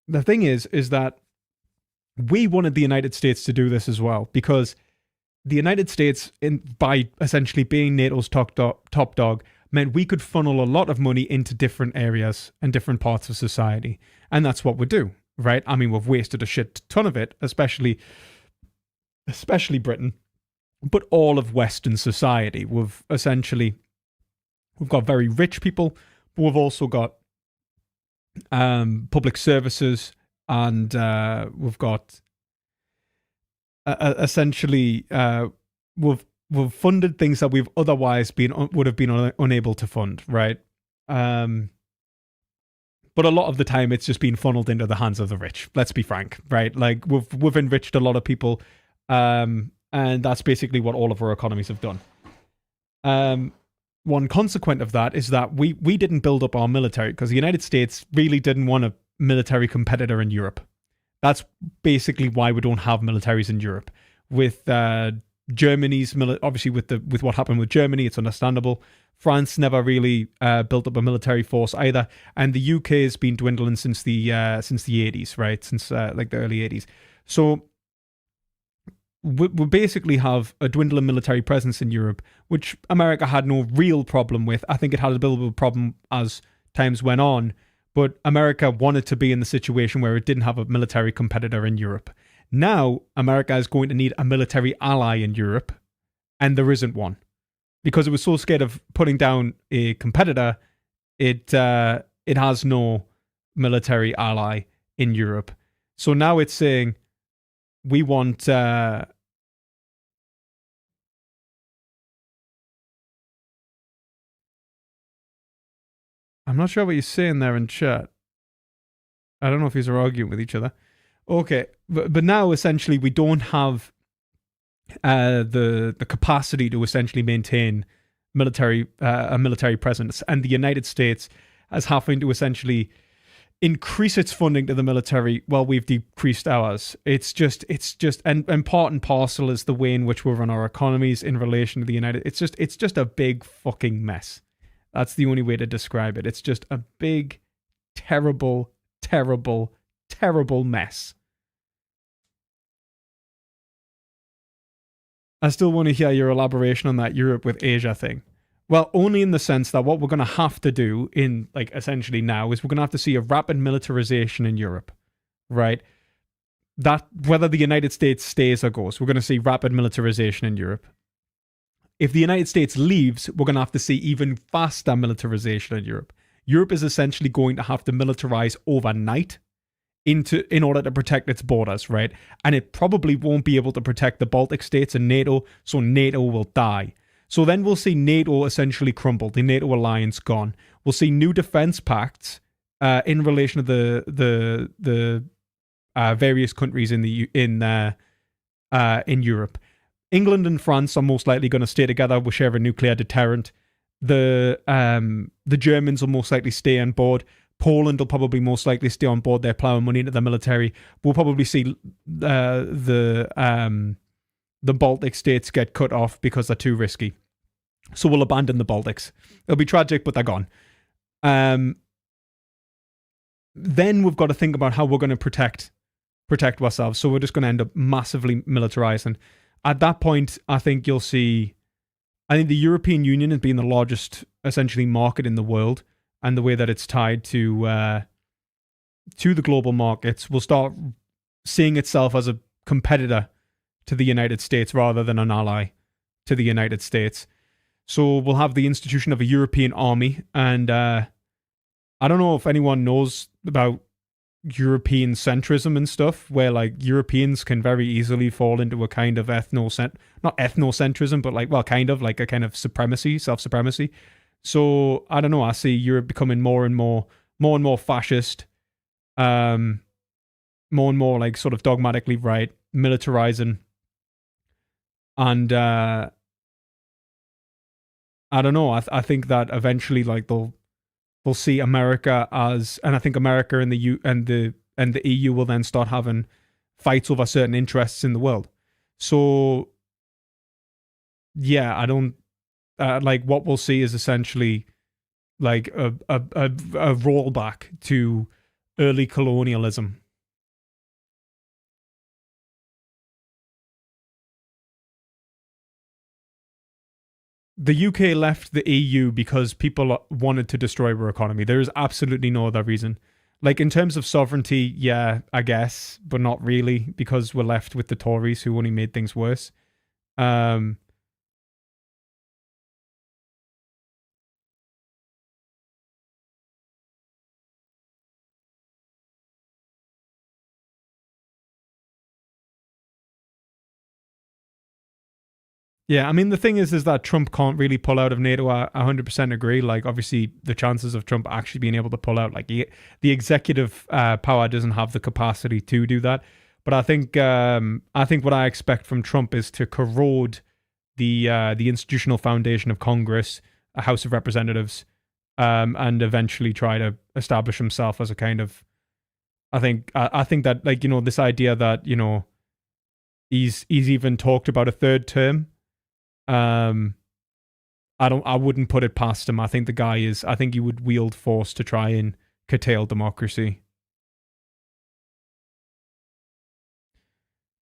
the thing is that we wanted the United States to do this as well, because the United States, by essentially being NATO's top dog, meant we could funnel a lot of money into different areas and different parts of society. And that's what we do, right? I mean, we've wasted a shit ton of it, especially Britain, but all of Western society. We've got very rich people, but we've also got public services, and we've got essentially we've funded things that we've otherwise would have been unable to fund, right? But a lot of the time, it's just been funneled into the hands of the rich. Let's be frank, right? Like we've enriched a lot of people, and that's basically what all of our economies have done. One consequence of that is that we didn't build up our military because the United States really didn't want a military competitor in Europe. That's basically why we don't have militaries in Europe. With Germany's obviously with what happened with Germany, it's understandable. France never really built up a military force either, and the UK has been dwindling since the 80s, right? Since like the early 80s. So we basically have a dwindling military presence in Europe, which America had no real problem with. I think it had a bit of a problem as times went on, but America wanted to be in the situation where it didn't have a military competitor in Europe. Now, America is going to need a military ally in Europe, and there isn't one. Because it was so scared of putting down a competitor, it has no military ally in Europe. So now it's saying, we want I'm not sure what you're saying there in chat. I don't know if he's arguing with each other. Okay, but now essentially we don't have the capacity to essentially maintain a military presence, and the United States is having to essentially increase its funding to the military while we've decreased ours. It's just and part and parcel is the way in which we run our economies in relation to the United. It's just a big fucking mess. That's the only way to describe it. It's just a big, terrible, terrible, terrible mess. I still want to hear your elaboration on that Europe with Asia thing. Well, only in the sense that what we're going to have to do in, like, essentially now is we're going to have to see a rapid militarization in Europe, right? That, whether the United States stays or goes, we're going to see rapid militarization in Europe. If the United States leaves, we're going to have to see even faster militarization in Europe. Europe is essentially going to have to militarize overnight in order to protect its borders, right? And it probably won't be able to protect the Baltic states and NATO, so NATO will die. So then we'll see NATO essentially crumble, the NATO alliance gone. We'll see new defense pacts in relation to the various countries in Europe. England and France are most likely going to stay together. We'll share a nuclear deterrent. The Germans will most likely stay on board. Poland will probably most likely stay on board. They're plowing money into the military. We'll probably see the Baltic states get cut off because they're too risky. So we'll abandon the Baltics. It'll be tragic, but they're gone. Then we've got to think about how we're going to protect ourselves. So we're just going to end up massively militarizing. At that point, I think you'll see... I think the European Union has been the largest, essentially, market in the world, and the way that it's tied to the global markets will start seeing itself as a competitor to the United States rather than an ally to the United States. So we'll have the institution of a European army, and I don't know if anyone knows about European centrism and stuff, where like Europeans can very easily fall into a kind of not ethnocentrism, but like, well, kind of like a kind of self-supremacy. So I don't know. I see Europe becoming more and more fascist, more and more like sort of dogmatically right, militarizing, and I don't know. I think that eventually, like they'll see America as, and I think America and the EU will then start having fights over certain interests in the world. So yeah, I don't. Like what we'll see is essentially like a rollback to early colonialism. the UK left the EU because people wanted to destroy our economy. There is absolutely no other reason. Like, in terms of sovereignty, yeah, I guess, but not really, because we're left with the Tories who only made things worse. Yeah, I mean, the thing is that Trump can't really pull out of NATO. I 100% agree. Like, obviously, the chances of Trump actually being able to pull out, like, the executive power doesn't have the capacity to do that. But I think what I expect from Trump is to corrode the institutional foundation of Congress, a House of Representatives, and eventually try to establish himself as a kind of. I think that, like, this idea that he's even talked about a third term. I wouldn't put it past him. I think the guy is. I think he would wield force to try and curtail democracy.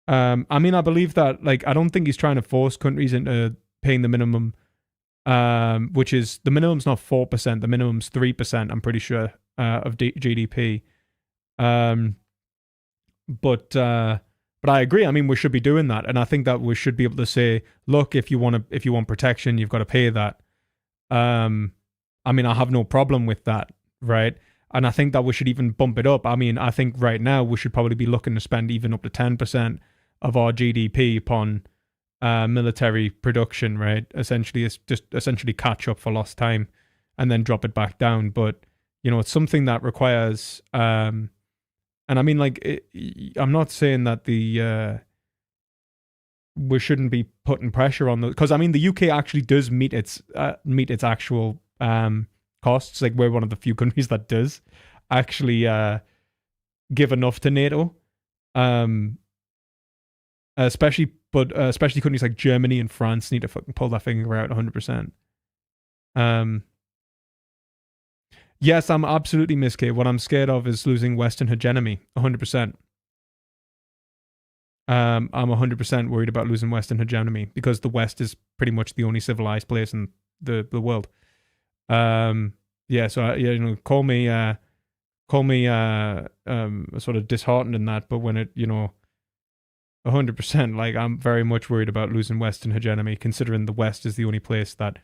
I mean, I believe that. Like, I don't think he's trying to force countries into paying the minimum, which is the minimum's not 4%. The minimum's 3%. I'm pretty sure of GDP. But I agree. I mean, we should be doing that, and I think that we should be able to say, look, if you want protection, you've got to pay that. I mean, I have no problem with that, right? And I think that we should even bump it up. I mean, I think right now we should probably be looking to spend even up to 10% of our GDP upon military production, right? Essentially, it's just essentially catch up for lost time, and then drop it back down. But it's something that requires. And I mean, like, I'm not saying that we shouldn't be putting pressure on because I mean the UK actually does meet its actual costs. Like, we're one of the few countries that does actually give enough to NATO, especially countries like Germany and France need to fucking pull that finger out 100%. Yes, I'm absolutely Miss K. What I'm scared of is losing Western hegemony, 100%. I'm 100% worried about losing Western hegemony because the West is pretty much the only civilized place in the world. Yeah, so call me sort of disheartened in that, but when it 100%, like, I'm very much worried about losing Western hegemony, considering the West is the only place that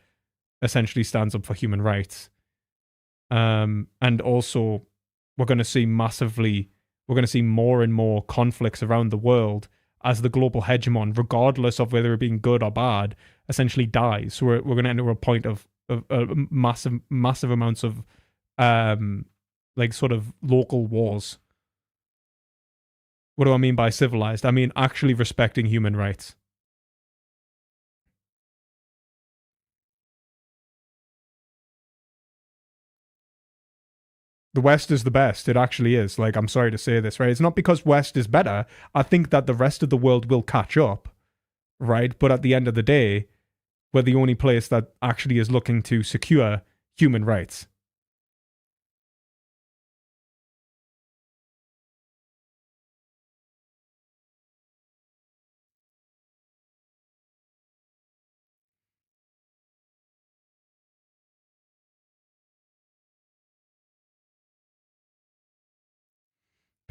essentially stands up for human rights. And also, we're going to see more and more conflicts around the world as the global hegemon, regardless of whether it being good or bad, essentially dies. So we're going to enter a point of massive amounts of like sort of local wars. What do I mean by civilized? I mean actually respecting human rights. The West is the best. It actually is. Like, I'm sorry to say this, right? It's not because West is better. I think that the rest of the world will catch up, right? But at the end of the day, we're the only place that actually is looking to secure human rights.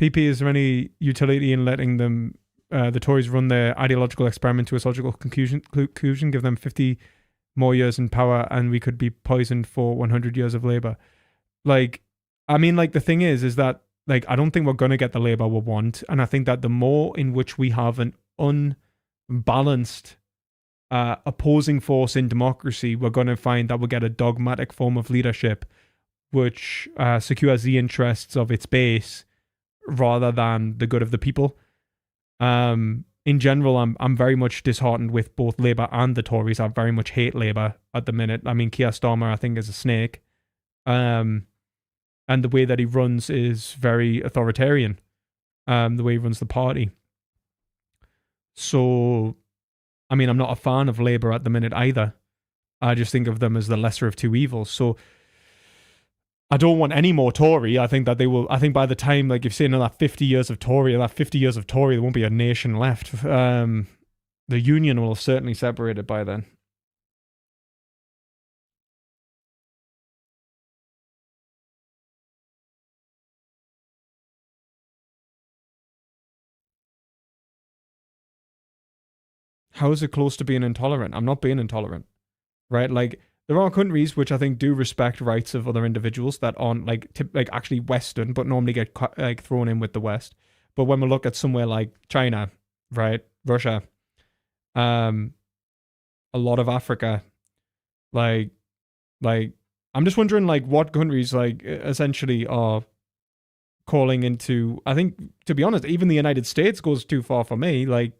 PP, is there any utility in letting them, the Tories run their ideological experiment to a logical conclusion, give them 50 more years in power, and we could be poisoned for 100 years of Labour? Like, I mean, like, the thing is that, like, I don't think we're going to get the Labour we want, and I think that the more in which we have an unbalanced opposing force in democracy, we're going to find that we'll get a dogmatic form of leadership which secures the interests of its base rather than the good of the people. In general, I'm very much disheartened with both Labour and the Tories. I very much hate Labour at the minute. I mean, Keir Starmer, I think, is a snake. And the way that he runs is very authoritarian. The way he runs the party. So, I mean, I'm not a fan of Labour at the minute either. I just think of them as the lesser of two evils. So, I don't want any more Tory. I think that they will. I think by the time, like, you've seen another 50 years of Tory, there won't be a nation left. The Union will have certainly separated by then. how is it close to being intolerant? I'm not being intolerant, right? Like, there are countries which I think do respect rights of other individuals that aren't like actually Western, but normally get like thrown in with the West. But when we look at somewhere like China, right, Russia, a lot of Africa, like I'm just wondering like what countries like essentially are calling into. I think, to be honest, even the United States goes too far for me. Like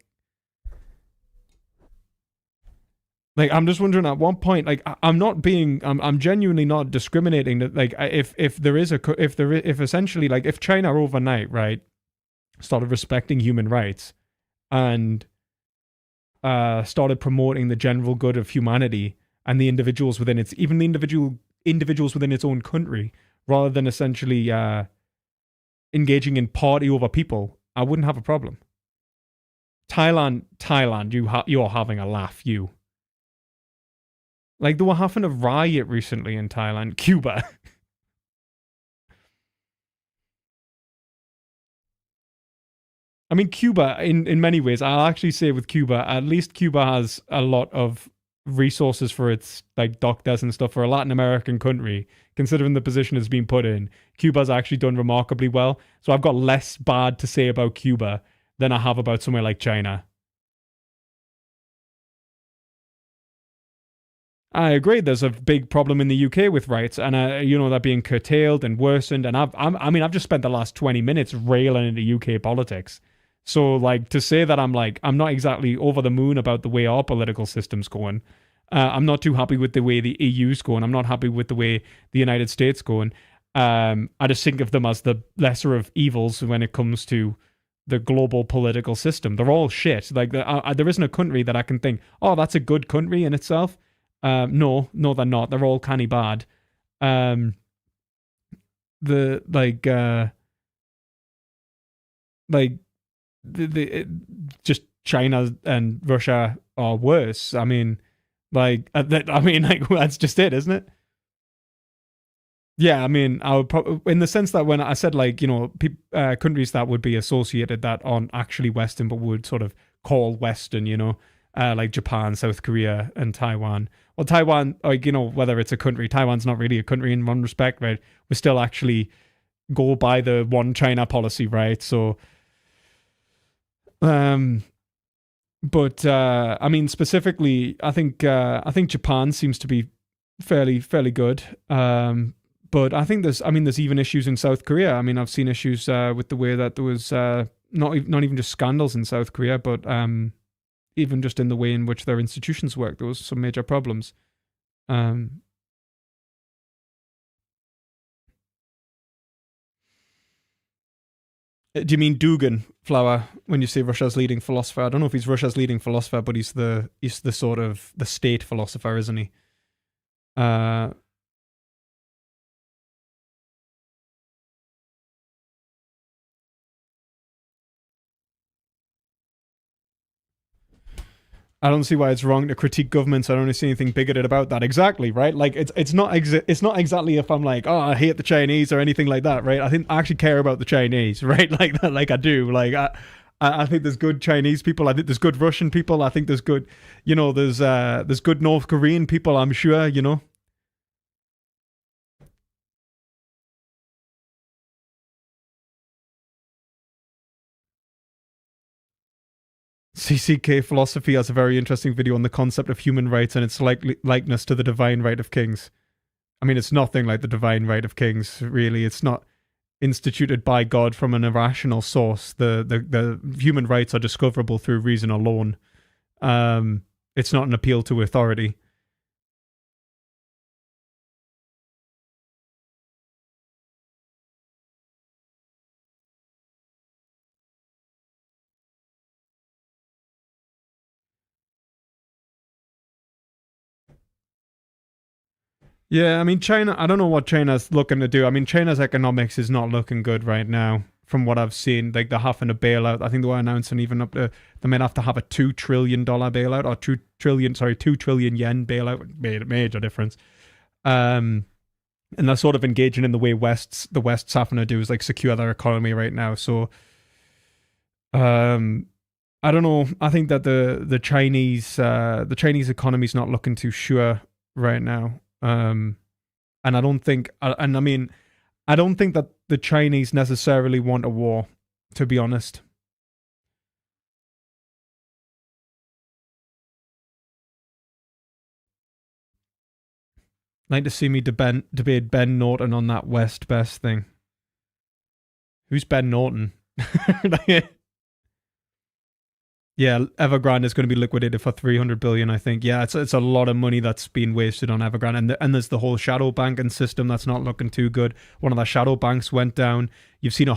I'm just wondering at what point, like I'm genuinely not discriminating. That like if essentially like if China overnight, right, started respecting human rights and started promoting the general good of humanity and the individuals within its, even the individuals within its own country, rather than essentially engaging in party over people, I wouldn't have a problem. Thailand, you're having a laugh, you. Like, they were having a riot recently in Thailand. Cuba. I mean, Cuba, in many ways, I'll actually say with Cuba, at least Cuba has a lot of resources for its, like, doctors and stuff for a Latin American country, considering the position it's been put in. Cuba's actually done remarkably well. So I've got less bad to say about Cuba than I have about somewhere like China. I agree. There's a big problem in the UK with rights, and they're being curtailed and worsened. And I've just spent the last 20 minutes railing into UK politics. So, like, to say that I'm not exactly over the moon about the way our political system's going. I'm not too happy with the way the EU's going. I'm not happy with the way the United States going. I just think of them as the lesser of evils when it comes to the global political system. They're all shit. Like, there isn't a country that I can think, oh, that's a good country in itself. No, they're not. They're all canny bad. Just China and Russia are worse. I mean, that's just it, isn't it? Yeah, I mean, I would probably, in the sense that when I said, like, countries that would be associated that aren't actually Western but would sort of call Western, like Japan, South Korea, and Taiwan. Well, Taiwan, whether it's a country, Taiwan's not really a country in one respect, right? We still actually go by the one China policy, right? So, but I mean, specifically, I think Japan seems to be fairly good. But I think there's even issues in South Korea. I mean, I've seen issues with the way that there was not even just scandals in South Korea, but even just in the way in which their institutions work, there was some major problems. Do you mean Dugan, Flower, when you say Russia's leading philosopher? I don't know if he's Russia's leading philosopher, but he's the sort of the state philosopher, isn't he? I don't see why it's wrong to critique governments. I don't see anything bigoted about that. Exactly, right? Like, it's not exactly if I'm like, oh, I hate the Chinese or anything like that, right? I think I actually care about the Chinese, right? Like that, like I do. Like I think there's good Chinese people. I think there's good Russian people. I think there's good, there's good North Korean people, I'm sure, CCK Philosophy has a very interesting video on the concept of human rights and its likeness to the divine right of kings. I mean, it's nothing like the divine right of kings, really. It's not instituted by God from an irrational source. The human rights are discoverable through reason alone. It's not an appeal to authority. Yeah, I mean, China, I don't know what China's looking to do. I mean, China's economics is not looking good right now, from what I've seen. Like, they're having a bailout. I think they were announcing even up to, they might have to have a $2 trillion bailout, or 2 trillion yen bailout. Major difference. And they're sort of engaging in the way the West's having to do is, like, secure their economy right now. So, I don't know. I think that the Chinese economy is not looking too sure right now. And I don't think, and I mean, I don't think that the Chinese necessarily want a war, to be honest. Like to see me debate Ben Norton on that West Best thing. Who's Ben Norton? Yeah, Evergrande is going to be liquidated for 300 billion, I think. Yeah, it's a lot of money that's been wasted on Evergrande, and there's the whole shadow banking system that's not looking too good. One of the shadow banks went down. You've seen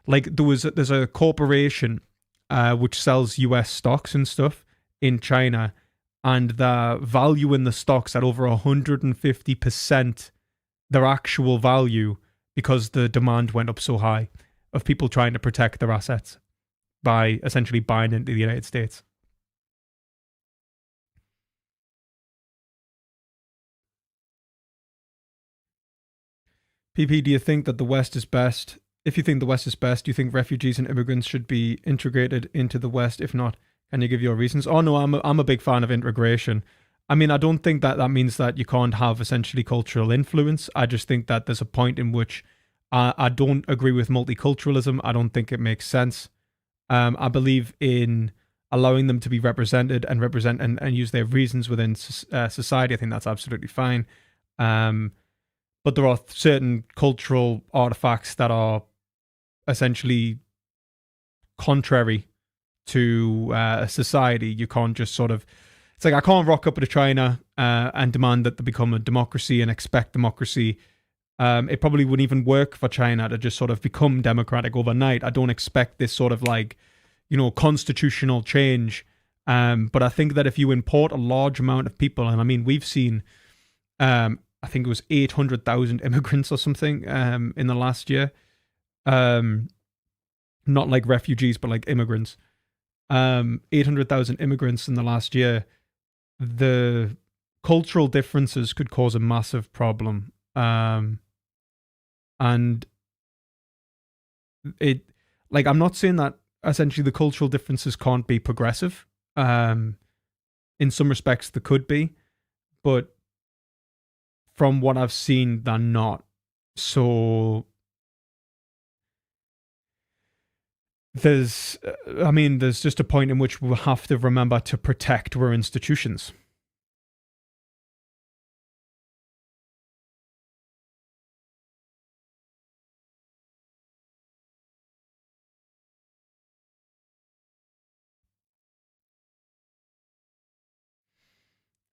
there's a corporation which sells US stocks and stuff in China, and the value in the stocks at over 150% their actual value because the demand went up so high of people trying to protect their assets by essentially buying into the United States. PP, do you think that the West is best? If you think the West is best, do you think refugees and immigrants should be integrated into the West? If not, can you give your reasons? Oh no, I'm a big fan of integration. I mean, I don't think that means that you can't have essentially cultural influence. I just think that there's a point in which I don't agree with multiculturalism. I don't think it makes sense. I believe in allowing them to be represented and represent and use their reasons within society. I think that's absolutely fine. But there are certain cultural artifacts that are essentially contrary to society. You can't just sort of... It's like I can't rock up to China and demand that they become a democracy and expect democracy. It probably wouldn't even work for China to just sort of become democratic overnight. I don't expect this sort of like, constitutional change. But I think that if you import a large amount of people, and I mean, we've seen, I think it was 800,000 immigrants or something in the last year. Not like refugees, but like immigrants. 800,000 immigrants in the last year. The cultural differences could cause a massive problem. And I'm not saying that essentially the cultural differences can't be progressive. In some respects, they could be, but from what I've seen, they're not. So there's just a point in which we'll have to remember to protect our institutions.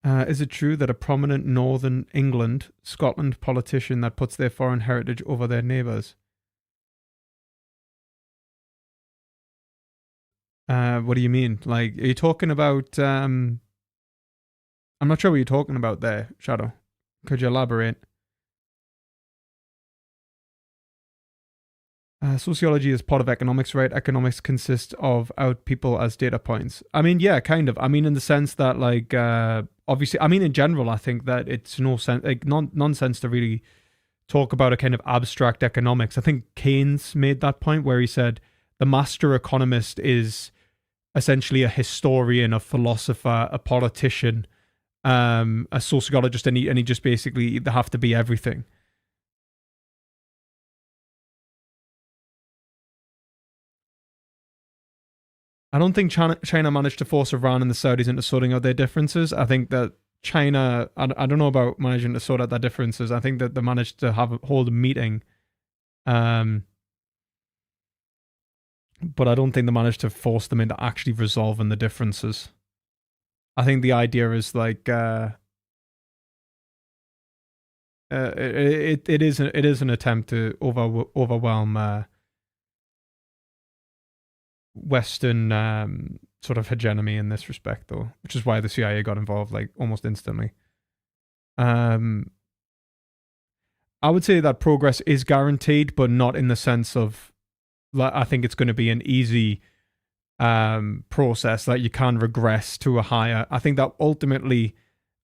Is it true that a prominent Northern England, Scotland politician that puts their foreign heritage over their neighbours? What do you mean? Like, are you talking about... I'm not sure what you're talking about there, Shadow. Could you elaborate? Sociology is part of economics, right? Economics consists of out people as data points. I mean, yeah, kind of. I mean, in the sense that, like, obviously, I mean, in general, I think that it's nonsense to really talk about a kind of abstract economics. I think Keynes made that point where he said the master economist is essentially a historian, a philosopher, a politician, a sociologist, and he just basically, they have to be everything. I don't think China managed to force Iran and the Saudis into sorting out their differences. I think that China, I don't know about managing to sort out their differences. I think that they managed to hold a meeting. But I don't think they managed to force them into actually resolving the differences. I think the idea is like, it is an attempt to overwhelm Western sort of hegemony in this respect, though, which is why the CIA got involved like almost instantly. I would say that progress is guaranteed, but not in the sense of, I think it's going to be an easy process that you can regress to a higher. I think that ultimately,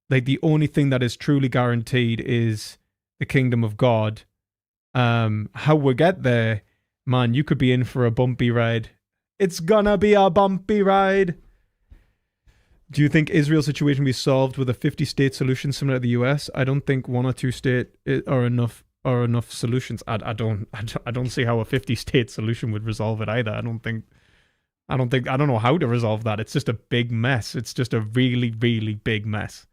like, the only thing that is truly guaranteed is the kingdom of God. How we get there, man, you could be in for a bumpy ride. It's gonna be a bumpy ride. Do you think Israel's situation will be solved with a 50-state solution similar to the US? I don't think 1 or 2 state are enough solutions. I don't see how a 50-state solution would resolve it either. I don't know how to resolve that. It's just a big mess. It's just a really, really big mess.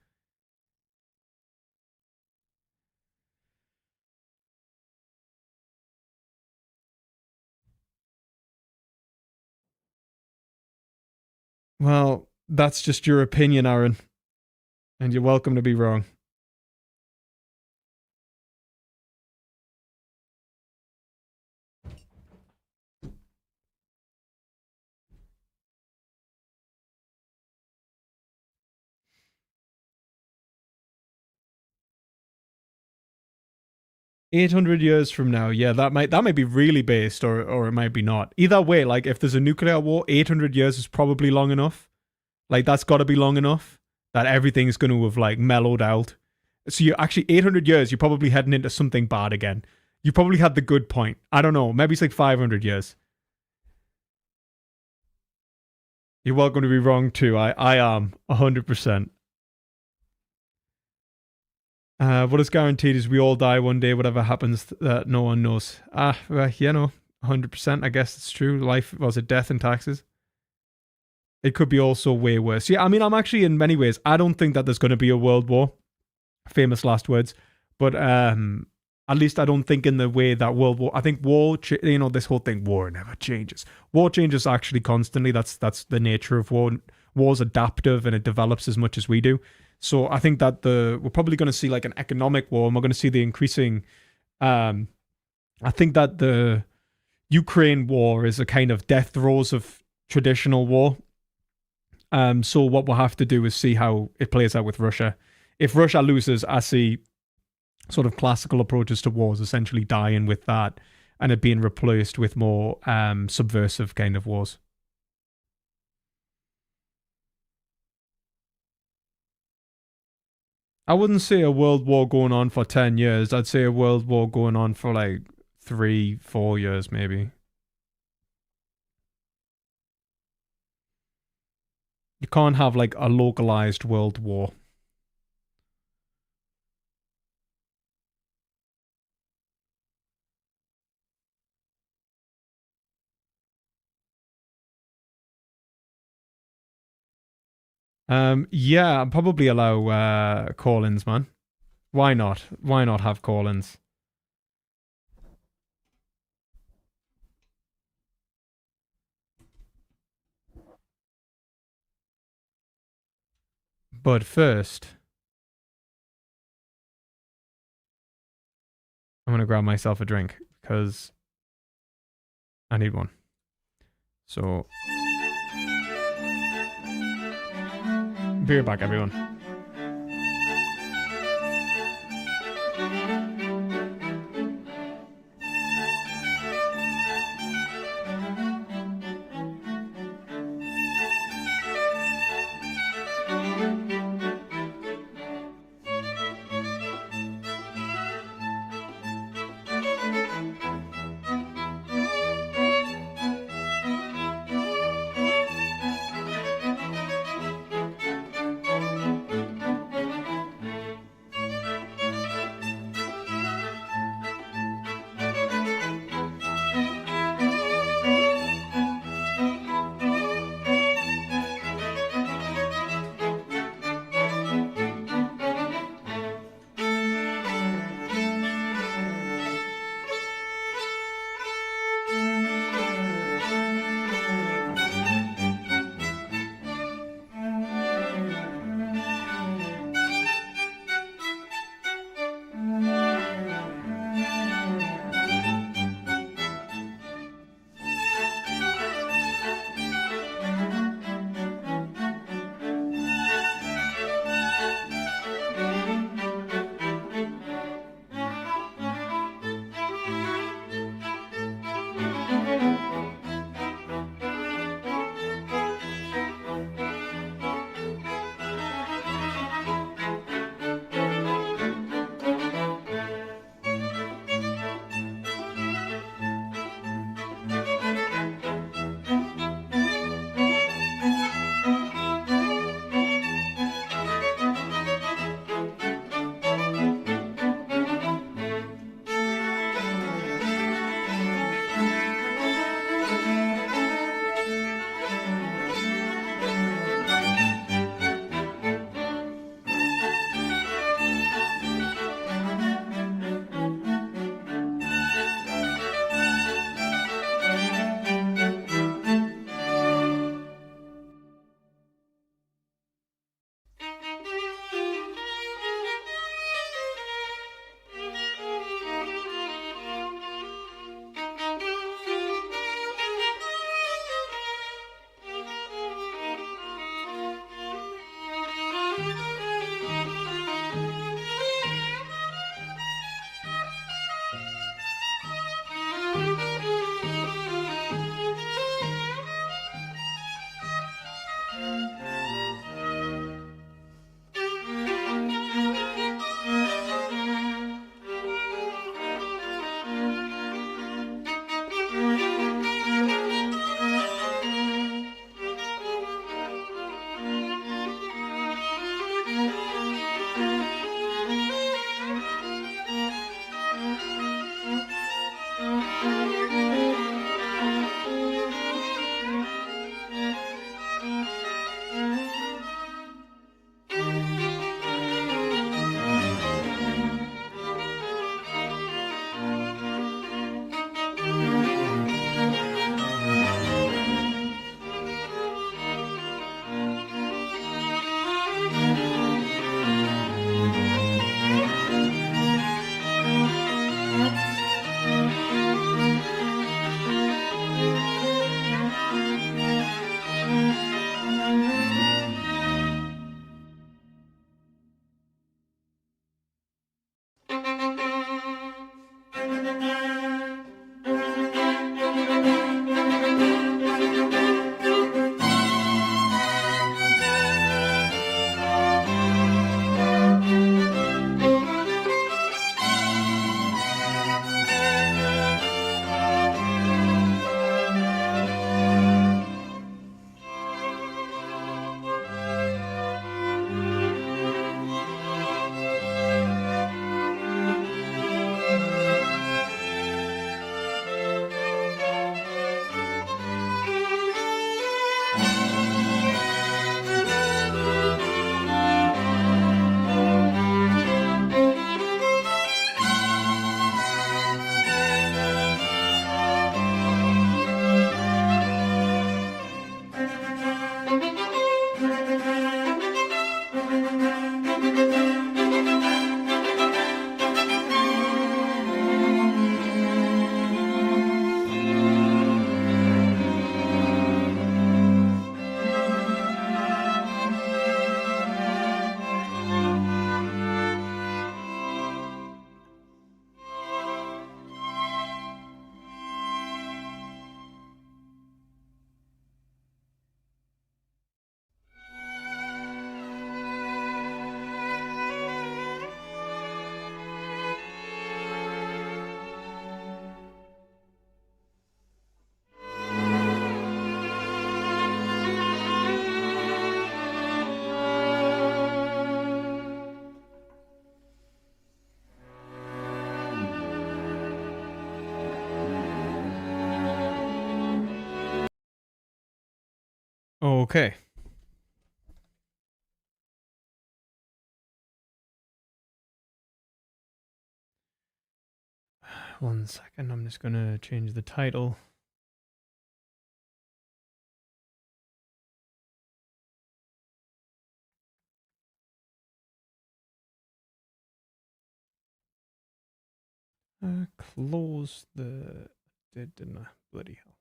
Well, that's just your opinion, Aaron. And you're welcome to be wrong. "800 years from now," yeah, that might be really based, or it might be not. Either way, like if there's a nuclear war, 800 years is probably long enough. Like that's got to be long enough that everything's going to have like mellowed out. So you actually 800 years, you're probably heading into something bad again. You probably had the good point. I don't know. Maybe it's like 500 years. You're welcome to be wrong too. I am 100%. What is guaranteed is we all die one day, whatever happens, no one knows. 100%, I guess it's true. Life, was it death and taxes? It could be also way worse. Yeah, I mean, I'm actually, in many ways, I don't think that there's going to be a world war. Famous last words. But at least I don't think in the way that world war, I think war, this whole thing, war never changes. War changes actually constantly. That's the nature of war. War's adaptive and it develops as much as we do. So I think that we're probably going to see like an economic war, and we're going to see the increasing. I think that the Ukraine war is a kind of death throes of traditional war. So what we'll have to do is see how it plays out with Russia. If Russia loses, I see sort of classical approaches to wars essentially dying with that, and it being replaced with more subversive kind of wars. I wouldn't say a world war going on for 10 years. I'd say a world war going on for like 3-4 years, maybe. You can't have like a localized world war. Yeah, I'll probably allow Callins, man. Why not? Why not have Callins? But first, I'm gonna grab myself a drink because I need one. So, be right back, everyone. Okay. One second, I'm just gonna change the title. Close the... Didn't I? Bloody hell.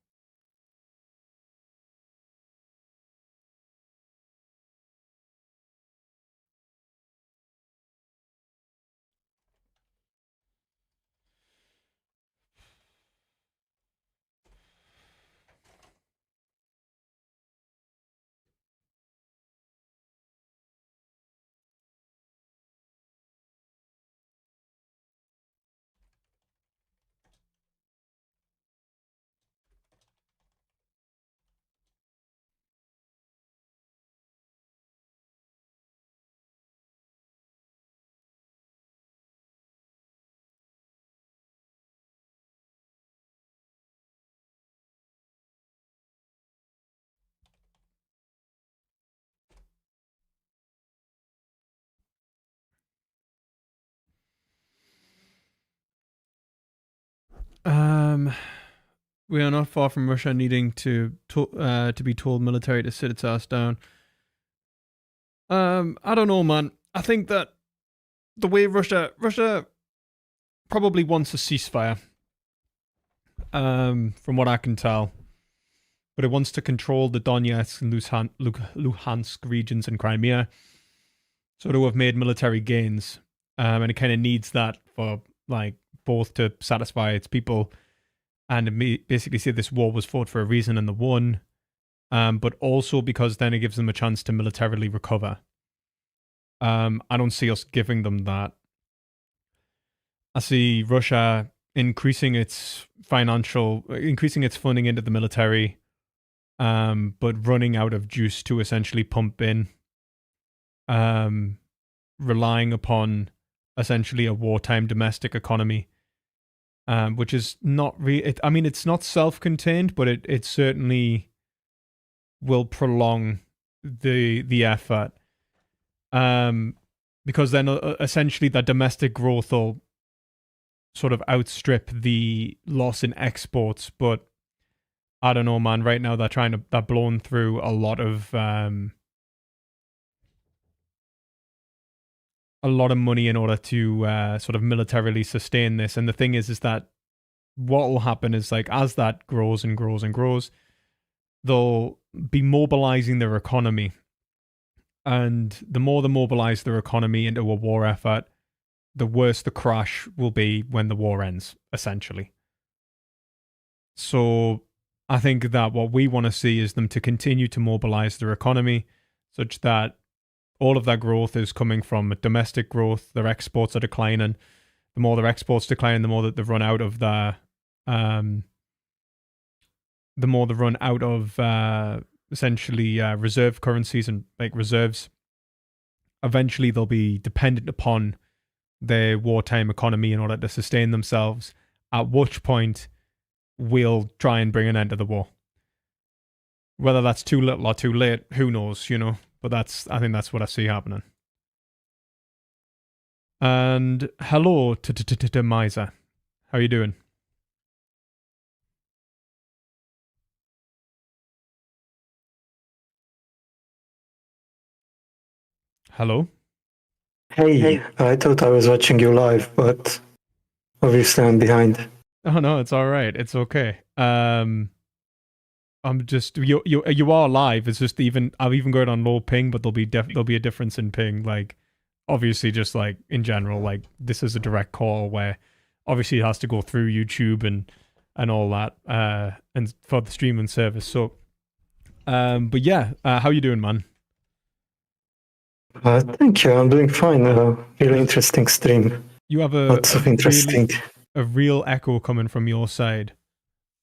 We are not far from Russia needing to be told military to sit its ass down. I don't know, man. I think that the way Russia probably wants a ceasefire, from what I can tell, but it wants to control the Donetsk and Luhansk regions and Crimea, so to have made military gains, and it kind of needs that for like both to satisfy its people and basically say this war was fought for a reason and they won, but also because then it gives them a chance to militarily recover. I don't see us giving them that. I see Russia increasing its funding into the military, but running out of juice to essentially pump in, relying upon essentially a wartime domestic economy, which is not really, I mean, it's not self-contained, but it certainly will prolong the effort, because then essentially that domestic growth will sort of outstrip the loss in exports. But I don't know, man. Right now they're blowing through a lot of money in order to sort of militarily sustain this. And the thing is that what will happen is, like, as that grows and grows and grows, they'll be mobilizing their economy. And the more they mobilize their economy into a war effort, the worse the crash will be when the war ends, essentially. So I think that what we want to see is them to continue to mobilize their economy such that all of that growth is coming from domestic growth. Their exports are declining. The more their exports decline, the more that they run out of essentially reserve currencies and like reserves. Eventually, they'll be dependent upon their wartime economy in order to sustain themselves. At which point, we'll try and bring an end to the war. Whether that's too little or too late, who knows, you know? But I think that's what I see happening. And hello to Miser. How are you doing? Hello? Hey, I thought I was watching you live, but obviously I'm behind. Oh no, it's all right. It's okay. I'm just you are live. It's just I've even got it on low ping, but there'll be a difference in ping. Like, obviously, just like in general, like this is a direct call where obviously it has to go through YouTube and all that, and for the streaming service. So, but yeah, how you doing, man? Thank you. I'm doing fine. Really interesting stream. You have lots of interesting. A real echo coming from your side.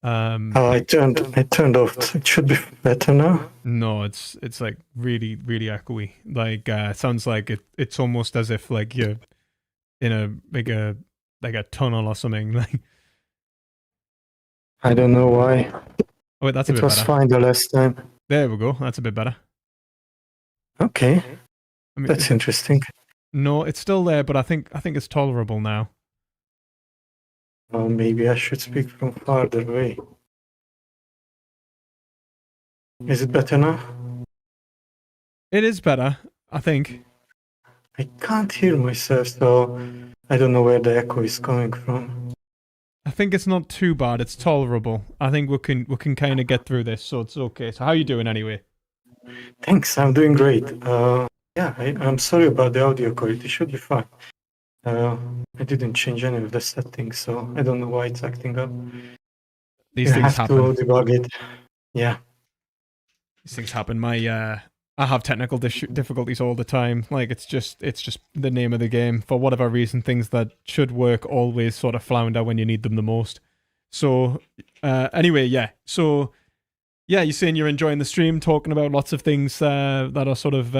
I turned off. It should be better now. No, it's like really, really echoey. Like sounds like it's almost as if like you're in a tunnel or something. Like, I don't know why. oh wait, that's a bit better. It was fine the last time. There we go. That's a bit better. Okay. I mean, That's interesting. No, it's still there, but I think it's tolerable now. Maybe I should speak from farther away. Is it better now? It is better, I think. I can't hear myself, so I don't know where the echo is coming from. I think it's not too bad. It's tolerable. I think we can kind of get through this, so it's okay. So how are you doing anyway? Thanks, I'm doing great. Yeah, I'm sorry about the audio quality. It should be fine. I didn't change any of the settings, so I don't know why it's acting up. These things happen. You have to debug it. Yeah. These things happen. I have technical difficulties all the time. Like it's just the name of the game. For whatever reason, things that should work always sort of flounder when you need them the most. So anyway, yeah. So yeah, you're saying you're enjoying the stream, talking about lots of things that are sort of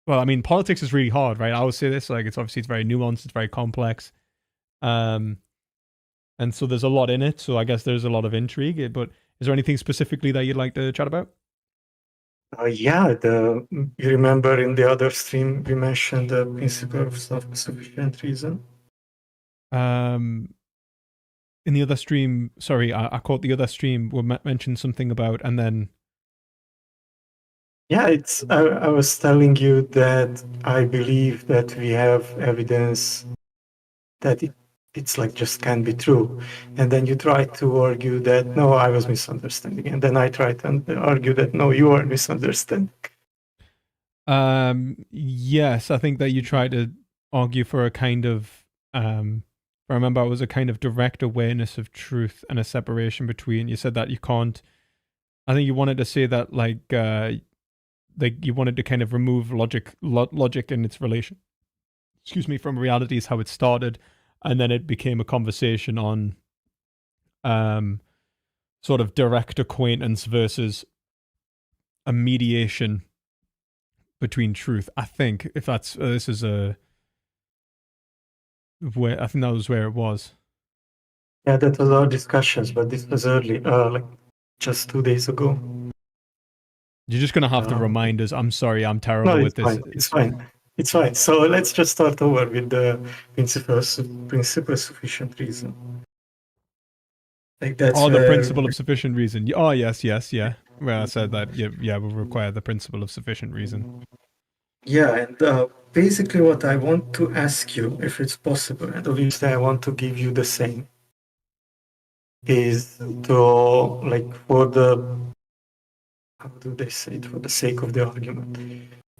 well, I mean, politics is really hard, right? I always say this, like it's very nuanced, it's very complex. And so there's a lot in it. So I guess there's a lot of intrigue. But is there anything specifically that you'd like to chat about? Yeah, you remember in the other stream we mentioned the principle of self-sufficient reason? In the other stream, sorry, I caught the other stream, we mentioned something about, and then... Yeah, I was telling you that I believe that we have evidence that it's like just can't be true. And then you try to argue that, no, I was misunderstanding. And then I try to argue that, no, you are misunderstanding. Yes, I think that you try to argue for a kind of, I remember it was a kind of direct awareness of truth and a separation between, you said that you can't, I think you wanted to say that like you wanted to kind of remove logic in its relation, from reality is how it started. And then it became a conversation on sort of direct acquaintance versus a mediation between truth. I think if that's this is a where I think that was where it was. Yeah, that was our discussions, but this was early, like just 2 days ago. You're just gonna have to remind us. I'm sorry, I'm terrible with this. It's fine. It's fine. So let's just start over with the principle of sufficient reason. Like that's the principle of sufficient reason. Oh, yes, yeah. Well, I said that, yeah, we require the principle of sufficient reason. Yeah, and basically what I want to ask you, if it's possible, and obviously I want to give you the same, is to, like, for the, how do they say it, for the sake of the argument,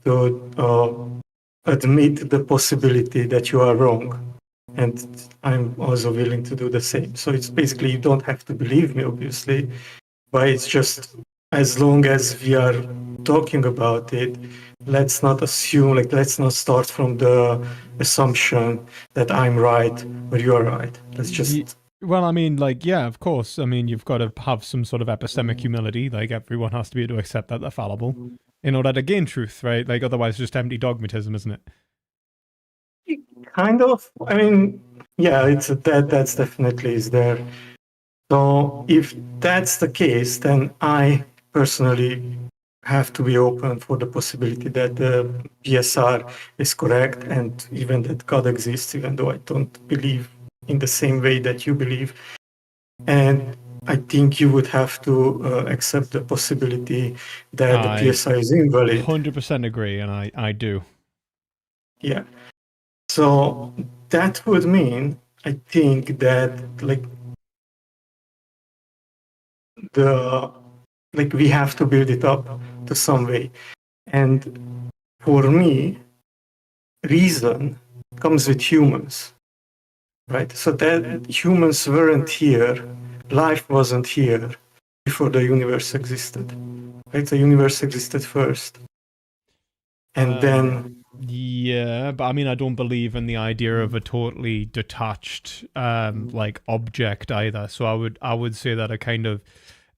to admit the possibility that you are wrong. And I'm also willing to do the same. So it's basically, you don't have to believe me, obviously, but it's just as long as we are talking about it, let's not assume, like, let's not start from the assumption that I'm right or you're right. Let's just... Well, I mean, like, yeah, of course. I mean, you've got to have some sort of epistemic humility. Like, everyone has to be able to accept that they're fallible in order to gain truth, right? Like, otherwise, it's just empty dogmatism, isn't it? Kind of. I mean, yeah, that's definitely is there. So if that's the case, then I personally have to be open for the possibility that the PSR is correct and even that God exists, even though I don't believe in the same way that you believe. And I think you would have to accept the possibility that the PSR is invalid. 100% agree, and I do. Yeah. So that would mean, I think that we have to build it up to some way. And for me, reason comes with humans, right? So that humans weren't here, life wasn't here before the universe existed, right? The universe existed first. And then... Yeah, but I mean, I don't believe in the idea of a totally detached, like, object either. So I would say that a kind of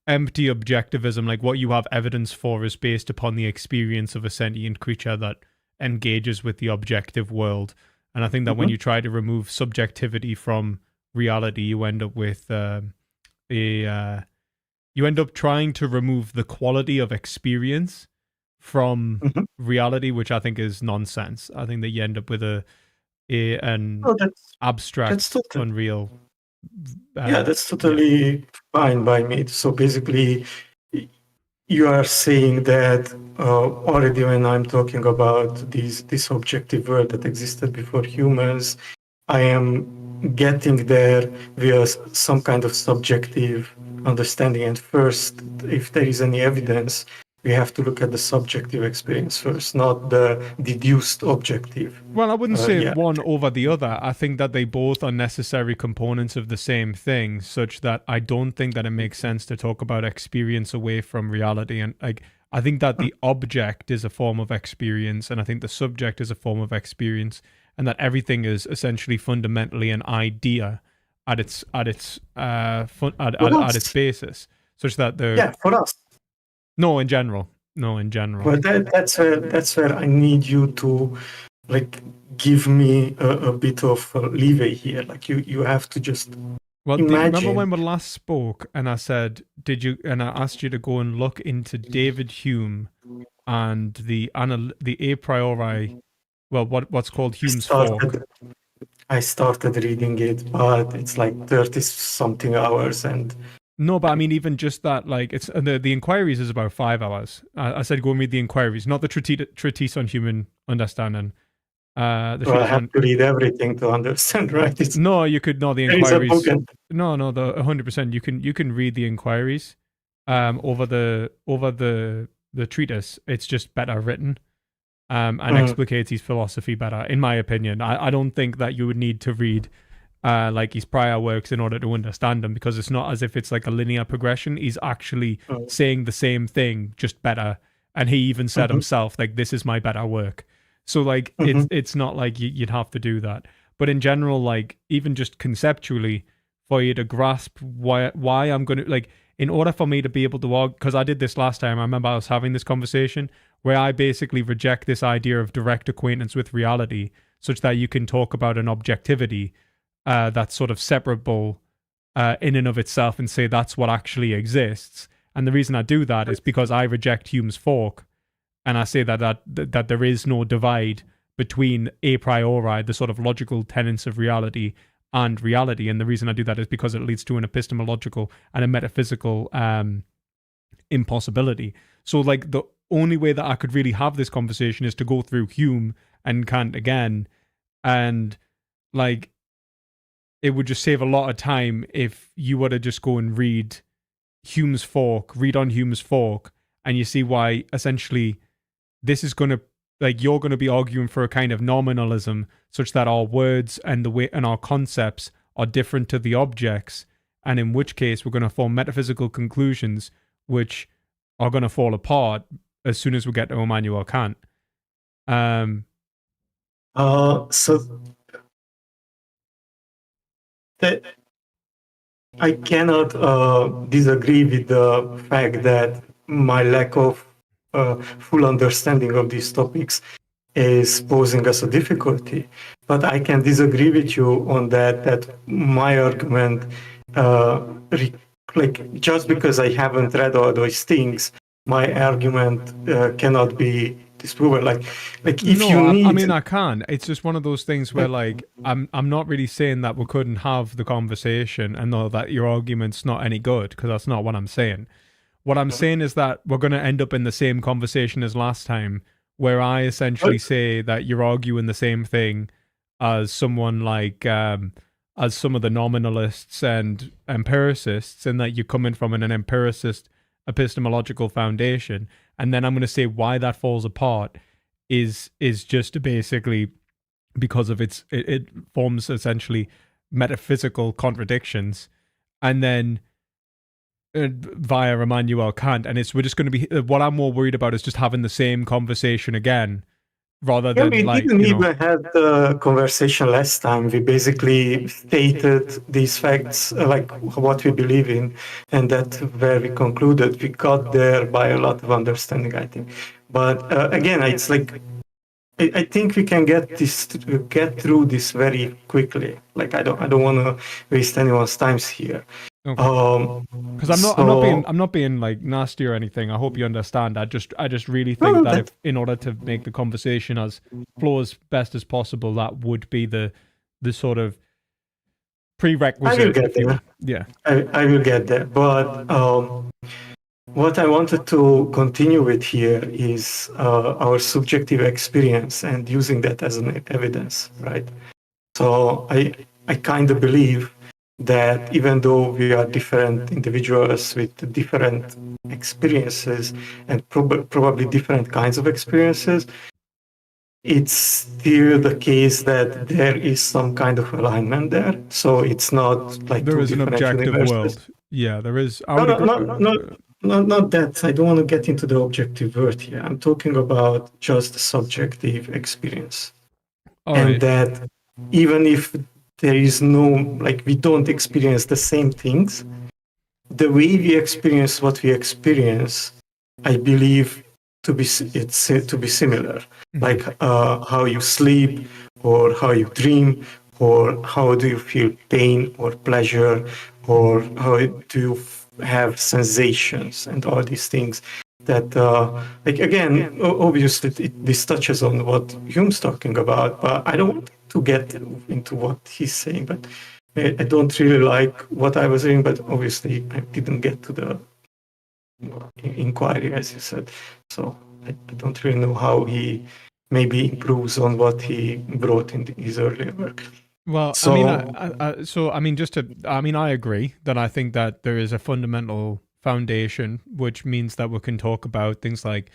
empty objectivism, like what you have evidence for, is based upon the experience of a sentient creature that engages with the objective world. And I think that when you try to remove subjectivity from reality, you end up with a you end up trying to remove the quality of experience from reality, which I think is nonsense. I think that you end up with an abstract, unreal. That's totally fine by me. So basically, you are saying that already when I'm talking about this objective world that existed before humans, I am getting there via some kind of subjective understanding. And first, if there is any evidence, we have to look at the subjective experience first, not the deduced objective. Well, I wouldn't say one over the other. I think that they both are necessary components of the same thing, such that I don't think that it makes sense to talk about experience away from reality. And I think that the object is a form of experience, and I think the subject is a form of experience, and that everything is essentially fundamentally an idea at its basis, such that for us. No, in general. Well, that's where I need you to give me a bit of leeway here. Like you have to just remember when we last spoke and I said, and I asked you to go and look into David Hume and the a priori, well, what's called Hume's fork. I started reading it, but it's like 30 something hours and. No, but I mean, even just that, it's the Inquiries is about 5 hours. I said go and read the Inquiries, not the treatise on human understanding. I have to read everything to understand, right? The Inquiries. No, the 100%. You can read the Inquiries, over the treatise. It's just better written, and explicates his philosophy better, in my opinion. I don't think that you would need to read his prior works in order to understand them, because it's not as if it's like a linear progression. He's actually saying the same thing, just better. And he even said himself, this is my better work. So it's not like you'd have to do that. But in general, even just conceptually, for you to grasp why I'm going to, in order for me to be able to argue, because I did this last time, I remember I was having this conversation where I basically reject this idea of direct acquaintance with reality, such that you can talk about an objectivity that's sort of separable in and of itself, and say that's what actually exists. And the reason I do that is because I reject Hume's fork, and I say that there is no divide between a priori, the sort of logical tenets of reality, and reality. And the reason I do that is because it leads to an epistemological and a metaphysical impossibility. So the only way that I could really have this conversation is to go through Hume and Kant again, and it would just save a lot of time if you were to just go and read on Hume's fork, and you see why essentially this is going to, you're going to be arguing for a kind of nominalism, such that our words and our concepts are different to the objects, and in which case we're going to form metaphysical conclusions which are going to fall apart as soon as we get to Immanuel Kant. I cannot disagree with the fact that my lack of full understanding of these topics is posing us a difficulty. But I can disagree with you on that my argument, just because I haven't read all those things, my argument cannot be disproven. I mean, I can. It's just one of those things where, I'm not really saying that we couldn't have the conversation and know that your argument's not any good, because that's not what I'm saying. What I'm saying is that we're going to end up in the same conversation as last time, where I essentially say that you're arguing the same thing as someone as some of the nominalists and empiricists, and that you're coming from an empiricist epistemological foundation. And then I'm going to say why that falls apart is just basically because of it forms essentially metaphysical contradictions, and then via Immanuel Kant, and we're just going to be, what I'm more worried about is just having the same conversation again, rather than we didn't even have the conversation last time. We basically stated these facts, what we believe in, and that's where we concluded. We got there by a lot of understanding, I think. But again, it's I think we can get through this very quickly. I don't want to waste anyone's time here. Because I'm not being like nasty or anything. I hope you understand. I just really think that if, in order to make the conversation as flow as best as possible, that would be the sort of prerequisite. I will get there. Yeah, I will get there. But what I wanted to continue with here is our subjective experience and using that as an evidence, right? So I kind of believe that even though we are different individuals with different experiences and probably different kinds of experiences, it's still the case that there is some kind of alignment there. So it's not like there is an objective world. Yeah, there is. Not that. I don't want to get into the objective word here. I'm talking about just the subjective experience. And that even if there is no, like, we don't experience the same things, the way we experience what we experience, I believe to be similar. Like how you sleep, or how you dream, or how do you feel pain or pleasure, or how do you have sensations and all these things that, like, again, obviously this touches on what Hume's talking about, but I don't want to get into what he's saying, but I don't really like what I was saying, but obviously I didn't get to the inquiry, as you said. So I don't really know how he maybe improves on what he brought in his earlier work. Well, so, I agree that I think that there is a fundamental foundation, which means that we can talk about things like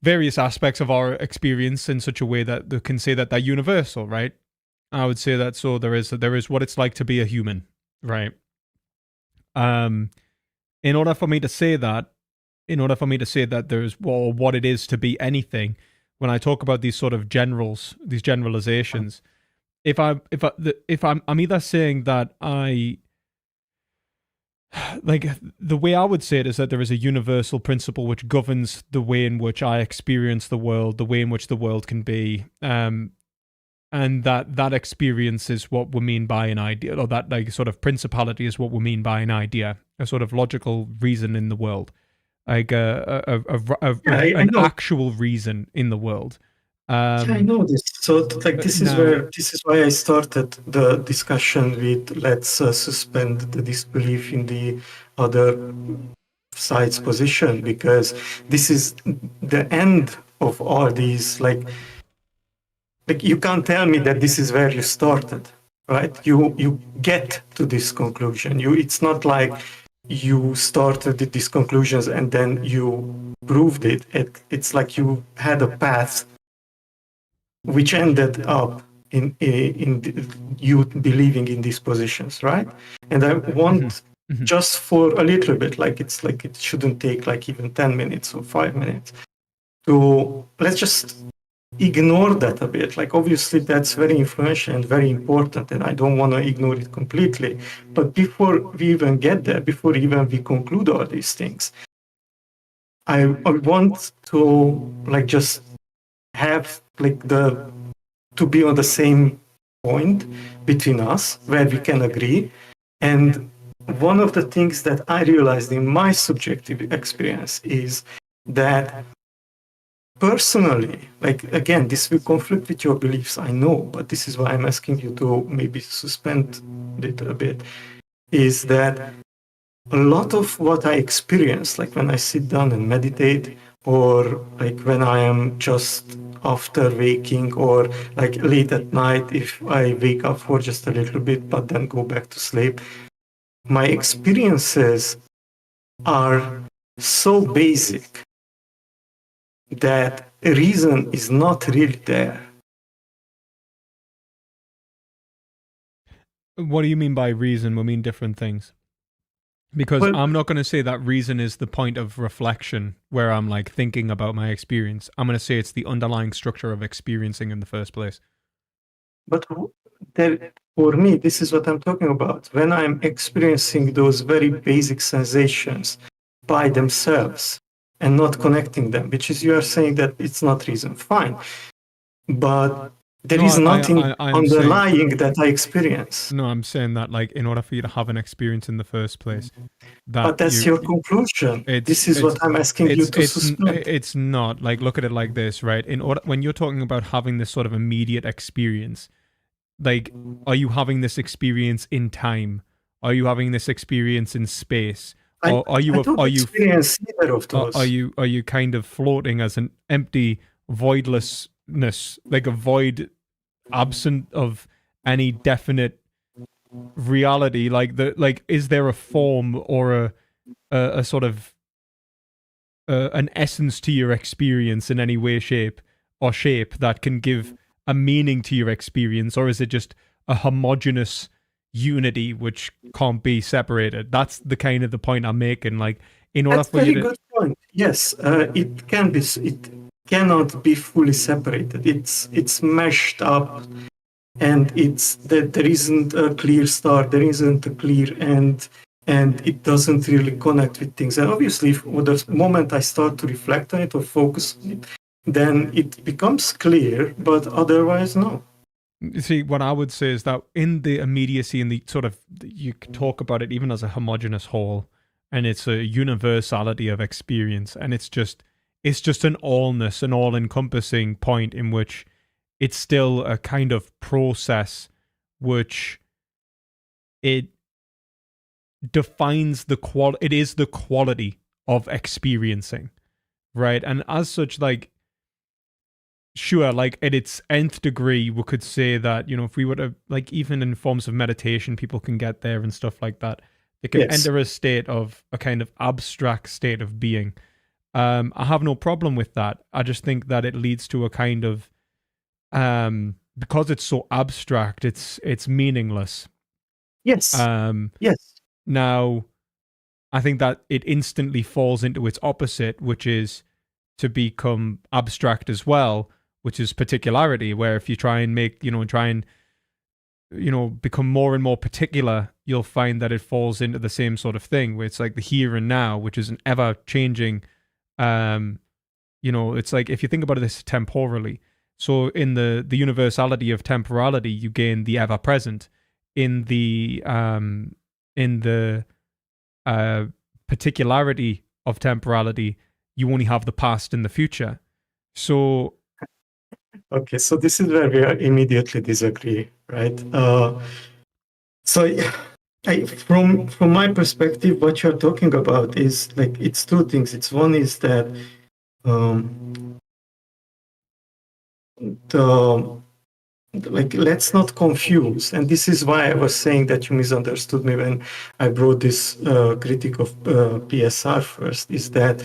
various aspects of our experience in such a way that they can say that they're universal, right? I would say that. So there is what it's like to be a human, right? In order for me to say that there's what it is to be anything, when I talk about these sort of these generalizations, I'm either saying that like, the way I would say it is that there is a universal principle which governs the way in which I experience the world, the way in which the world can be, and that experience is what we mean by an idea, or that, like, sort of principality is what we mean by an idea, a sort of logical reason in the world, like an actual reason in the world. I know this. So, like, this is why I started the discussion with let's suspend the disbelief in the other side's position, because this is the end of all these. Like you can't tell me that this is where you started, right? You get to this conclusion. It's not like you started with these conclusions and then you proved it. It's like you had a path which ended up in you believing in these positions, right? And I want just for a little bit, like it shouldn't take like even 10 minutes or 5 minutes, to let's just ignore that a bit. Like, obviously that's very influential and very important, and I don't want to ignore it completely. But before we even get there, before even we conclude all these things, I want to, like, just have, like, to be on the same point between us where we can agree. And one of the things that I realized in my subjective experience is that personally, like, again, this will conflict with your beliefs, I know, but this is why I'm asking you to maybe suspend it a bit, is that a lot of what I experience, like when I sit down and meditate, or like when I am just after waking, or like late at night if I wake up for just a little bit but then go back to sleep, my experiences are so basic that reason is not really there. What do you mean by reason? We mean different things. Because I'm not going to say that reason is the point of reflection where I'm like thinking about my experience. I'm going to say it's the underlying structure of experiencing in the first place. But for me, this is what I'm talking about. When I'm experiencing those very basic sensations by themselves and not connecting them, which is, you are saying that it's not reason, fine. But There is nothing underlying that I experience. No, I'm saying that, like, in order for you to have an experience in the first place, but that's your conclusion. This is what I'm asking you to suspend. It's not. Like, look at it like this, right? When you're talking about having this sort of immediate experience, like, are you having this experience in time? Are you having this experience in space? Or are you experience either of those? Are you kind of floating as an empty voidlessness, like a void absent of any definite reality? Like is there a form or a sort of an essence to your experience in any way, shape that can give a meaning to your experience, or is it just a homogeneous unity which can't be separated? That's the kind of the point I'm making. Like, in order for you to... That's a very good point. Yes, it can be. It cannot be fully separated. It's meshed up, and it's that there isn't a clear start, there isn't a clear end, and it doesn't really connect with things. And obviously, the moment I start to reflect on it or focus on it, then it becomes clear. But otherwise, no. You see, what I would say is that in the immediacy and the sort of, you could talk about it even as a homogeneous whole, and it's a universality of experience, and it's just an allness, an all-encompassing point in which it's still a kind of process which it defines it is the quality of experiencing, right? And as such, like, sure, like at its nth degree, we could say that, you know, if we were to, like, even in forms of meditation, people can get there and stuff like that. They can enter a state of a kind of abstract state of being. I have no problem with that. I just think that it leads to a kind of, because it's so abstract, it's meaningless. Yes. Yes. Now, I think that it instantly falls into its opposite, which is to become abstract as well, which is particularity, where if you try and become more and more particular, you'll find that it falls into the same sort of thing, where it's like the here and now, which is an ever-changing, it's like, if you think about this temporally, so in the universality of temporality, you gain the ever-present. In the particularity of temporality, you only have the past and the future. So... Okay, so this is where we immediately disagree, right? From my perspective, what you're talking about is, like, it's two things. It's one is that let's not confuse, and this is why I was saying that you misunderstood me when I brought this critique of PSR first, is that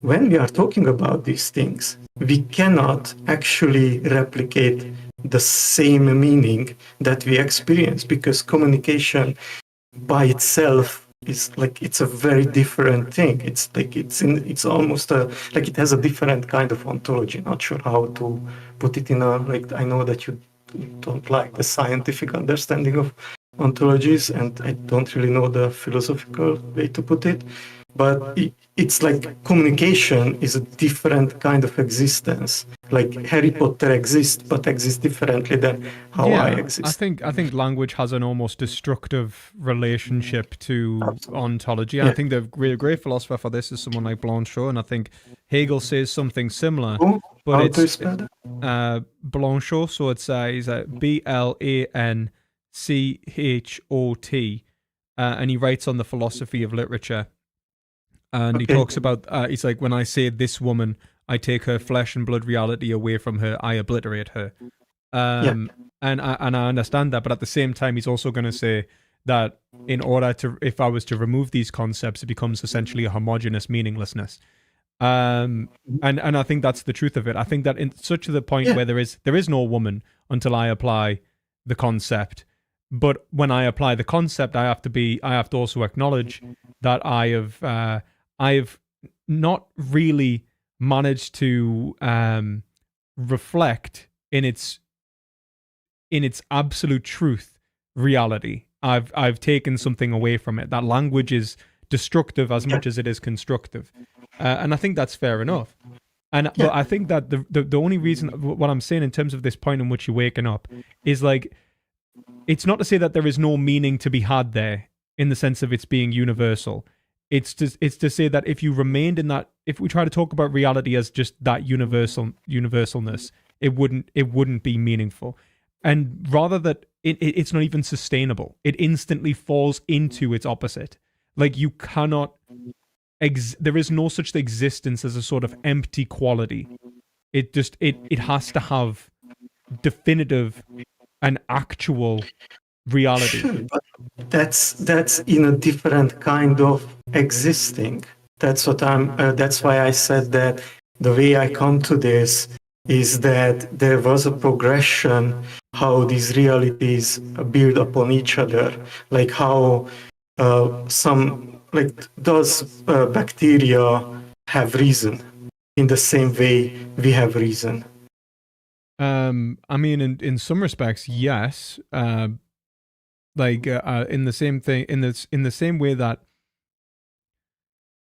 when we are talking about these things, we cannot actually replicate the same meaning that we experience, because communication by itself is like, it's a very different thing. It's like it's almost like it has a different kind of ontology. Not sure how to put it in a, like, I know that you don't like the scientific understanding of ontologies, and I don't really know the philosophical way to put it. But it's like communication is a different kind of existence. Like Harry Potter exists, but exists differently than how I exist. I think language has an almost destructive relationship to ontology. And I think the great philosopher for this is someone like Blanchot, and I think Hegel says something similar. But it's Blanchot, so it's he's a Blanchot, and he writes on the philosophy of literature. And he talks about, he's like, when I say this woman, I take her flesh and blood reality away from her, I obliterate her. And I understand that, but at the same time, he's also going to say that in order to, if I was to remove these concepts, it becomes essentially a homogeneous meaninglessness. And I think that's the truth of it. I think that in such the point where there is no woman until I apply the concept. But when I apply the concept, I have to also acknowledge that I've not really managed to reflect in its absolute truth reality. I've taken something away from it. That language is destructive as much as it is constructive, and I think that's fair enough. And but I think that the only reason what I'm saying in terms of this point in which you're waking up is like, it's not to say that there is no meaning to be had there in the sense of it's being universal. It's to say that if you remained in that, if we try to talk about reality as just that universalness, it wouldn't be meaningful. And rather that it's not even sustainable. It instantly falls into its opposite. Like you cannot, there is no such existence as a sort of empty quality. It just, it has to have definitive and actual reality. Sure, but that's in a different kind of existing. That's why I said that the way I come to this is that there was a progression how these realities build upon each other, like how does bacteria have reason in the same way we have reason? I mean, in some respects, yes. In the same thing, in the same way that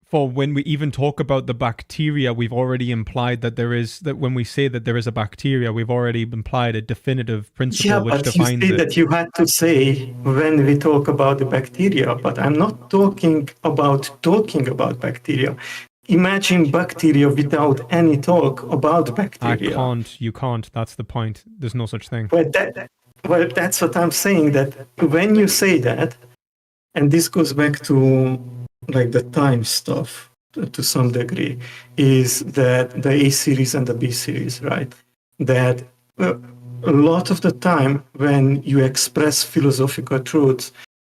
for when we even talk about the bacteria, we've already implied that when we say that there is a bacteria, we've already implied a definitive principle which defines it. You say that you had to say when we talk about the bacteria, but I'm not talking about bacteria. Imagine bacteria without any talk about bacteria. You can't. That's the point. There's no such thing. Well, that's what I'm saying, that when you say that, and this goes back to like the time stuff to some degree, is that the A series and the B series, right? That a lot of the time when you express philosophical truths,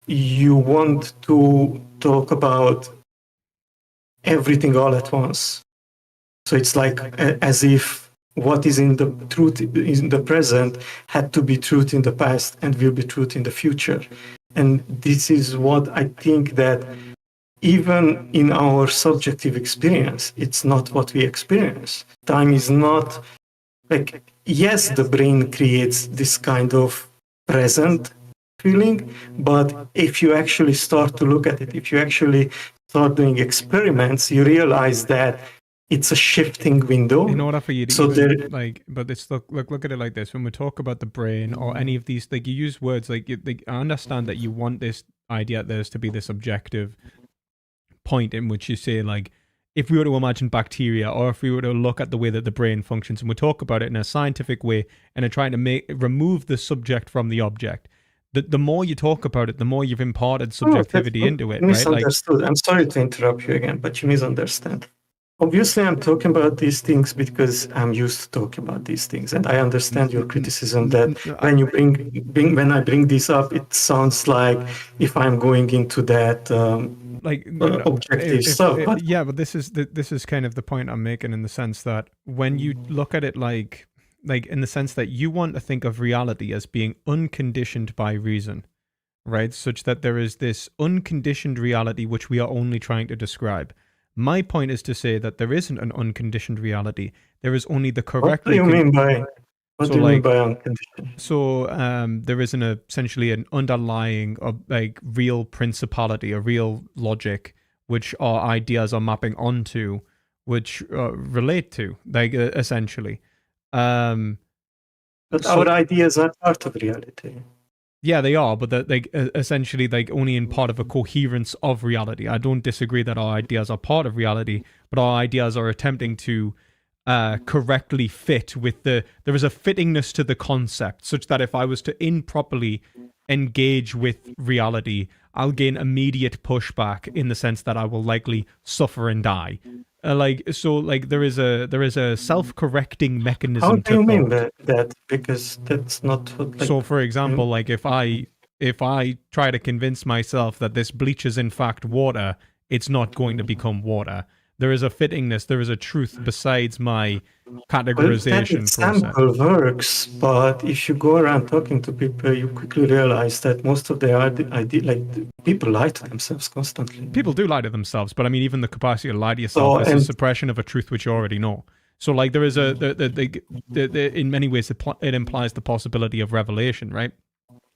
you want to talk about everything all at once. So it's like as if what is in the truth in the present had to be truth in the past and will be truth in the future. And this is what I think that even in our subjective experience, it's not what we experience. Time is not like, yes, the brain creates this kind of present feeling, but if you actually start to look at it, if you actually start doing experiments, you realize that it's a shifting window. In order for you to but it's look at it like this. When we talk about the brain or any of these, like you use words like I understand that you want this idea there's to be this objective point in which you say, like, if we were to imagine bacteria, or if we were to look at the way that the brain functions, and we talk about it in a scientific way and are trying to remove the subject from the object, the more you talk about it, the more you've imparted subjectivity into it, right? Misunderstood. I'm sorry to interrupt you again, but you misunderstand. Obviously, I'm talking about these things because I'm used to talking about these things, and I understand your criticism that when I bring this up, it sounds like if I'm going into that objective stuff. But this is kind of the point I'm making, in the sense that when you look at it like in the sense that you want to think of reality as being unconditioned by reason, right? Such that there is this unconditioned reality which we are only trying to describe. My point is to say that there isn't an unconditioned reality. There is only the correctly. What do you mean by unconditioned? So there is essentially an underlying real principality, a real logic, which our ideas are mapping onto, which relate to, essentially. But our ideas are part of reality. Yeah, they are, but they're essentially only in part of a coherence of reality. I don't disagree that our ideas are part of reality, but our ideas are attempting to correctly fit with there is a fittingness to the concept, such that if I was to improperly engage with reality, I'll gain immediate pushback in the sense that I will likely suffer and die. There is a self-correcting mechanism. How do you mean that? Because that's not what, so for example, if I try to convince myself that this bleach is in fact water, it's not going to become water. There is a fittingness, there is a truth besides my categorization process. That example works, but if you go around talking to people, you quickly realize that most of their people lie to themselves constantly. People do lie to themselves, but I mean, even the capacity to lie to yourself is a suppression of a truth which you already know. So there is in many ways it implies the possibility of revelation, right?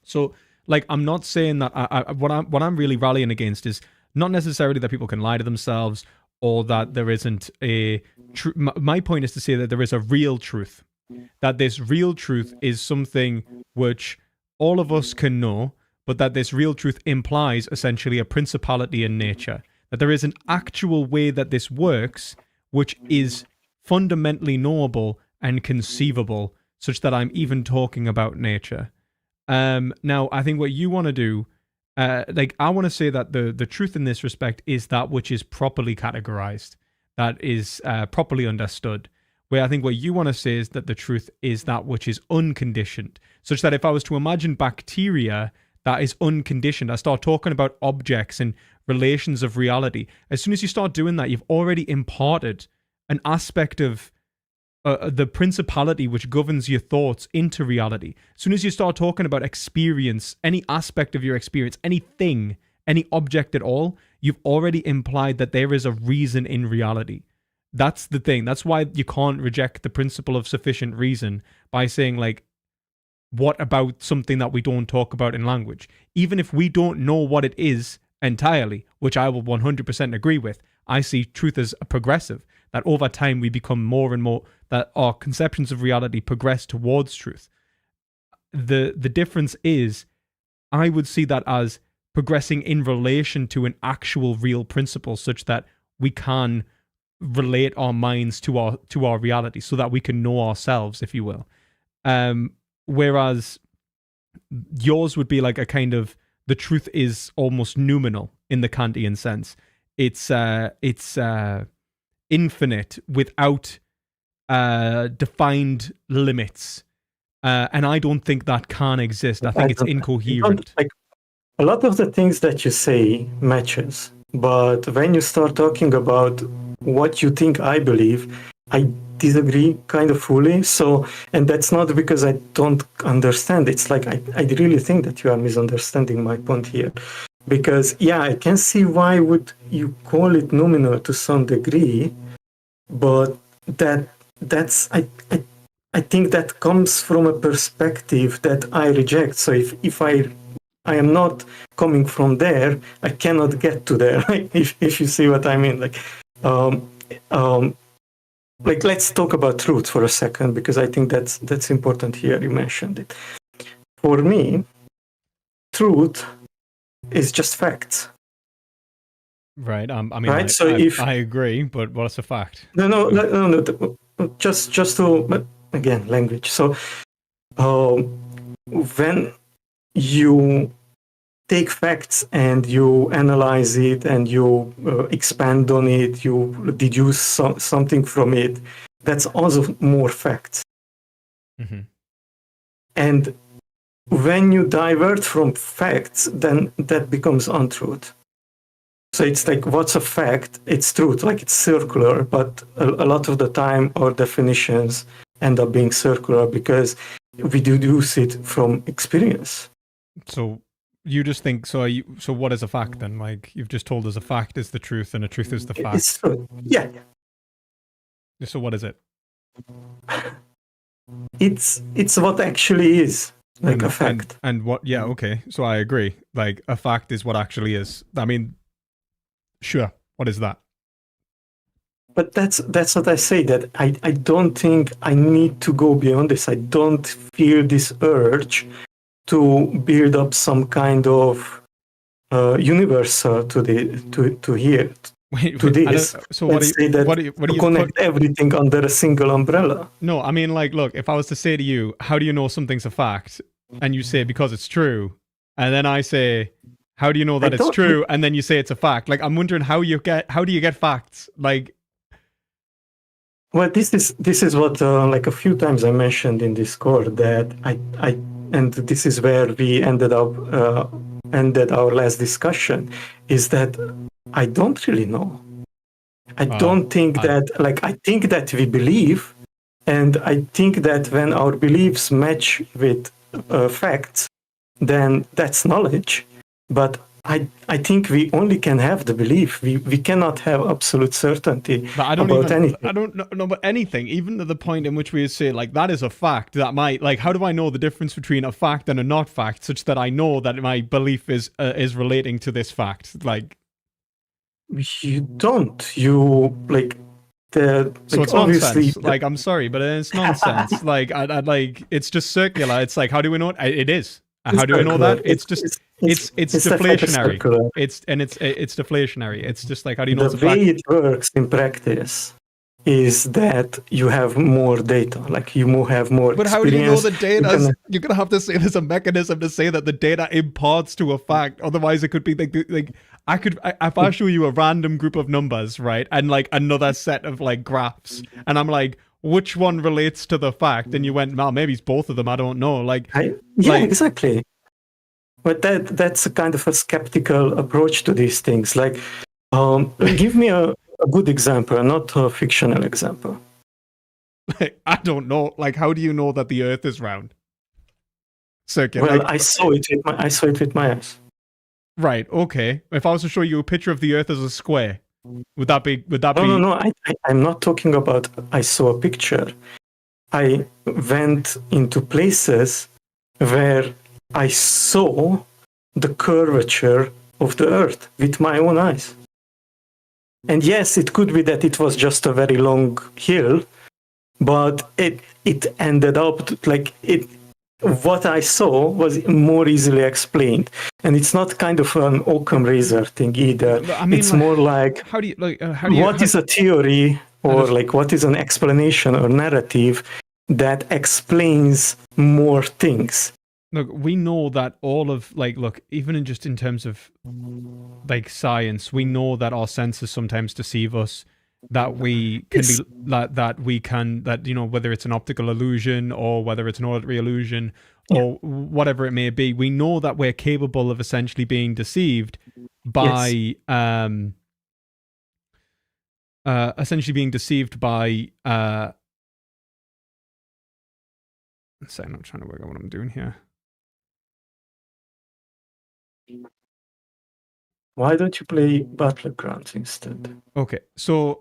So I'm not saying that what I'm really rallying against is not necessarily that people can lie to themselves, or that there isn't a my point is to say that there is a real truth, that this real truth is something which all of us can know, but that this real truth implies essentially a principality in nature, that there is an actual way that this works which is fundamentally knowable and conceivable, such that I'm even talking about nature. Now, I think what you want to do, I want to say that the truth in this respect is that which is properly categorized, that is properly understood. Where I think what you want to say is that the truth is that which is unconditioned, such that if I was to imagine bacteria that is unconditioned, I start talking about objects and relations of reality. As soon as you start doing that, you've already imparted an aspect of the principality which governs your thoughts into reality. As soon as you start talking about experience, any aspect of your experience, anything, any object at all, you've already implied that there is a reason in reality. That's the thing. That's why you can't reject the principle of sufficient reason by saying, like, what about something that we don't talk about in language? Even if we don't know what it is entirely, which I will 100% agree with, I see truth as a progressive, that over time we become more and more, that our conceptions of reality progress towards truth. The difference is, I would see that as progressing in relation to an actual real principle, such that we can relate our minds to our reality, so that we can know ourselves, if you will. Whereas yours would be like a kind of, the truth is almost noumenal in the Kantian sense. It's infinite without defined limits, and I don't think that can exist. I think it's incoherent. Like, a lot of the things that you say matches, but when you start talking about what you think I believe, I disagree kind of fully. So, and that's not because I don't understand. It's like I really think that you are misunderstanding my point here. Because, yeah, I can see why would you call it nominal to some degree, but that's I think that comes from a perspective that I reject. So if I am not coming from there, I cannot get to there. if you see what I mean, like let's talk about truth for a second, because I think that's important here. You mentioned it. For me, truth is just facts. Right. I mean, right? I agree, but what's a fact? No. Just to, again, language. So when you take facts and you analyze it and you expand on it, you deduce something from it, that's also more facts. Mm-hmm. And when you divert from facts, then that becomes untruth. So it's like, what's a fact? It's truth, like it's circular, but a lot of the time our definitions end up being circular because we deduce it from experience. So you just think, so what is a fact then? Like, you've just told us a fact is the truth and a truth is the fact. It's true. Yeah. So what is it? It's what actually is, like a fact. And what, yeah, okay. So I agree. Like, a fact is what actually is. I mean, sure. What is that? But that's what I say, that I don't think I need to go beyond this. I don't feel this urge to build up some kind of universal to here. To this. So what do you connect everything under a single umbrella? No, I mean, like, look, if I was to say to you, how do you know something's a fact? And you say, because it's true. And then I say, how do you know that it's true? And then you say it's a fact. Like, I'm wondering how do you get facts? Like, well, this is what like a few times I mentioned in Discord, that I and this is where we ended our last discussion, is that I don't really know. I don't think that, like, I think that we believe, and I think that when our beliefs match with facts, then that's knowledge. But I think we only can have the belief. We cannot have absolute certainty about anything. I don't know about anything, even to the point in which we say, like, that is a fact. That might, like, how do I know the difference between a fact and a not fact, such that I know that my belief is relating to this fact? Like, You don't. You like the So like it's obviously. nonsense. Like, I'm sorry, but it's nonsense. Like, I like it's just circular. It's like, how do we know it? It is. How do we know that? It's just it's deflationary. It's deflationary. It's just like, how do you know it's a The fact? way it works in practice is that you have more data, like you have more. But how do you know experience. the data? You're gonna have to say there's a mechanism to say that the data imparts to a fact. Otherwise, it could be like if I show you a random group of numbers, right, and like another set of like graphs, and I'm like, which one relates to the fact? And you went, well, maybe it's both of them. I don't know. Exactly. But that's a kind of a skeptical approach to these things. Like, give me a good example, not a fictional example. Like, I don't know. Like, how do you know that the Earth is round? Circular. Well, I saw it with my eyes. Right. Okay. If I was to show you a picture of the Earth as a square, would that be? No. I'm not talking about. I saw a picture. I went into places where I saw the curvature of the Earth with my own eyes. And yes, it could be that it was just a very long hill, but it ended up like it. What I saw was more easily explained, and it's not kind of an Occam razor thing either. I mean, it's more like what is a theory, or like what is an explanation or narrative that explains more things. Look, we know that all of look, even in terms of like science, we know that our senses sometimes deceive us. That we can whether it's an optical illusion or whether it's an auditory illusion or whatever it may be, we know that we're capable of essentially being deceived by I'm trying to work out what I'm doing here. Why don't you play Battlegrounds instead? Okay, so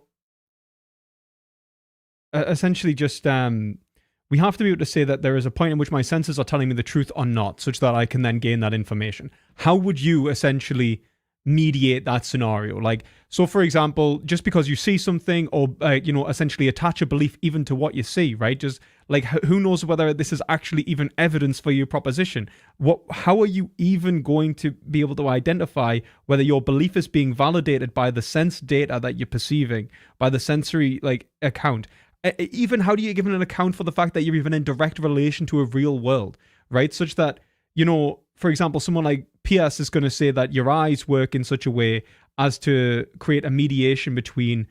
essentially just we have to be able to say that there is a point in which my senses are telling me the truth or not, such that I can then gain that information. How would you essentially mediate that scenario? Like, so for example, just because you see something or essentially attach a belief even to what you see, right? Just like, who knows whether this is actually even evidence for your proposition? How are you even going to be able to identify whether your belief is being validated by the sense data that you're perceiving, by the sensory account? Even how do you give an account for the fact that you're even in direct relation to a real world, right? Such that, for example, someone like Pierce is going to say that your eyes work in such a way as to create a mediation between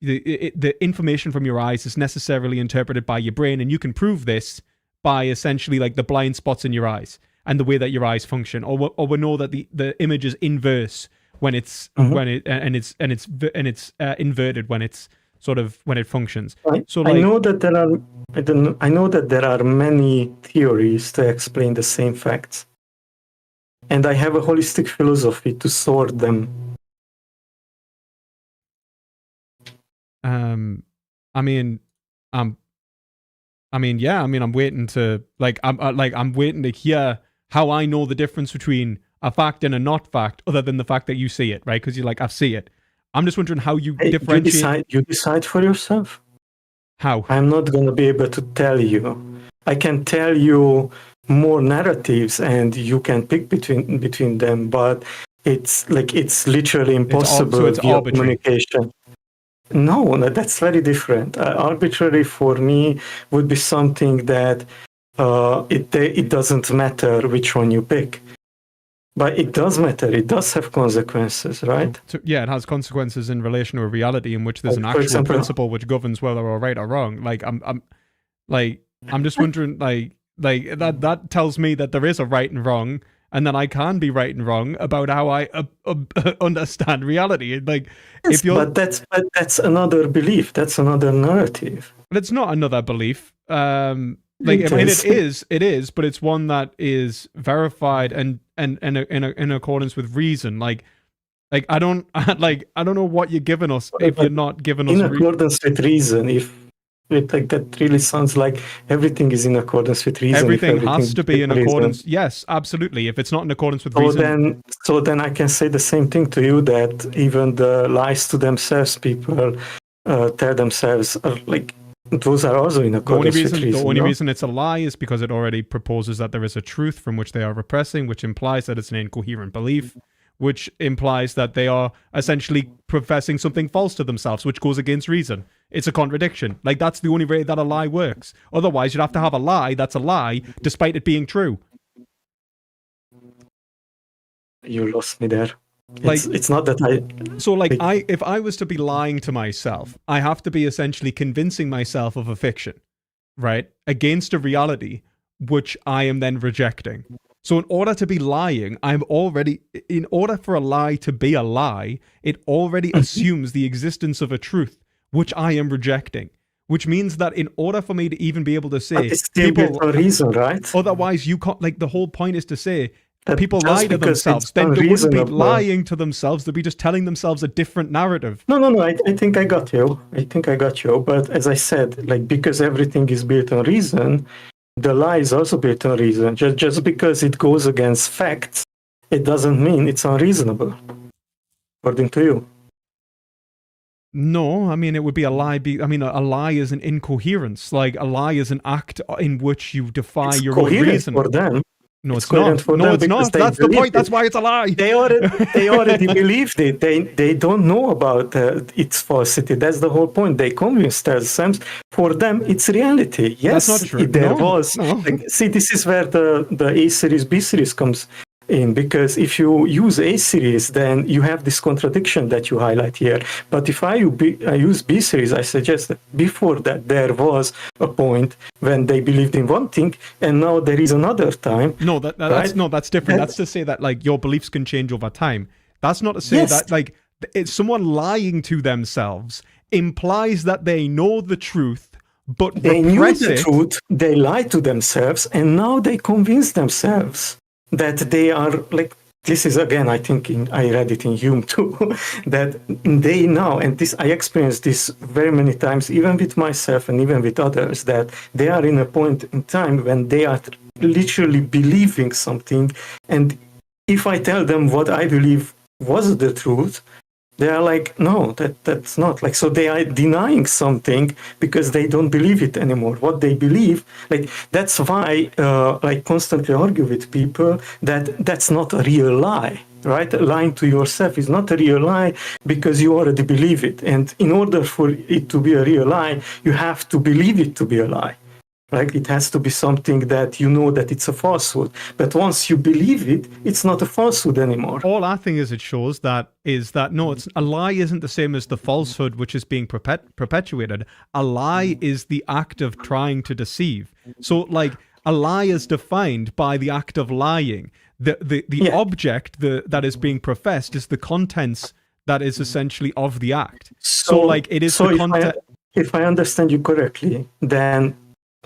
the information from your eyes is necessarily interpreted by your brain, and you can prove this by essentially like the blind spots in your eyes and the way that your eyes function, or we know that the image is inverse when it's it's inverted when it's when it functions. So I know that there are many theories to explain the same facts, and I have a holistic philosophy to sort them. I'm waiting to I'm waiting to hear how I know the difference between a fact and a not fact, other than the fact that you see it, right? Because you're like, I've seen it. I'm just wondering how you differentiate. You decide for yourself. How? I'm not going to be able to tell you. I can tell you more narratives, and you can pick between them, but it's literally impossible via communication. No, that's very different. Arbitrary for me would be something that it doesn't matter which one you pick. But it does matter. It does have consequences, right? So, yeah, it has consequences in relation to a reality in which there's an actual principle which governs whether we're right or wrong. Like, I'm just wondering, that tells me that there is a right and wrong, and then I can be right and wrong about how I understand reality. Like, yes, but that's another belief. That's another narrative. But it's not another belief. It is, but it's one that is verified and in accordance with reason. I don't know what you're giving us if you're not giving us in accordance with reason. that really sounds like everything is in accordance with reason. Everything has to be in accordance. Yes, absolutely. If it's not in accordance with reason. So then I can say the same thing to you, that even the lies to themselves people tell themselves those are also in accordance with reason. The only reason it's a lie is because it already proposes that there is a truth from which they are repressing, which implies that it's an incoherent belief, which implies that they are essentially professing something false to themselves, which goes against reason. It's a contradiction. Like, that's the only way that a lie works. Otherwise, you'd have to have a lie that's a lie, despite it being true. You lost me there. It's not that I... So, if I was to be lying to myself, I have to be essentially convincing myself of a fiction, right? Against a reality, which I am then rejecting. So in order to be lying, in order for a lie to be a lie, it already assumes the existence of a truth, which I am rejecting. Which means that in order for me to even be able to say... But it's still built on reason, right? Otherwise, you can't... the whole point is to say... People lie to themselves, then they wouldn't be lying to themselves, they'd be just telling themselves a different narrative. No, I think I got you. But as I said, because everything is built on reason, the lie is also built on reason. Just because it goes against facts, it doesn't mean it's unreasonable, according to you. No, I mean, it would be a lie. A lie is an incoherence. Like, a lie is an act in which you defy your own reason. For them. No, it's not. No, it's not. That's the point. That's why it's a lie. They already believed it. They don't know about its falsity. That's the whole point. They convinced themselves. For them, it's reality. Yes, that's not true. There was. No. See, this is where the A series, B series comes in, because if you use A series, then you have this contradiction that you highlight here. But if I use B series, I suggest that before that there was a point when they believed in one thing, and now there is another time. No, that's different. That's to say that your beliefs can change over time. That's not to say that it's someone lying to themselves implies that they know the truth, but they knew the truth. They lied to themselves, and now they convince themselves that they are this is again, I read it in Hume too, that they now, and this I experienced this very many times, even with myself and even with others, that they are in a point in time when they are literally believing something, and if I tell them what I believe was the truth, they are like, no, that's not. So they are denying something because they don't believe it anymore. What they believe, that's why I constantly argue with people that that's not a real lie, right? Lying to yourself is not a real lie because you already believe it. And in order for it to be a real lie, you have to believe it to be a lie. It has to be something that you know that it's a falsehood. But once you believe it, it's not a falsehood anymore. All I think it shows is that no, it's a lie isn't the same as the falsehood which is being perpetuated. A lie is the act of trying to deceive. So a lie is defined by the act of lying. The object that is being professed is the contents that is essentially of the act. So it is the content. If I understand you correctly, then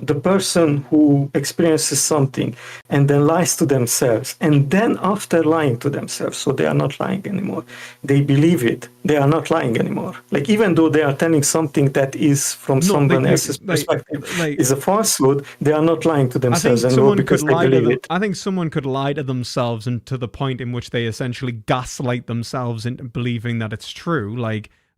the person who experiences something and then lies to themselves, and then after lying to themselves, so they are not lying anymore, they believe it, they are not lying anymore. Even though they are telling something that is from someone else's perspective is a falsehood, they are not lying to themselves anymore because they believe it. I think someone could lie to themselves and to the point in which they essentially gaslight themselves into believing that it's true.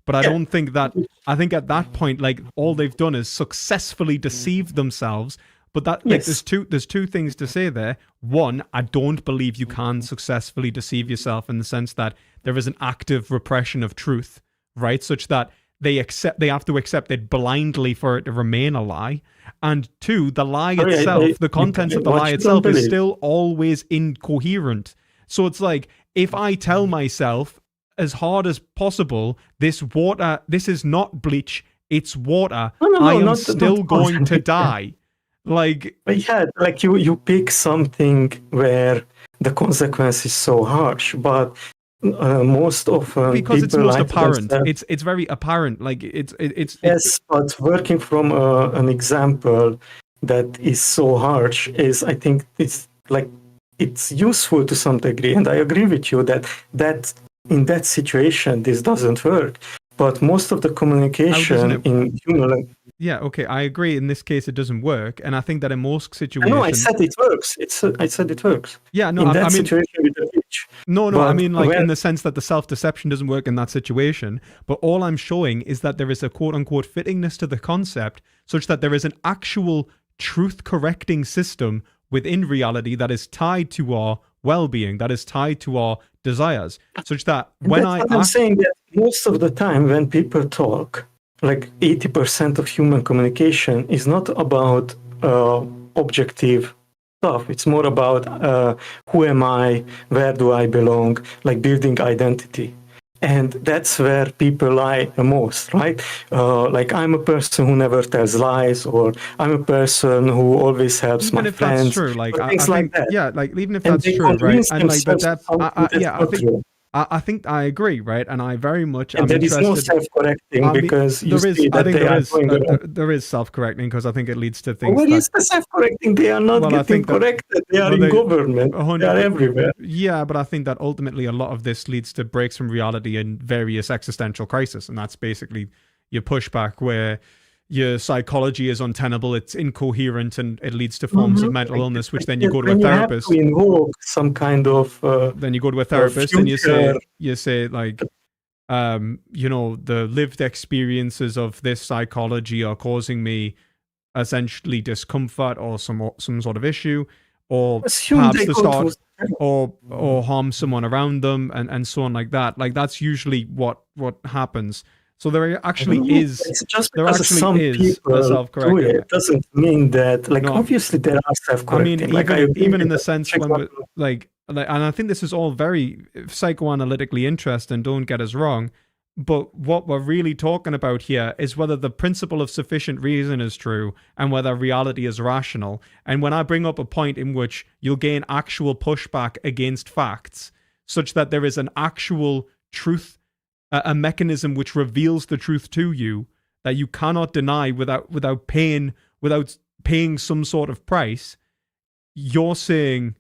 But I don't think that, I think at that point, all they've done is successfully deceived themselves. But that, there's two things to say there. One, I don't believe you can successfully deceive yourself in the sense that there is an active repression of truth, right? Such that they have to accept it blindly for it to remain a lie. And two, the lie itself, the contents of the lie itself is still always incoherent. So it's if I tell myself, as hard as possible, this is not bleach, it's water. I am still going to die. You pick something where the consequence is so harsh, but most often because it's most apparent. It's very apparent. It's but working from an example that is so harsh is, I think, it's useful to some degree, and I agree with you that in that situation, this doesn't work. but most of the communication in human. Yeah, okay, I agree. In this case, it doesn't work, and I think that in most situations. No, I said it works. I said it works. Yeah, no, in that I mean, situation with the pitch. No, But I mean, like, when- in the sense that the self-deception doesn't work in that situation, but all I'm showing is that there is a quote-unquote fittingness to the concept such that there is an actual truth-correcting system within reality that is tied to our well-being, that is tied to our desires, such that when I'm saying that most of the time when people talk, like 80% of human communication is not about objective stuff. It's more about who am I, where do I belong, like building identity. And that's where people lie the most, right? Like I'm a person who never tells lies, or I'm a person who always helps even my if friends. that's true, like or I things think, like that. yeah, like even if And that's they true, right? convince And like, but themselves that, something that's yeah, not true. I think I agree, right? And I very much And am there is interested. no self-correcting I mean, because you there is. see I that think they there are is. going around. There is self-correcting because I think it leads to things. Where that, is the self-correcting? They are not Well, I getting think that- corrected. They are well, in government. They are everywhere. Yeah, but I think that ultimately a lot of this leads to breaks from reality and various existential crises, and that's basically your pushback where your psychology is untenable, it's incoherent, and it leads to forms of mental illness, which then you go to a therapist. You have to invoke some kind of. Then you go to a therapist and you future. say like, you know, the lived experiences of this psychology are causing me essentially discomfort or some sort of issue, or Assume perhaps they to go start to- or harm someone around them and so on like that. Like that's usually what happens. So there actually is. It's just there because actually some is people a do self-correcting. it doesn't mean that. Like No. obviously there are I self-correcting. mean, like I agree even in with the that. sense For when example, like, and I think this is all very psychoanalytically interesting. Don't get us wrong, but what we're really talking about here is whether the principle of sufficient reason is true and whether reality is rational. And when I bring up a point in which you'll gain actual pushback against facts, such that there is an actual truth, a mechanism which reveals the truth to you that you cannot deny without paying some sort of price, you're saying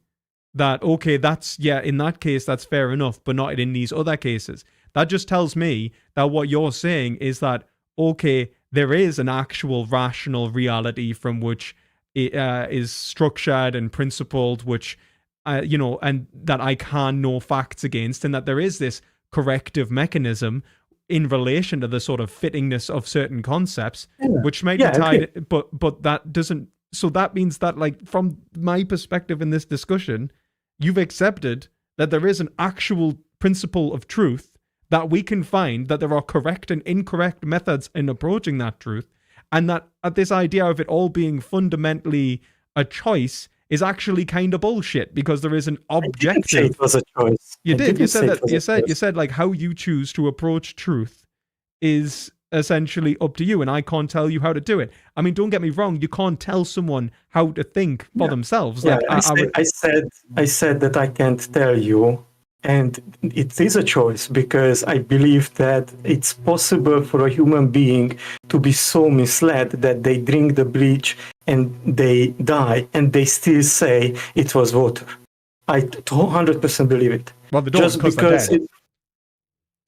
that, okay, that's, yeah, in that case, that's fair enough, but not in these other cases. That just tells me that what you're saying is that, okay, there is an actual rational reality from which it is structured and principled, which, you know, and that I can know facts against, and that there is this corrective mechanism in relation to the sort of fittingness of certain concepts, which might be tied, but that doesn't. So that means that, like, from my perspective in this discussion, you've accepted that there is an actual principle of truth that we can find, that there are correct and incorrect methods in approaching that truth, and that this idea of it all being fundamentally a choice is actually kind of bullshit because there is an objective. I didn't say it was a choice. You did. You said that. You choice. said like how you choose to approach truth is essentially up to you, and I can't tell you how to do it. I mean, don't get me wrong. You can't tell someone how to think for themselves. Yeah, Like, I said that I can't tell you, and it is a choice because I believe that it's possible for a human being to be so misled that they drink the bleach and they die, and they still say it was water. I 100% believe it. Well, they don't, just because they're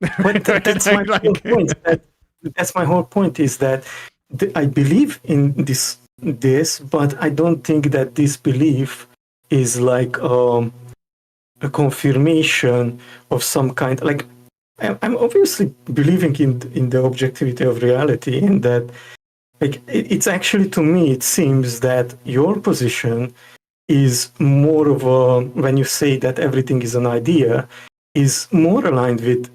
But that's my whole point. That's my whole point is that I believe in this, but I don't think that this belief is like a confirmation of some kind. Like I'm obviously believing in the objectivity of reality, and that like it's actually, to me, it seems that your position is more of a, when you say that everything is an idea, is more aligned with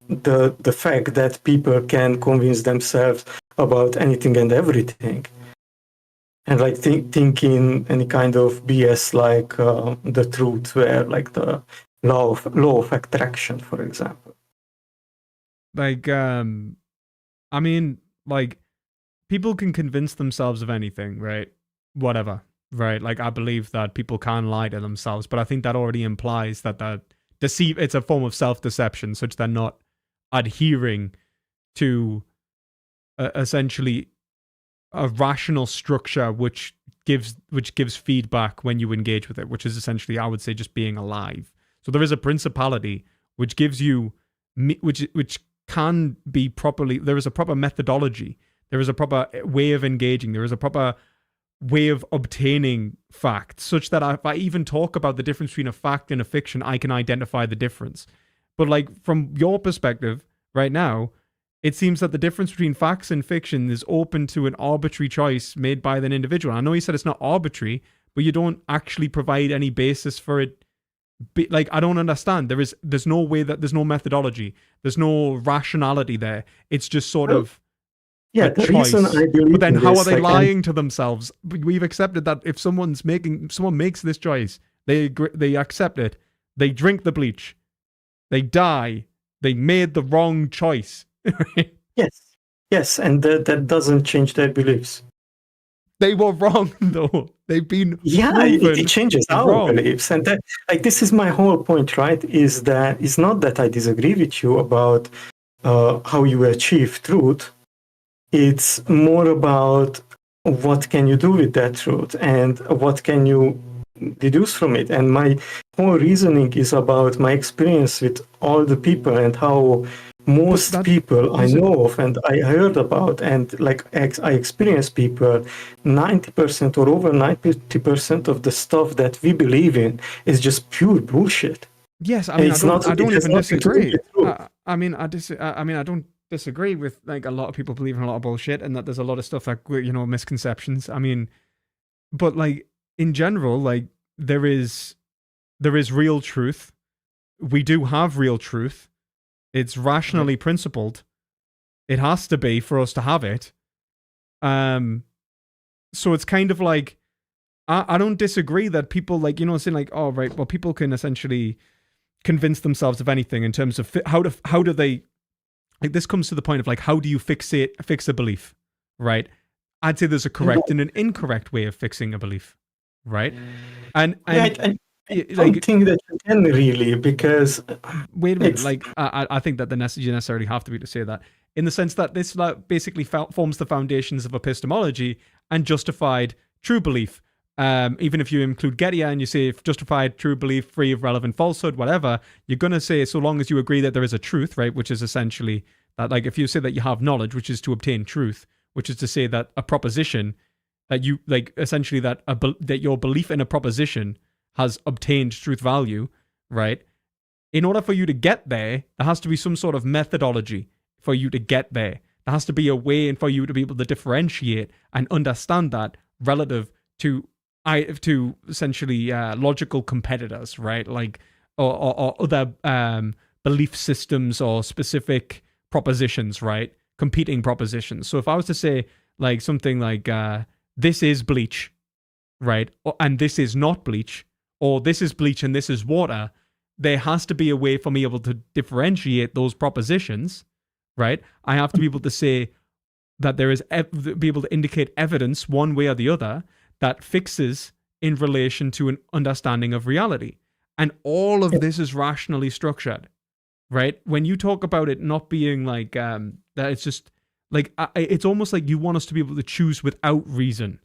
the fact that people can convince themselves about anything and everything, and like thinking any kind of BS like the truth, where like the law of attraction, for example. Like, I mean, like, people can convince themselves of anything, right? Whatever, right? Like, I believe that people can lie to themselves, but I think that already implies that it's a form of self-deception, such they're not adhering to essentially a rational structure which gives feedback when you engage with it, which is essentially, I would say, just being alive. So there is a principality which gives you, which can be properly, there is a proper methodology, there is a proper way of engaging, there is a proper way of obtaining facts, such that if I even talk about the difference between a fact and a fiction, I can identify the difference. But like from your perspective right now, it seems that the difference between facts and fiction is open to an arbitrary choice made by an individual. I know you said it's not arbitrary, but you don't actually provide any basis for it. Like, I don't understand. There's no way, that there's no methodology, there's no rationality there. It's just sort of the choice. reason I believe. But then in how this, are they like, lying to themselves? We've accepted that if someone makes this choice, they accept it. They drink the bleach. They die. They made the wrong choice. Yes, and that doesn't change their beliefs. They were wrong, though. They've been it changes our wrong. beliefs, and that, like, this is my whole point, right? Is that it's not that I disagree with you about how you achieve truth. It's more about what can you do with that truth and what can you deduce from it. And my whole reasoning is about my experience with all the people and how most people I know of and I heard about, and like I experience people, 90% or over 90% of the stuff that we believe in is just pure bullshit. Yes, I mean, I don't even disagree. I don't disagree with, like, a lot of people believe in a lot of bullshit, and that there's a lot of stuff that, you know, misconceptions. I mean, but like in general, like there is real truth. We do have real truth. It's rationally principled. It has to be for us to have it. So it's kind of like, I don't disagree that people, like, you know, saying like, oh, right, well, people can essentially convince themselves of anything in terms of how do they, like, this comes to the point of like, how do you fix a belief, right? I'd say there's a correct and an incorrect way of fixing a belief, right? And I don't think that you can really, because wait a minute, like I think that the message you necessarily have to be to say that, in the sense that this basically forms the foundations of epistemology and justified true belief. Even if you include Gettier and you say justified true belief free of relevant falsehood, whatever, you're going to say so long as you agree that there is a truth, right? Which is essentially that, like, if you say that you have knowledge, which is to obtain truth, which is to say that a proposition that you, like, essentially that your belief in a proposition has obtained truth value, right? In order for you to get there has to be some sort of methodology for you to get there. There has to be a way and for you to be able to differentiate and understand that relative to essentially logical competitors, right? Like, or other belief systems or specific propositions, right? Competing propositions. So if I was to say like something like this is bleach, right? And this is not bleach, or this is bleach and this is water, there has to be a way for me able to differentiate those propositions, right? I have to be able to say that there is, be able to indicate evidence one way or the other that fixes in relation to an understanding of reality. And all of this is rationally structured, right? When you talk about it not being like, that it's just like, it's almost like you want us to be able to choose without reason,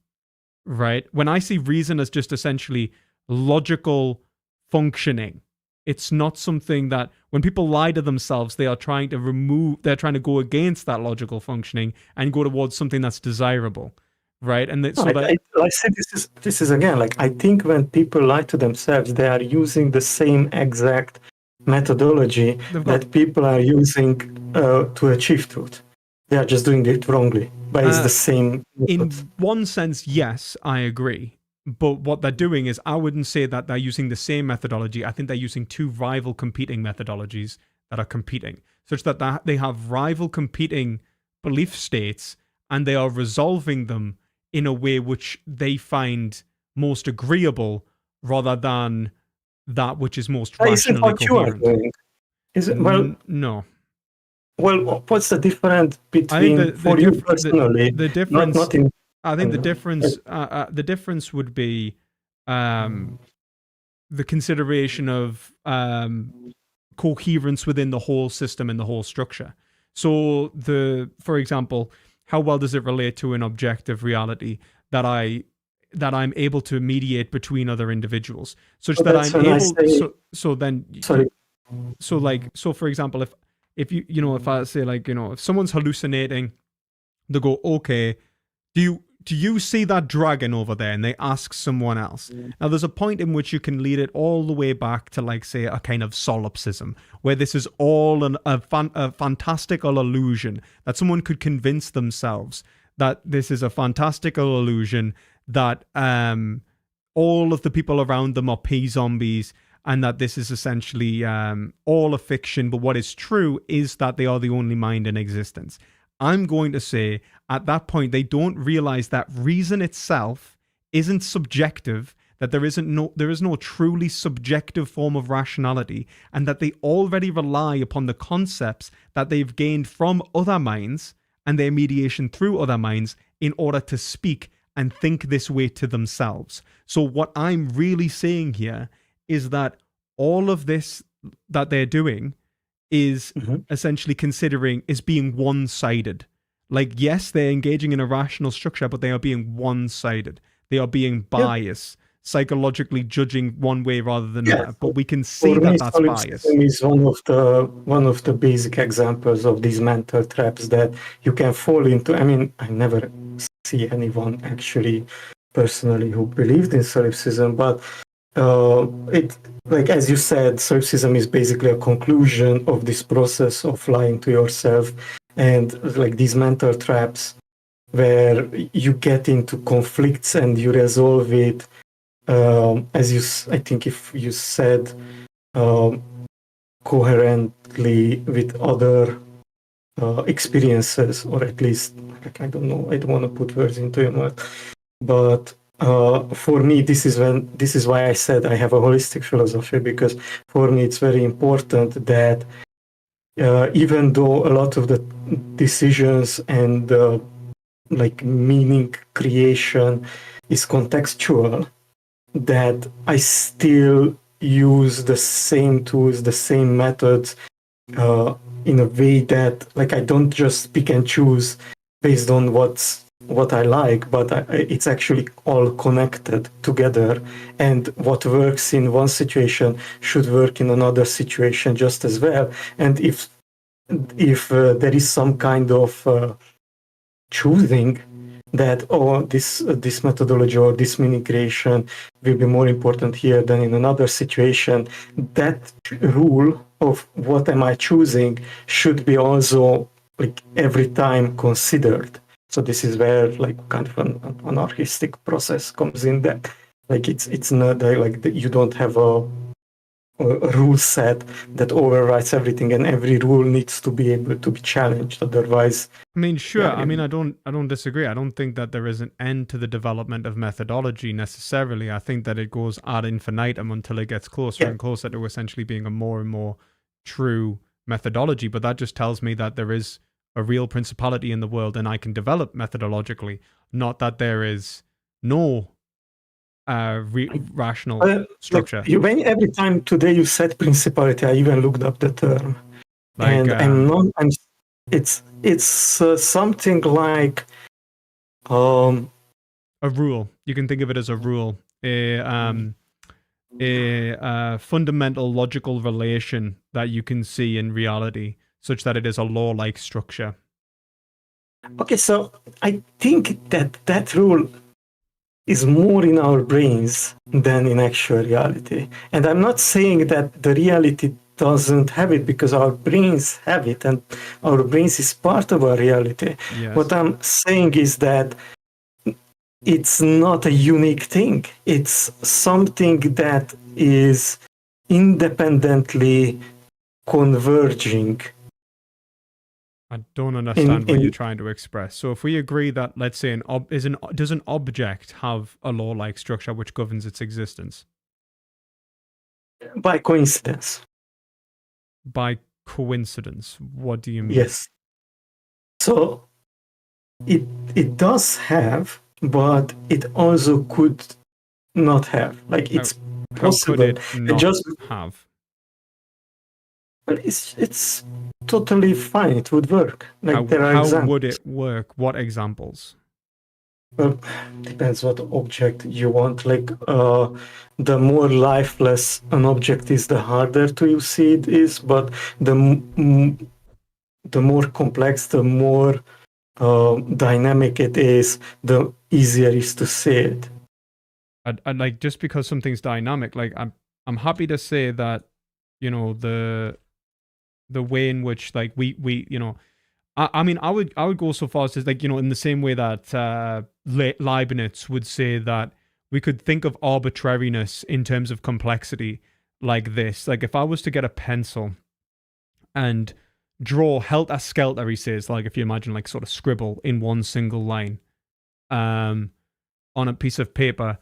right? When I see reason as just essentially logical functioning, it's not something that when people lie to themselves, they are trying to go against that logical functioning and go towards something that's desirable, right? And that, I said this is again, like, I think when people lie to themselves, they are using the same exact methodology that people are using to achieve truth. They are just doing it wrongly, but it's the same method. In one sense, yes, I agree. But what they're doing is, I wouldn't say that they're using the same methodology. I think they're using two rival competing methodologies that are competing, such that they have rival competing belief states, and they are resolving them in a way which they find most agreeable, rather than that which is most rationally coherent. You are doing? Is it, well, no. Well, what's the difference between you personally? The difference. Not in, I think the difference would be the consideration of coherence within the whole system and the whole structure. So, for example, how well does it relate to an objective reality that I'm able to mediate between other individuals, such that I'm able? So for example, if if I say like, if someone's hallucinating, they go, okay, do you see that dragon over there? And they ask someone else. Now, there's a point in which you can lead it all the way back to, like, say, a kind of solipsism, where this is all a fantastical illusion, that someone could convince themselves that this is a fantastical illusion, that all of the people around them are zombies, and that this is essentially all a fiction, but what is true is that they are the only mind in existence. I'm going to say at that point they don't realize that reason itself isn't subjective, that there is no truly subjective form of rationality, and that they already rely upon the concepts that they've gained from other minds and their mediation through other minds in order to speak and think this way to themselves. So what I'm really saying here is that all of this that they're doing is essentially considering is being one-sided. Like, yes, they're engaging in a rational structure, but they are being one-sided. They are being biased, psychologically judging one way rather than another. But we can see that that's bias. Is one of the basic examples of these mental traps that you can fall into. I mean, I never see anyone actually personally who believed in solipsism, but it, like as you said, solipsism is basically a conclusion of this process of lying to yourself, and like these mental traps where you get into conflicts and you resolve it, I think if you said coherently with other experiences, or at least, like, I don't know, I don't want to put words into your mouth, but for me, this is why I said I have a holistic philosophy, because for me it's very important that even though a lot of the decisions and like meaning creation is contextual, that I still use the same tools, the same methods in a way that, like, I don't just pick and choose based on what I like, but it's actually all connected together, and what works in one situation should work in another situation just as well. And if there is some kind of choosing that, this methodology or this meaning creation will be more important here than in another situation, that rule of what am I choosing should be also, like, every time considered. So this is where, like, kind of an anarchistic process comes in, that, like, it's not like you don't have a rule set that overrides everything, and every rule needs to be able to be challenged. Otherwise, I mean, sure. I mean, I don't disagree. I don't think that there is an end to the development of methodology necessarily. I think that it goes ad infinitum until it gets closer and closer to essentially being a more and more true methodology. But that just tells me that there is a real principality in the world, and I can develop methodologically. Not that there is no rational structure. Every time today you said principality, I even looked up the term, like, and it's something like a rule. You can think of it as a rule, a fundamental logical relation that you can see in reality, such that it is a law-like structure. Okay, so I think that rule is more in our brains than in actual reality. And I'm not saying that the reality doesn't have it, because our brains have it, and our brains is part of our reality. Yes. What I'm saying is that it's not a unique thing. It's something that is independently converging. I don't understand what you're trying to express. So if we agree that, let's say, does an object have a law-like structure which governs its existence? By coincidence. By coincidence? What do you mean? Yes. So it does have, but it also could not have. Like, it's possible. How could it not have? But it's totally fine. It would work. Like, how would it work? What examples? Well, depends what object you want. Like, the more lifeless an object is, the harder to see it is. But the more complex, the more dynamic it is, the easier it is to say it. And like, just because something's dynamic, like I'm happy to say that, you know, the way in which, like, we you know, I mean, I would go so far as to, like, you know, in the same way that Leibniz would say that we could think of arbitrariness in terms of complexity like this. Like, if I was to get a pencil and draw helter-skelter, he says, like, if you imagine, like, sort of scribble in one single line on a piece of paper,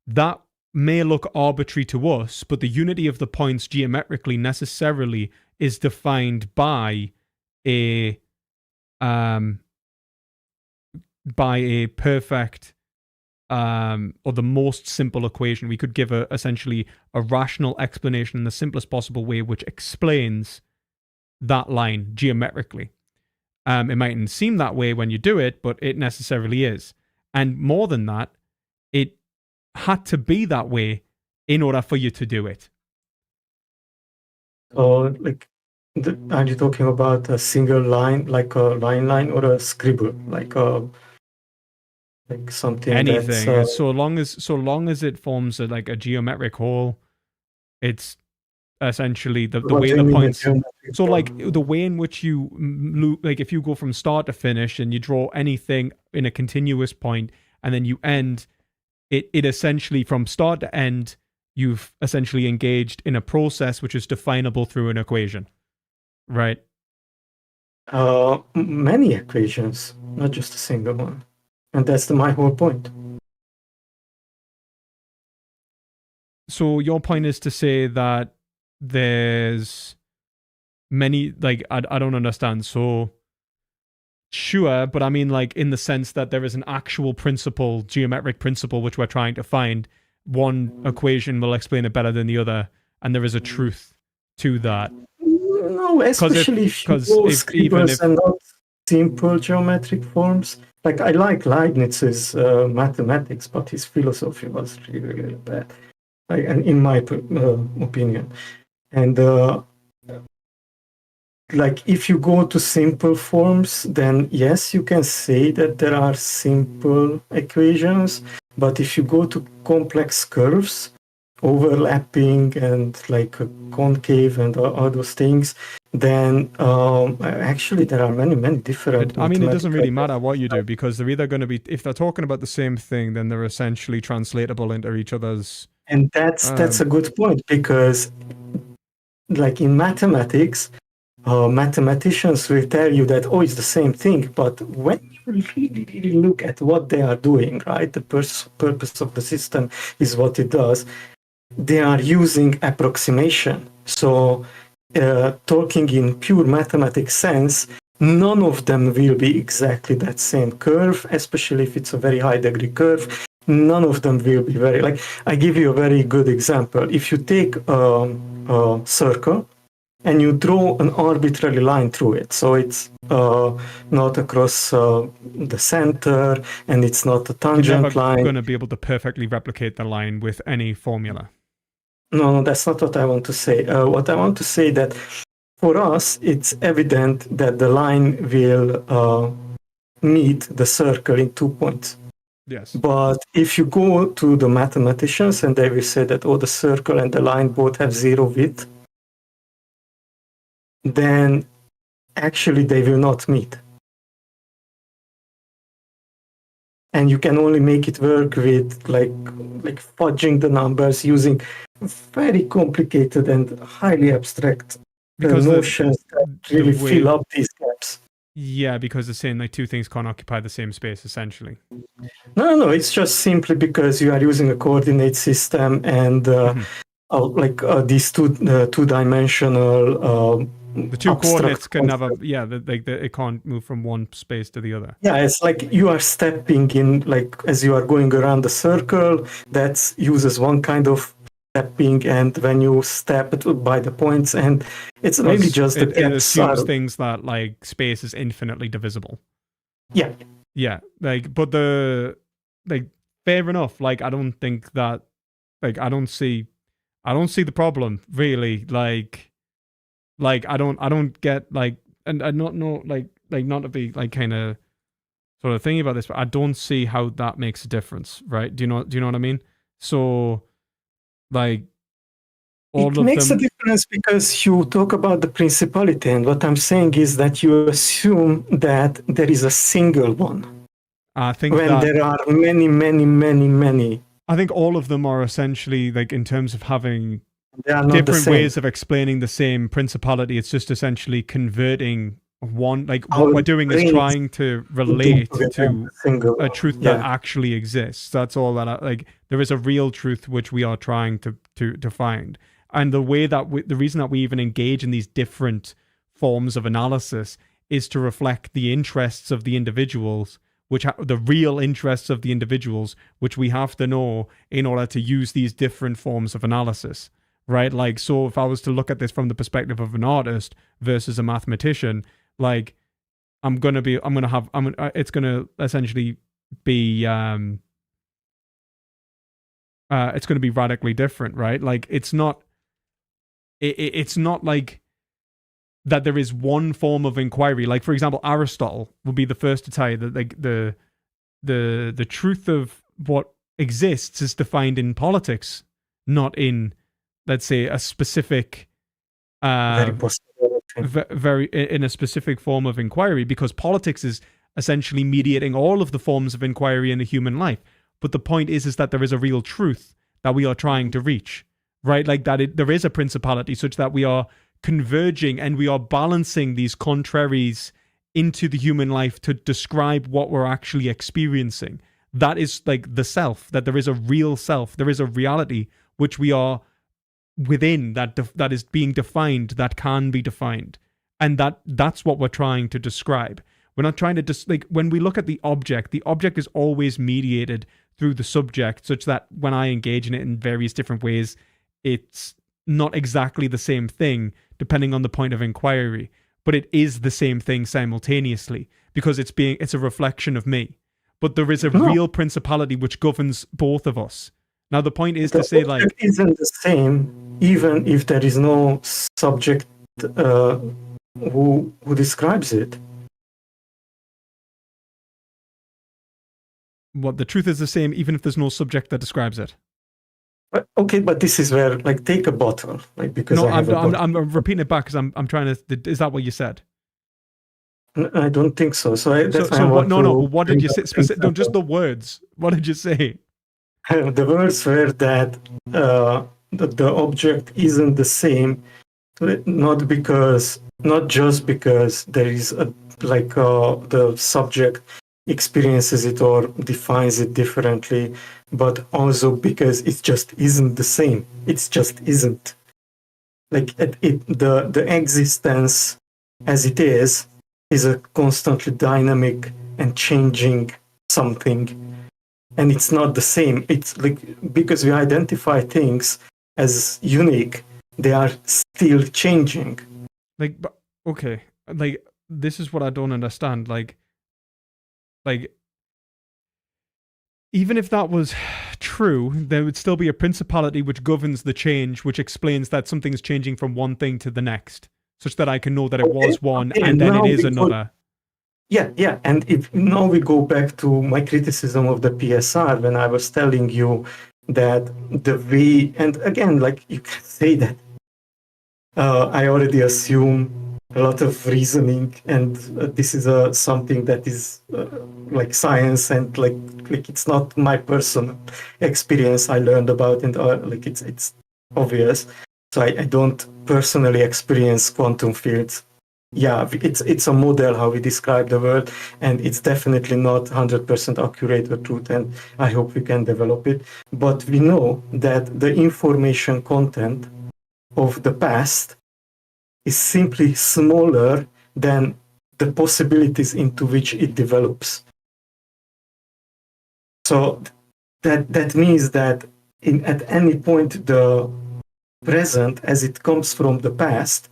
that may look arbitrary to us, but the unity of the points geometrically necessarily is defined by a perfect or the most simple equation. We could give essentially a rational explanation in the simplest possible way, which explains that line geometrically. It mightn't seem that way when you do it, but it necessarily is. And more than that, it had to be that way in order for you to do it. Like, are you talking about a single line, like a line, or a scribble, like something? Anything, that's, so long as it forms like a geometric whole, it's essentially the way the points. So like the way in which you like, if you go from start to finish and you draw anything in a continuous point and then you end it essentially from start to end, you've essentially engaged in a process which is definable through an equation, right? Many equations, not just a single one, and that's my whole point. So your point is to say that there's many, like, I don't understand. So sure, but I mean, like, in the sense that there is an actual principle, geometric principle, which we're trying to find. One equation will explain it better than the other, and there is a truth to that. No, especially if scribbles and not simple geometric forms. Like, I like Leibniz's mathematics, but his philosophy was really, really bad, like, and in my opinion. And like, if you go to simple forms, then yes, you can say that there are simple equations. But if you go to complex curves, overlapping and like a concave and all those things, then actually there are many different. I mean, it doesn't really matter what you do, because they're either going to be, if they're talking about the same thing, then they're essentially translatable into each other's. And that's a good point, because like in mathematics, mathematicians will tell you that, oh, it's the same thing, but when you really look at what they are doing, right, the purpose of the system is what it does, they are using approximation. So talking in pure mathematics sense, none of them will be exactly that same curve, especially if it's a very high degree curve. None of them will be very, like, I give you a very good example. If you take a circle and you draw an arbitrary line through it, so it's not across the center, and it's not a tangent line. You're going to be able to perfectly replicate the line with any formula. No, that's not what I want to say. What I want to say that for us, it's evident that the line will meet the circle in 2 points. Yes. But if you go to the mathematicians and they will say that, oh, the circle and the line both have zero width, then actually they will not meet. And you can only make it work with like fudging the numbers using very complicated and highly abstract notions that really fill up these gaps. Yeah, because it's saying like two things can't occupy the same space, essentially. No, it's just simply because you are using a coordinate system and these two-dimensional the two coordinates can never, it can't move from one space to the other. Yeah, it's like you are stepping in, like as you are going around the circle, that uses one kind of stepping, and when you step by the points, and it's really just the it assumes things that like space is infinitely divisible. Yeah. Yeah, like, but fair enough. Like, I don't think that, like, I don't see the problem really. Like I don't get, like, and I not know like not to be like kind of sort of thinking about this, but I don't see how that makes a difference, right? Do you know what I mean? So, like, all it of makes them... a difference because you talk about the principality, and what I'm saying is that you assume that there is a single one. I think when there are many. I think all of them are essentially like in terms of having they are not different the ways of explaining the same principality. It's just essentially converting one, like what we're doing is trying to relate to a truth that actually exists. That's all that like there is a real truth which we are trying to find. And the way that the reason that we even engage in these different forms of analysis is to reflect the interests of the individuals, which the real interests of the individuals, which we have to know in order to use these different forms of analysis, right? Like, so if I was to look at this from the perspective of an artist versus a mathematician, like it's going to essentially be, it's going to be radically different, right? Like it's not like that there is one form of inquiry. Like, for example, Aristotle would be the first to tell you that like the truth of what exists is defined in politics, not in, let's say, a specific very in a specific form of inquiry, because politics is essentially mediating all of the forms of inquiry in the human life. But the point is that there is a real truth that we are trying to reach, right? Like that there is a principality such that we are converging and we are balancing these contraries into the human life to describe what we're actually experiencing. That is like the self, that there is a real self, there is a reality which we are within, that is being defined, that can be defined. And that's what we're trying to describe. We're not trying to like when we look at the object is always mediated through the subject, such that when I engage in it in various different ways, it's not exactly the same thing depending on the point of inquiry, but it is the same thing simultaneously because it's a reflection of me. But there is a real principality which governs both of us. Now the point is to say like it isn't the same even if there is no subject who describes it. What, the truth is the same even if there's no subject that describes it? Okay, but this is where, like, take a bottle, like, because no, I'm repeating it back because I'm trying to. Is that what you said? I don't think so. What did you say? No, just the words. What did you say? The words were that the object isn't the same, not just because there is the subject experiences it or defines it differently, but also because it just isn't the same. It just isn't. Like the existence as it is a constantly dynamic and changing something, and it's not the same. It's like because we identify things as unique, they are still changing. Like, okay, like this is what I don't understand. Like even if that was true, there would still be a principality which governs the change, which explains that something's changing from one thing to the next, such that I can know that it was one and then it is another. Yeah. And if now we go back to my criticism of the PSR when I was telling you that and again, like you can say that I already assume a lot of reasoning, and this is something that is like science, and like it's not my personal experience I learned about, and like it's obvious. So I don't personally experience quantum fields. Yeah, it's a model how we describe the world, and it's definitely not 100% accurate or truth, and I hope we can develop it. But we know that the information content of the past is simply smaller than the possibilities into which it develops. So that means that at any point the present, as it comes from the past,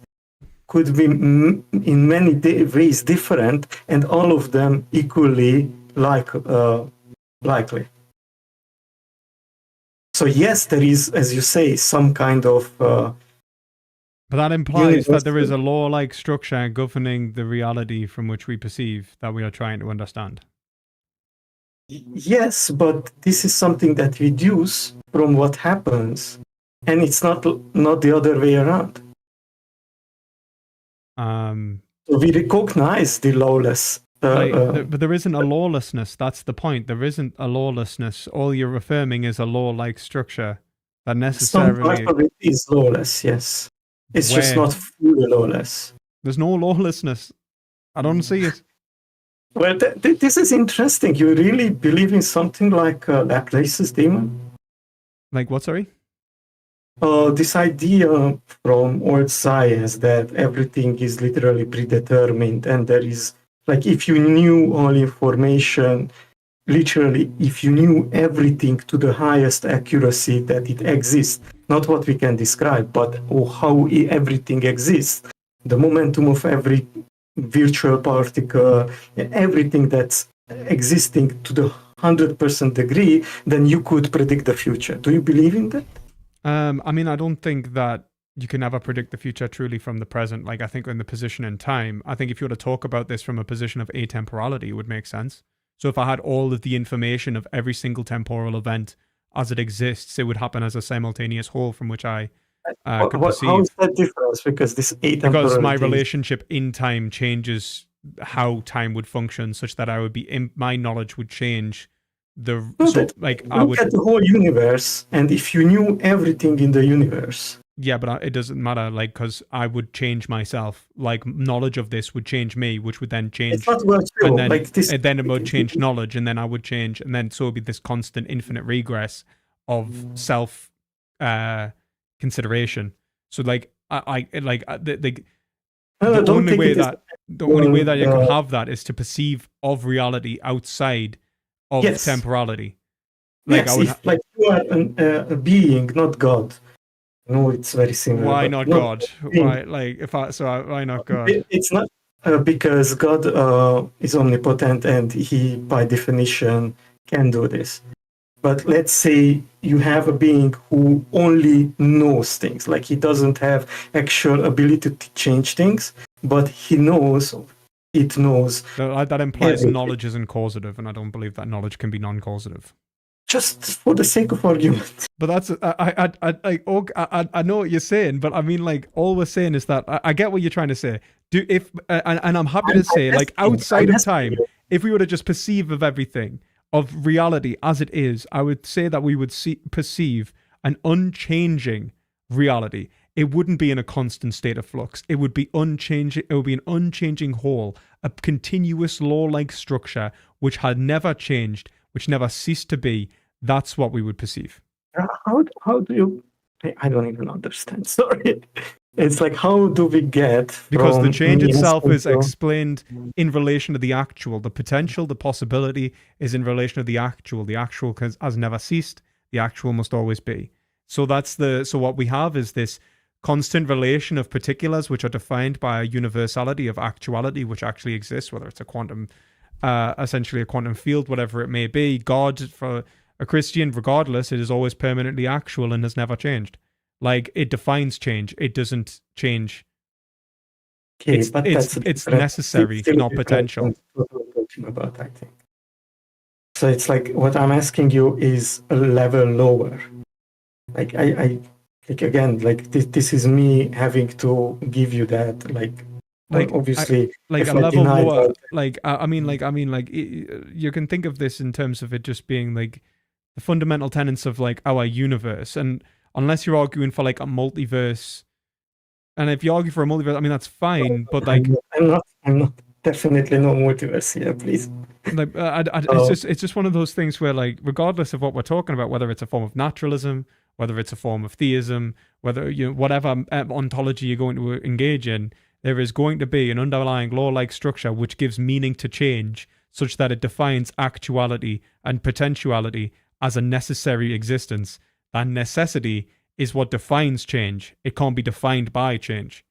could be in many ways different, and all of them equally likely. So yes, there is, as you say, some kind of But that implies that there is a law-like structure governing the reality from which we perceive that we are trying to understand. Yes, but this is something that we deduce from what happens, and it's not the other way around. So we recognize the lawless. But there isn't a lawlessness. That's the point. There isn't a lawlessness. All you're affirming is a law-like structure that necessarily. Some part of it is lawless. Yes, it's just not fully lawless. There's no lawlessness. I don't see it. Well, this is interesting. You really believe in something like Laplace's demon? Like what? Sorry. This idea from old science that everything is literally predetermined, and there is, like, if you knew all information, literally, if you knew everything to the highest accuracy that it exists, not what we can describe, but how everything exists, the momentum of every virtual particle, everything that's existing to the 100% degree, then you could predict the future. Do you believe in that? I mean, I don't think that you can ever predict the future truly from the present. Like, I think in the position in time, I think if you were to talk about this from a position of atemporality, it would make sense. So if I had all of the information of every single temporal event as it exists, it would happen as a simultaneous whole from which I could perceive. How is that different? Because this atemporality... Because my relationship in time changes how time would function, such that I would be my knowledge would change. Look at the whole universe, and if you knew everything in the universe. Yeah, but it doesn't matter, like, because I would change myself. Like, knowledge of this would change me, which would then change. It's not virtual. And then, like this, then it would change knowledge, and then I would change, and then so it would be this constant, infinite regress of self consideration. So, like, the only way that you can have that is to perceive of reality outside of temporality. Like, yes, like you are a being, not God. No, it's very similar. Why not God? Why, like, why not God? It's not because God is omnipotent and he, by definition, can do this. But let's say you have a being who only knows things, like he doesn't have actual ability to change things, but he knows. It knows. That implies knowledge isn't causative, and I don't believe that knowledge can be non-causative. Just for the sake of argument. But that's I know what you're saying, but I mean, like, all we're saying is that I get what you're trying to say. And I'm happy to say, like, outside of time, if we were to just perceive of everything, of reality as it is, I would say that we would perceive an unchanging reality. It wouldn't be in a constant state of flux. It would be unchanging. It would be an unchanging whole, a continuous law-like structure which had never changed, which never ceased to be. That's what we would perceive. How do you? I don't even understand. Sorry. It's like, how do we get? Because the change itself is explained in relation to the actual. The potential, the possibility is in relation to the actual. The actual has never ceased. The actual must always be. So what we have is this constant relation of particulars which are defined by a universality of actuality which actually exists, whether it's a quantum, essentially a quantum field, whatever it may be. God, for a Christian, regardless, it is always permanently actual and has never changed. Like, it defines change. It doesn't change. Okay, it's necessary, not potential. About, I think. So it's like, what I'm asking you is a level lower. Like, like, again, like, this is me having to give you that, like obviously, like a level lower. I mean, you can think of this in terms of it just being like the fundamental tenets of like our universe, and unless you're arguing for like a multiverse, and if you argue for a multiverse, I mean that's fine, but like I'm not definitely no multiverse here, please. Like, it's just one of those things where, like, regardless of what we're talking about, whether it's a form of naturalism, whether it's a form of theism, whether whatever ontology you're going to engage in, there is going to be an underlying law-like structure which gives meaning to change, such that it defines actuality and potentiality as a necessary existence. That necessity is what defines change. It can't be defined by change.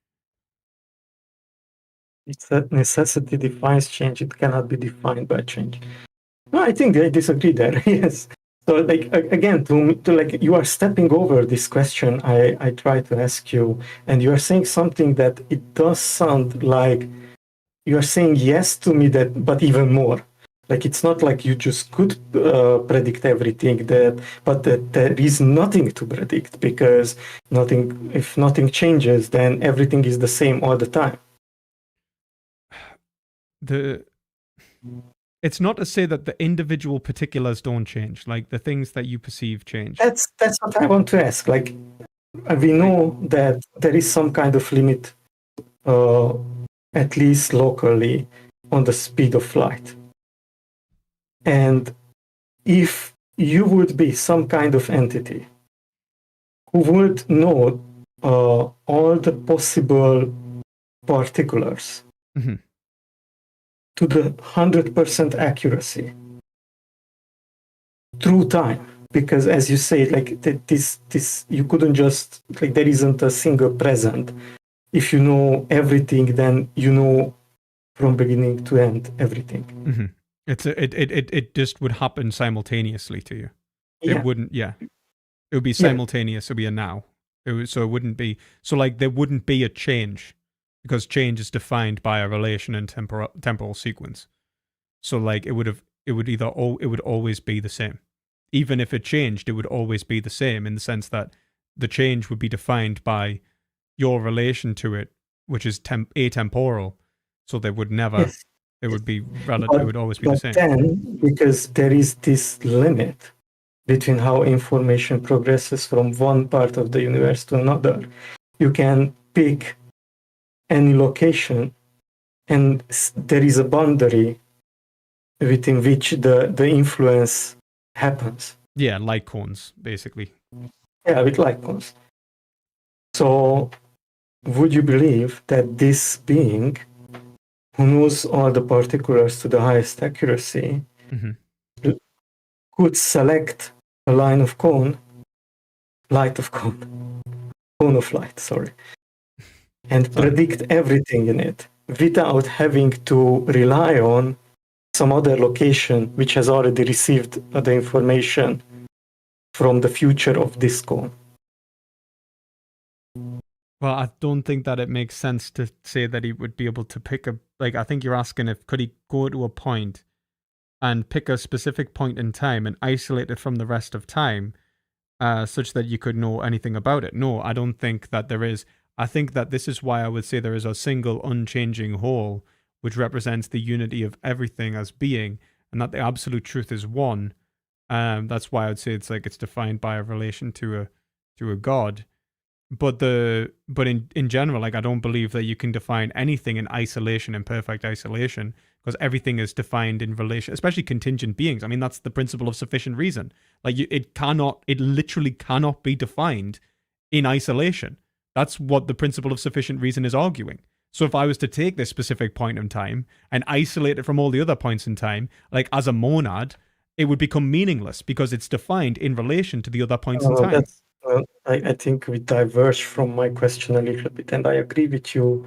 It's that necessity defines change. It cannot be defined by change. No, I think I disagree there. Yes. So like again, to like you are stepping over this question I try to ask you, and you are saying something that it does sound like you are saying yes to me, that but even more. Like it's not like you just could predict everything, but that there is nothing to predict, because if nothing changes, then everything is the same all the time. It's not to say that the individual particulars don't change, like the things that you perceive change. That's what I want to ask. Like we know that there is some kind of limit, at least locally, on the speed of light. And if you would be some kind of entity who would know all the possible particulars to the 100% accuracy through time, because as you say, like this you couldn't just, like, there isn't a single present. If you know everything, then you know from beginning to end everything. Mm-hmm. It just would happen simultaneously to you. It wouldn't. Yeah, it would be simultaneous. It would be a now. So it wouldn't be. So like there wouldn't be a change, because change is defined by a relation and temporal sequence. So like it would always be the same. Even if it changed, it would always be the same, in the sense that the change would be defined by your relation to it, which is atemporal. So they would never. Yes. It would be relative. It would always be the same. Then, because there is this limit between how information progresses from one part of the universe to another, you can pick any location, and there is a boundary within which the influence happens. Yeah, light cones, basically. Yeah, with light cones. So, would you believe that this being, who knows all the particulars to the highest accuracy, could select a line of cone of light, sorry, and predict everything in it without having to rely on some other location which has already received the information from the future of this cone? Well, I don't think that it makes sense to say that he would be able to pick I think you're asking could he go to a point and pick a specific point in time and isolate it from the rest of time, such that you could know anything about it. No, I don't think that there is. I think that this is why I would say there is a single unchanging whole, which represents the unity of everything as being, and that the absolute truth is one. That's why I would say it's defined by a relation to a God. But in general, like, I don't believe that you can define anything in isolation, in perfect isolation, because everything is defined in relation, especially contingent beings. I mean, that's the principle of sufficient reason. Like, it literally cannot be defined in isolation. That's what the principle of sufficient reason is arguing. So if I was to take this specific point in time and isolate it from all the other points in time, like as a monad, it would become meaningless because it's defined in relation to the other points in time. I think we diverge from my question a little bit, and I agree with you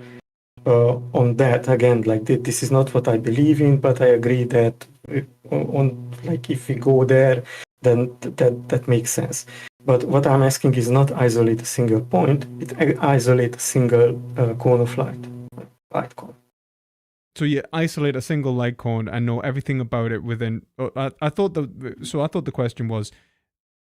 on that. Again, like this is not what I believe in, but I agree that if we go there, then that makes sense. But what I'm asking is not isolate a single point; it isolate a single cone of light cone. So you isolate a single light cone and know everything about it within. I thought the question was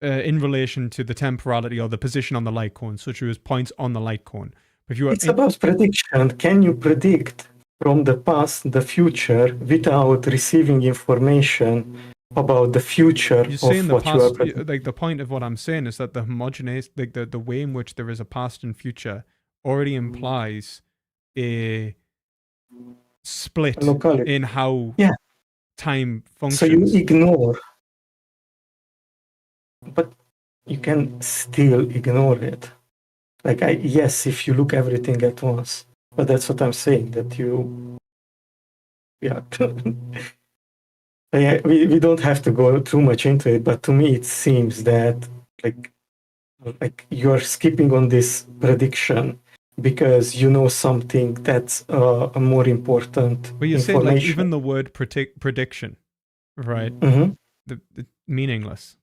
in relation to the temporality or the position on the light cone, such as points on the light cone. If you it's about prediction. Can you predict from the past the future without receiving information about the future of what you are predicting? Like, the point of what I'm saying is that the homogeneous, like the way in which there is a past and future, already implies a split in how time functions. So you ignore, but you can still ignore it. Like, yes, if you look everything at once, but that's what I'm saying, that we don't have to go too much into it, but to me it seems that like you're skipping on this prediction because you know something that's a more important but you information. Say, like, even the word prediction, right? Mm-hmm. The meaningless.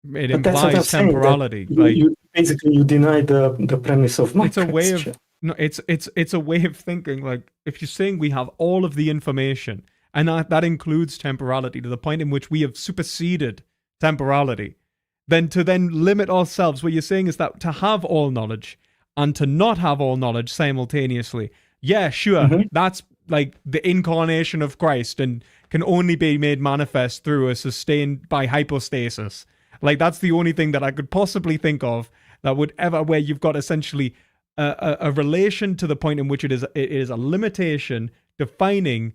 It But that's what I'm implies saying, that temporality. you basically you deny the premise of my it's a way question. of no, it's a way of thinking. Like, if you're saying we have all of the information, and that includes temporality to the point in which we have superseded temporality, then to limit ourselves, what you're saying is that to have all knowledge and to not have all knowledge simultaneously, yeah, sure, that's like the incarnation of Christ and can only be made manifest through a sustained by hypostasis. Like, that's the only thing that I could possibly think of that would ever, where you've got essentially a relation to the point in which it is a limitation defining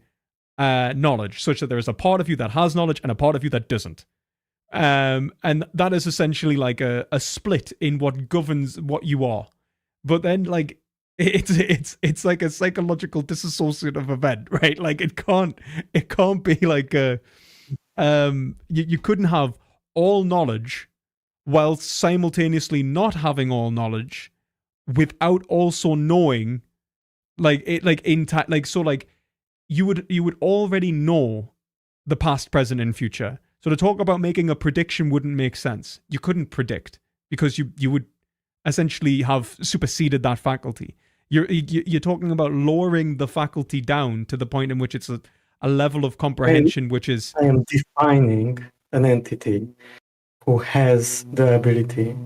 knowledge, such that there is a part of you that has knowledge and a part of you that doesn't. And that is essentially like a split in what governs what you are. But then, like, it's like a psychological dissociative event, right? Like, it can't be like a you couldn't have all knowledge while simultaneously not having all knowledge without also knowing, like, it, like so like you would already know the past, present, and future. So to talk about making a prediction wouldn't make sense. You couldn't predict because you would essentially have superseded that faculty. You're talking about lowering the faculty down to the point in which it's a level of comprehension which is... I am defining an entity who has the ability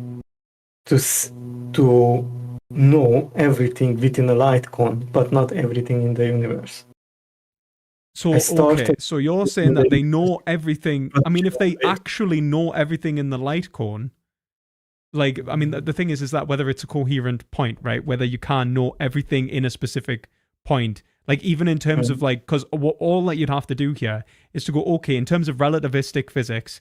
to know everything within a light cone, but not everything in the universe. So, okay, so you're saying that they know everything. I mean, if they actually know everything in the light cone, like, I mean, the thing is that whether it's a coherent point, right? Whether you can know everything in a specific point, like, even in terms of, like, because all that you'd have to do here is to go, okay, in terms of relativistic physics,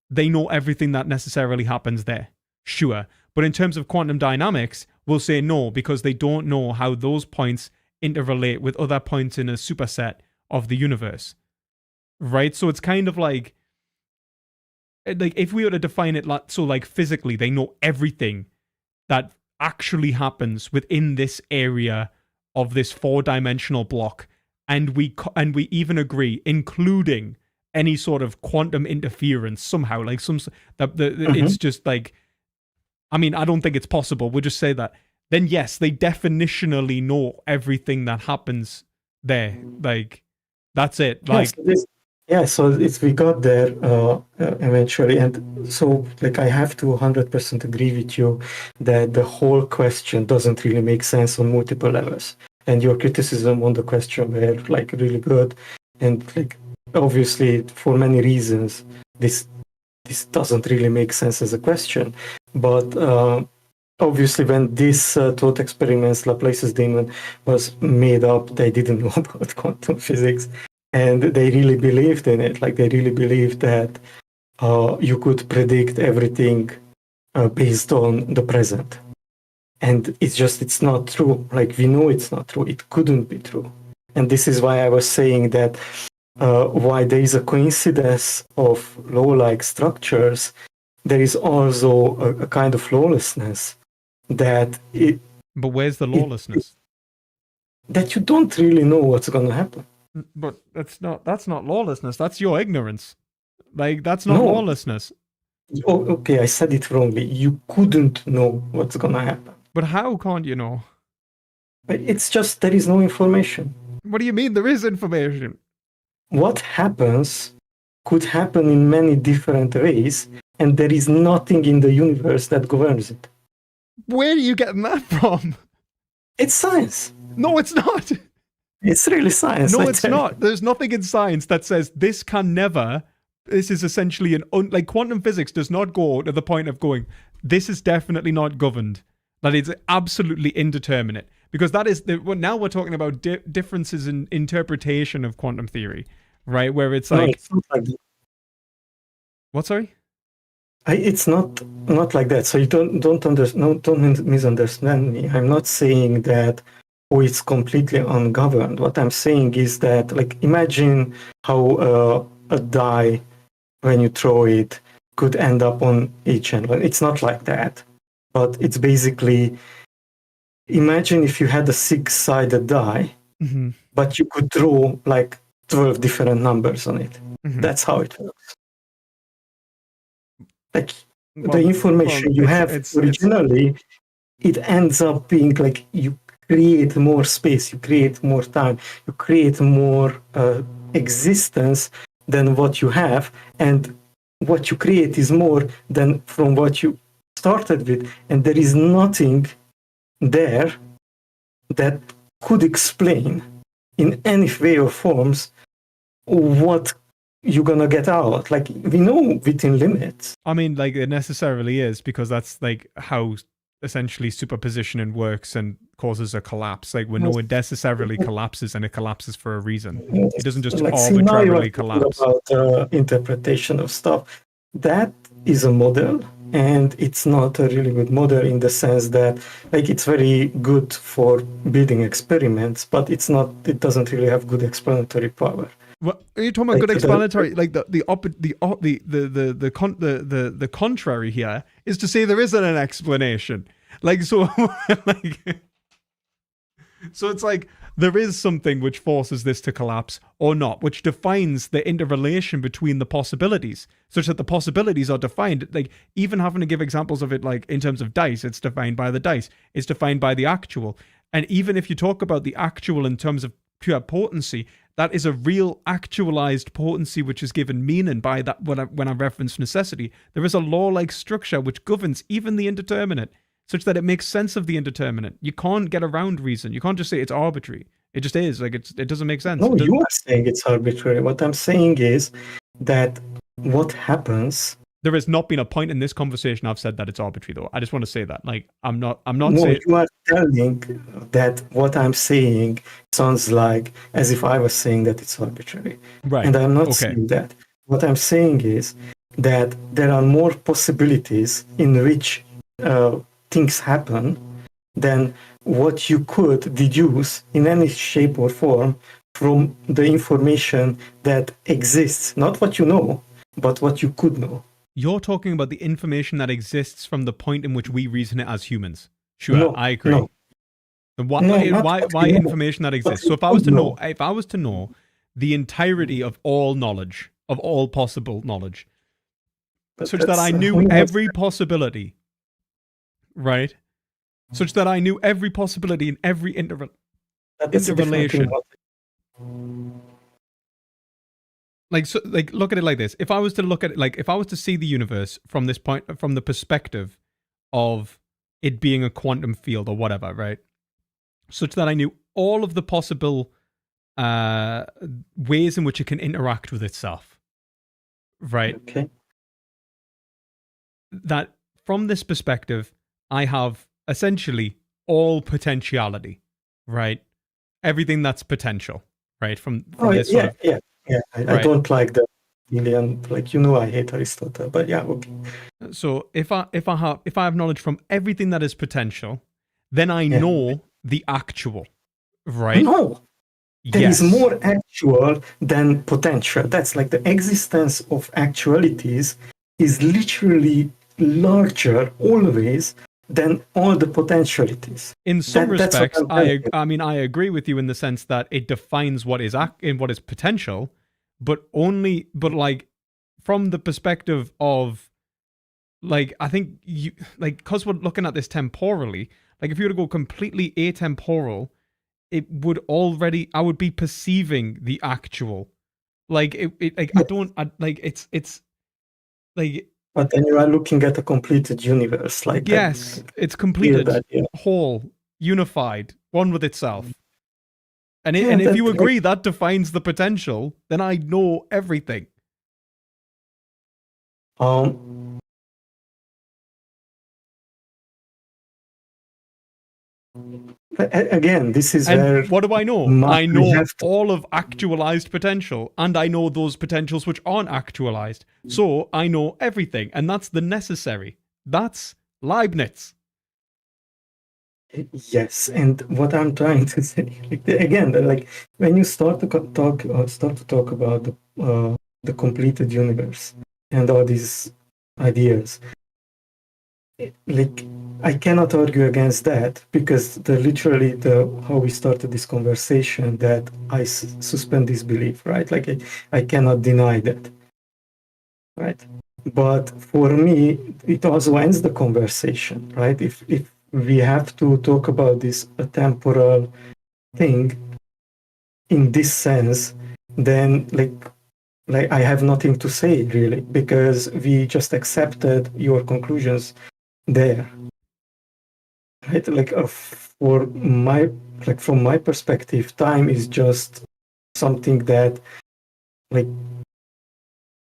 they know everything that necessarily happens there. Sure. But in terms of quantum dynamics, we'll say no, because they don't know how those points interrelate with other points in a superset of the universe. Right? So it's kind of like if we were to define it so, like, physically, they know everything that actually happens within this area of this 4-dimensional block, and we even agree, including any sort of quantum interference somehow, like it's just like, I mean, I don't think it's possible. We'll just say that. Then yes, they definitionally know everything that happens there. Like, that's it. Like, so we got there eventually, and so, like, I have to 100% agree with you that the whole question doesn't really make sense on multiple levels. And your criticism on the question were, like, really good, and, like, obviously for many reasons this doesn't really make sense as a question. But obviously, when this thought experiments, Laplace's demon, was made up, they didn't know about quantum physics, and they really believed in it. Like, they really believed that you could predict everything based on the present. And it's not true. Like, we know it's not true. It couldn't be true. And this is why I was saying that why there is a coincidence of law-like structures, there is also a kind of lawlessness that it... But where's the lawlessness? That you don't really know what's going to happen. But that's not lawlessness. That's your ignorance. Like, that's not lawlessness. Oh, okay, I said it wrongly. You couldn't know what's going to happen. But how can't you know? It's just there is no information. What do you mean there is information? What happens could happen in many different ways, and there is nothing in the universe that governs it. Where are you getting that from? It's science. No, it's not. It's really science. No, it's not. There's nothing in science that says this can never. This is essentially like, quantum physics does not go to the point of going, this is definitely not governed. That it's absolutely indeterminate. Because that is now we're talking about differences in interpretation of quantum theory, right? Where it's like, no, it's not like that. What? Sorry, it's not like that. So you don't misunderstand me. I'm not saying that it's completely ungoverned. What I'm saying is that, like, imagine how a die, when you throw it, could end up on each end. It's not like that, but it's basically. Imagine if you had a 6-sided die, but you could draw like 12 different numbers on it. That's how it works. Like, the information you have originally, it ends up being like you create more space, you create more time, you create more existence than what you have, and what you create is more than from what you started with, and there is nothing there that could explain in any way or forms what you're gonna get out. Like, we know within limits. I mean, like, it necessarily is, because that's like how essentially superpositioning works and causes a collapse. Like, we know it necessarily collapses, and it collapses for a reason. It doesn't just like, arbitrarily collapse. About interpretation of stuff, that is a model, and it's not a really good model in the sense that, like, it's very good for building experiments, but it doesn't really have good explanatory power. Well, are you talking about good explanatory? Like the contrary here is to say there isn't an explanation. Like, so, like, so it's like there is something which forces this to collapse or not, which defines the interrelation between the possibilities, such that the possibilities are defined. Like, even having to give examples of it, like in terms of dice, it's defined by the dice. It's defined by the actual. And even if you talk about the actual in terms of pure potency, that is a real actualized potency which is given meaning by that. When I reference necessity, there is a law-like structure which governs even the indeterminate, such that it makes sense of the indeterminate. You can't get around reason. You can't just say it's arbitrary. It just is. Like, it doesn't make sense. No, you are saying it's arbitrary. What I'm saying is that what happens... There has not been a point in this conversation I've said that it's arbitrary, though. I just want to say that. Like, I'm not no, saying... you are telling that what I'm saying sounds like as if I was saying that it's arbitrary. Right. And I'm not saying that. What I'm saying is that there are more possibilities in which things happen than what you could deduce in any shape or form from the information that exists. Not what you know, but what you could know. You're talking about the information that exists from the point in which we reason it as humans. Sure, No, I agree. no. Why information that exists? So if I was to know the entirety of all knowledge, of all possible knowledge, such that I knew every possibility, right? Such that I knew every possibility in every interrelation. Like, so, like, look at it like this. If I was to look at it, like, if I was to see the universe from this point, from the perspective of it being a quantum field or whatever, right? Such that I knew all of the possible ways in which it can interact with itself, right? Okay. That from this perspective, I have essentially all potentiality, right? Everything that's potential, right? From this sort of... Yeah, I don't like the million, like, you know, I hate Aristotle, but yeah, okay. So if I have knowledge from everything that is potential, then I know the actual, right? No, there is more actual than potential. That's like the existence of actualities is literally larger always than all the potentialities. In some respects, I agree with you in the sense that it defines what is potential, but like from the perspective of, like, I think you, like, because we're looking at this temporally, like, if you were to go completely atemporal, I would be perceiving the actual, like, it's like. But then you are looking at a completed universe, like, yes, it's completed, whole, unified, one with itself. And if you agree that defines the potential, then I know everything. Again, this is where... what do I know? I know all of actualized potential, and I know those potentials which aren't actualized. So I know everything, and that's the necessary. That's Leibniz. Yes, and what I'm trying to say, again, like, when you start to talk about the completed universe and all these ideas, like, I cannot argue against that, because how we started this conversation, that I suspend disbelief, right? Like, I cannot deny that. right? But for me, it also ends the conversation, right? If we have to talk about this temporal thing in this sense, then like I have nothing to say really, because we just accepted your conclusions there, right? Like for my from my perspective, time is just something that like.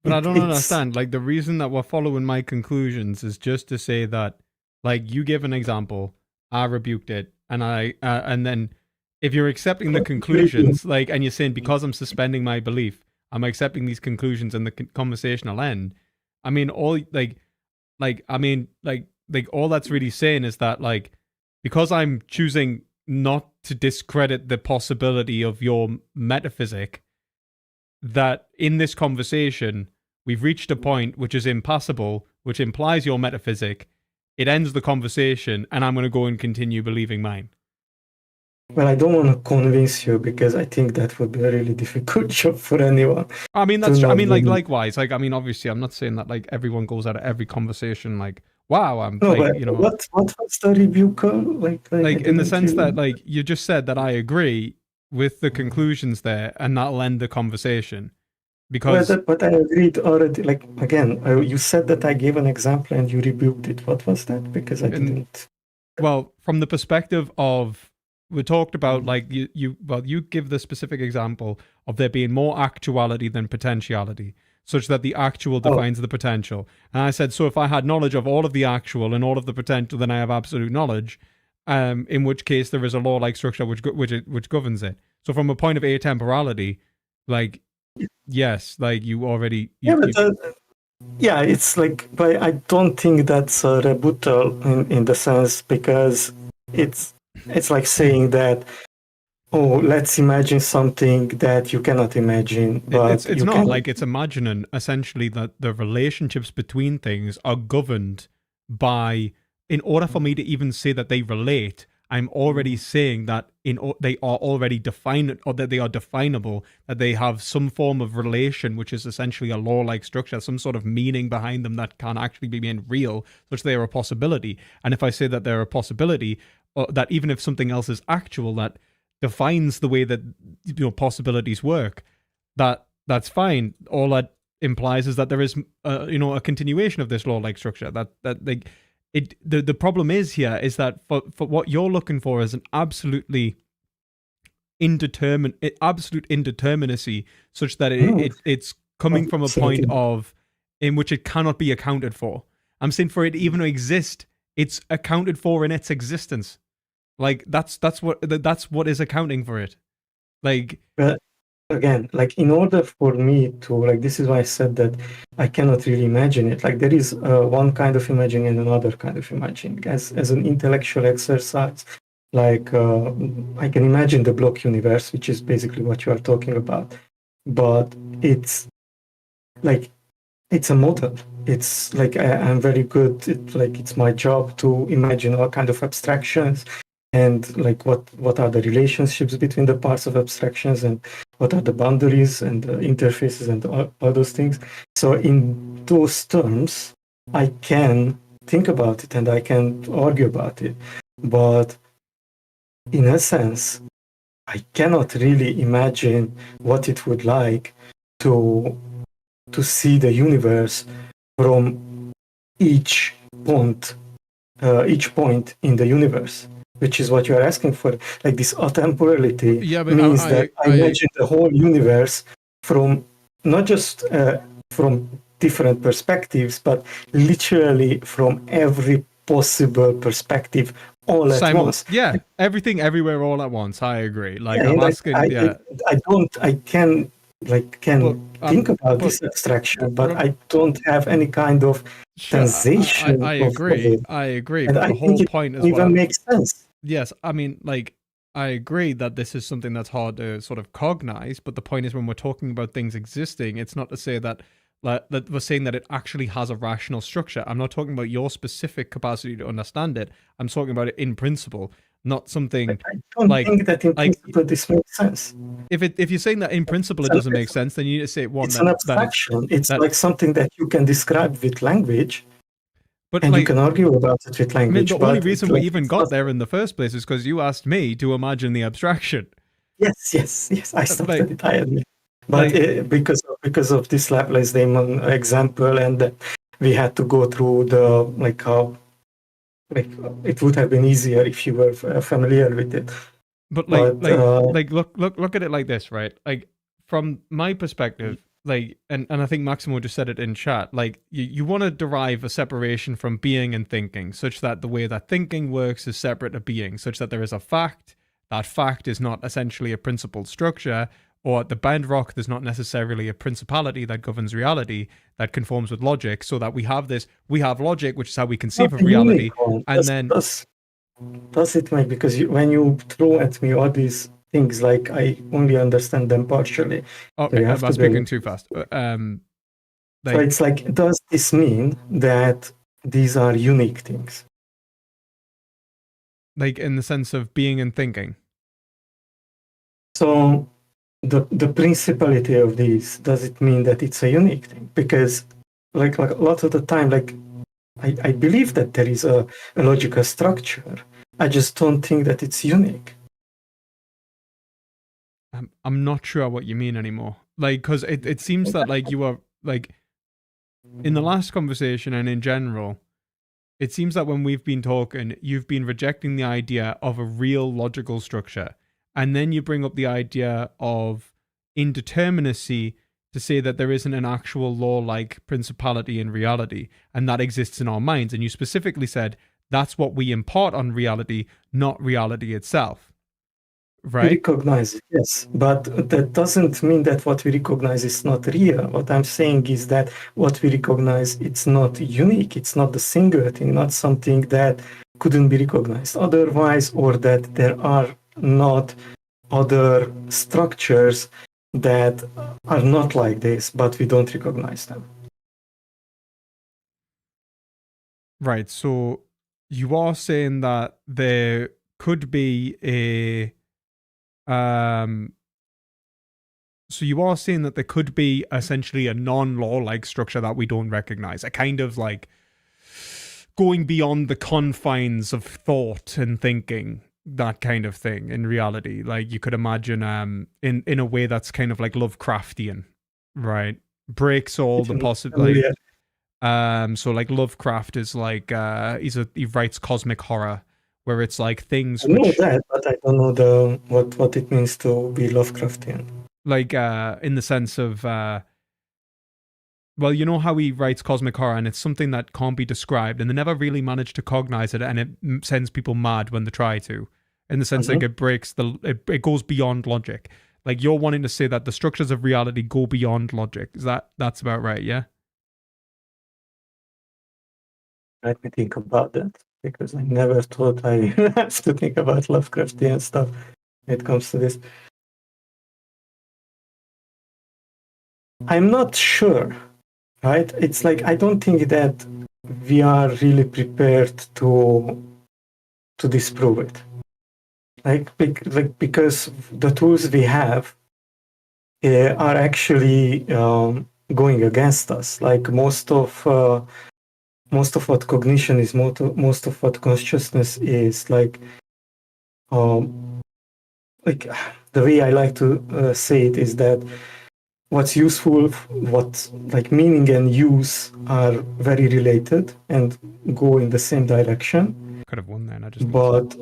But I don't understand. Like, the reason that we're following my conclusions is just to say that, like, you give an example, I rebuked it, and and then if you're accepting the conclusions, like, and you're saying because I'm suspending my belief, I'm accepting these conclusions and the conversation will end. I mean, all all that's really saying is that, like, because I'm choosing not to discredit the possibility of your metaphysic, that in this conversation, we've reached a point which is impassable, which implies your metaphysic. It ends the conversation, and I'm going to go and continue believing mine. Well, I don't want to convince you, because I think that would be a really difficult job for anyone. I mean, that's true. I mean, like, likewise. Like, I mean, obviously, I'm not saying that, like, everyone goes out of every conversation like, wow, I'm, no, like, but you know. What was the review called? Like in the sense that, like, you just said that I agree with the conclusions there, and that'll end the conversation. Because but I agreed already. Like, again, you said that I gave an example and you rebuked it. What was that? Because I didn't. Well, from the perspective of, we talked about, like, you give the specific example of there being more actuality than potentiality, such that the actual defines the potential. And I said, so if I had knowledge of all of the actual and all of the potential, then I have absolute knowledge. In which case there is a law-like structure which governs it. So from a point of atemporality, like, yes, like you already. Yeah, it's like, but I don't think that's a rebuttal in the sense, because it's like saying that, oh, let's imagine something that you cannot imagine. But it's not like it's imagining essentially that the relationships between things are governed by. In order for me to even say that they relate, I'm already saying that they are already defined, or that they are definable, that they have some form of relation, which is essentially a law-like structure, some sort of meaning behind them that can actually be made real, such they are a possibility. And if I say that they're a possibility, that even if something else is actual, that defines the way that, you know, possibilities work, that's fine. All that implies is that there is, a continuation of this law-like structure. The problem is here is that for what you're looking for is an absolute indeterminacy, such that it's coming from a point of in which it cannot be accounted for. I'm saying for it even to exist, it's accounted for in its existence. Like that's what is accounting for it. Like, again, like, in order for me to, like, this is why I said that I cannot really imagine it. Like, there is one kind of imagining and another kind of imagining. As an intellectual exercise, like, I can imagine the block universe, which is basically what you are talking about. But it's like, it's a model. It's like, I'm very good. It's my job to imagine all kind of abstractions, and like what are the relationships between the parts of abstractions, and what are the boundaries and the interfaces and all those things. So in those terms, I can think about it and I can argue about it. But in a sense, I cannot really imagine what it would like to see the universe from each point in the universe, which is what you are asking for. Like, this atemporality means that I imagine the whole universe from not just from different perspectives, but literally from every possible perspective all at once. Yeah, everything, everywhere, all at once. I agree. Like, yeah, I'm asking. I can think about this abstraction, but I don't have any kind of sensation. I agree. I agree. And but I the whole think point is even makes sense. Yes, I mean, like, I agree that this is something that's hard to sort of cognize, but the point is, when we're talking about things existing, it's not to say that we're saying that it actually has a rational structure. I'm not talking about your specific capacity to understand it. I'm talking about it in principle. not something I don't think that in principle this makes sense. If you're saying that in principle it doesn't make sense, then you need to say one it's that, an abstraction. It's that, like something that you can describe with language, but and like, you can argue about it with language. I mean, the only but reason like, we even got there in the first place is because you asked me to imagine the abstraction. Yes. I started Like, it. I admit, but because of this Laplace Damon example, and we had to go through the how it would have been easier if you were familiar with it. But look at it like this, right? Like from my perspective, like, and I think Maximo just said it in chat, like you want to derive a separation from being and thinking, such that the way that thinking works is separate to being, such that there is a fact. That fact is not essentially a principled structure, or at the bedrock, there's not necessarily a principality that governs reality that conforms with logic, so that we have logic, which is how we conceive of reality, and then... Does it make, because when you throw at me all these things, like I only understand them partially. Okay, so I'm speaking too fast. So it's like, does this mean that these are unique things? Like in the sense of being and thinking? So the principality of these, does it mean that it's a unique thing? Because like a lot of the time, like I believe that there is a logical structure. I just don't think that it's unique. I'm not sure what you mean anymore. Like, because it seems that like you are like in the last conversation and in general, it seems that when we've been talking, you've been rejecting the idea of a real logical structure. And then you bring up the idea of indeterminacy to say that there isn't an actual law-like principality in reality, and that exists in our minds. And you specifically said that's what we impart on reality, not reality itself. Right? We recognize it, yes. But that doesn't mean that what we recognize is not real. What I'm saying is that what we recognize, it's not unique. It's not the singular thing, not something that couldn't be recognized otherwise, or that there are not other structures that are not like this, but we don't recognize them. Right. So you are saying that there could be a so you are saying that there could be essentially a non-law-like structure that we don't recognize, a kind of like going beyond the confines of thought and thinking, that kind of thing in reality. Like you could imagine in a way that's kind of like Lovecraftian, right? Breaks all the possibility. So like Lovecraft is like he writes cosmic horror, where it's like things. I know that, but I don't know what it means to be Lovecraftian. Like in the sense of well, you know how he writes cosmic horror, and it's something that can't be described, and they never really manage to cognize it, and it sends people mad when they try to. In the sense like it breaks it goes beyond logic. Like you're wanting to say that the structures of reality go beyond logic. That's about right? Yeah. Let me think about that, because I never thought I have to think about Lovecraftian stuff when it comes to this. I'm not sure, right? It's like I don't think that we are really prepared to disprove it. Like because the tools we have are actually going against us. Like most of what cognition is, most of what consciousness is, like the way I like to say it is that what's useful, what like meaning and use are very related and go in the same direction. Could have won then. I just. But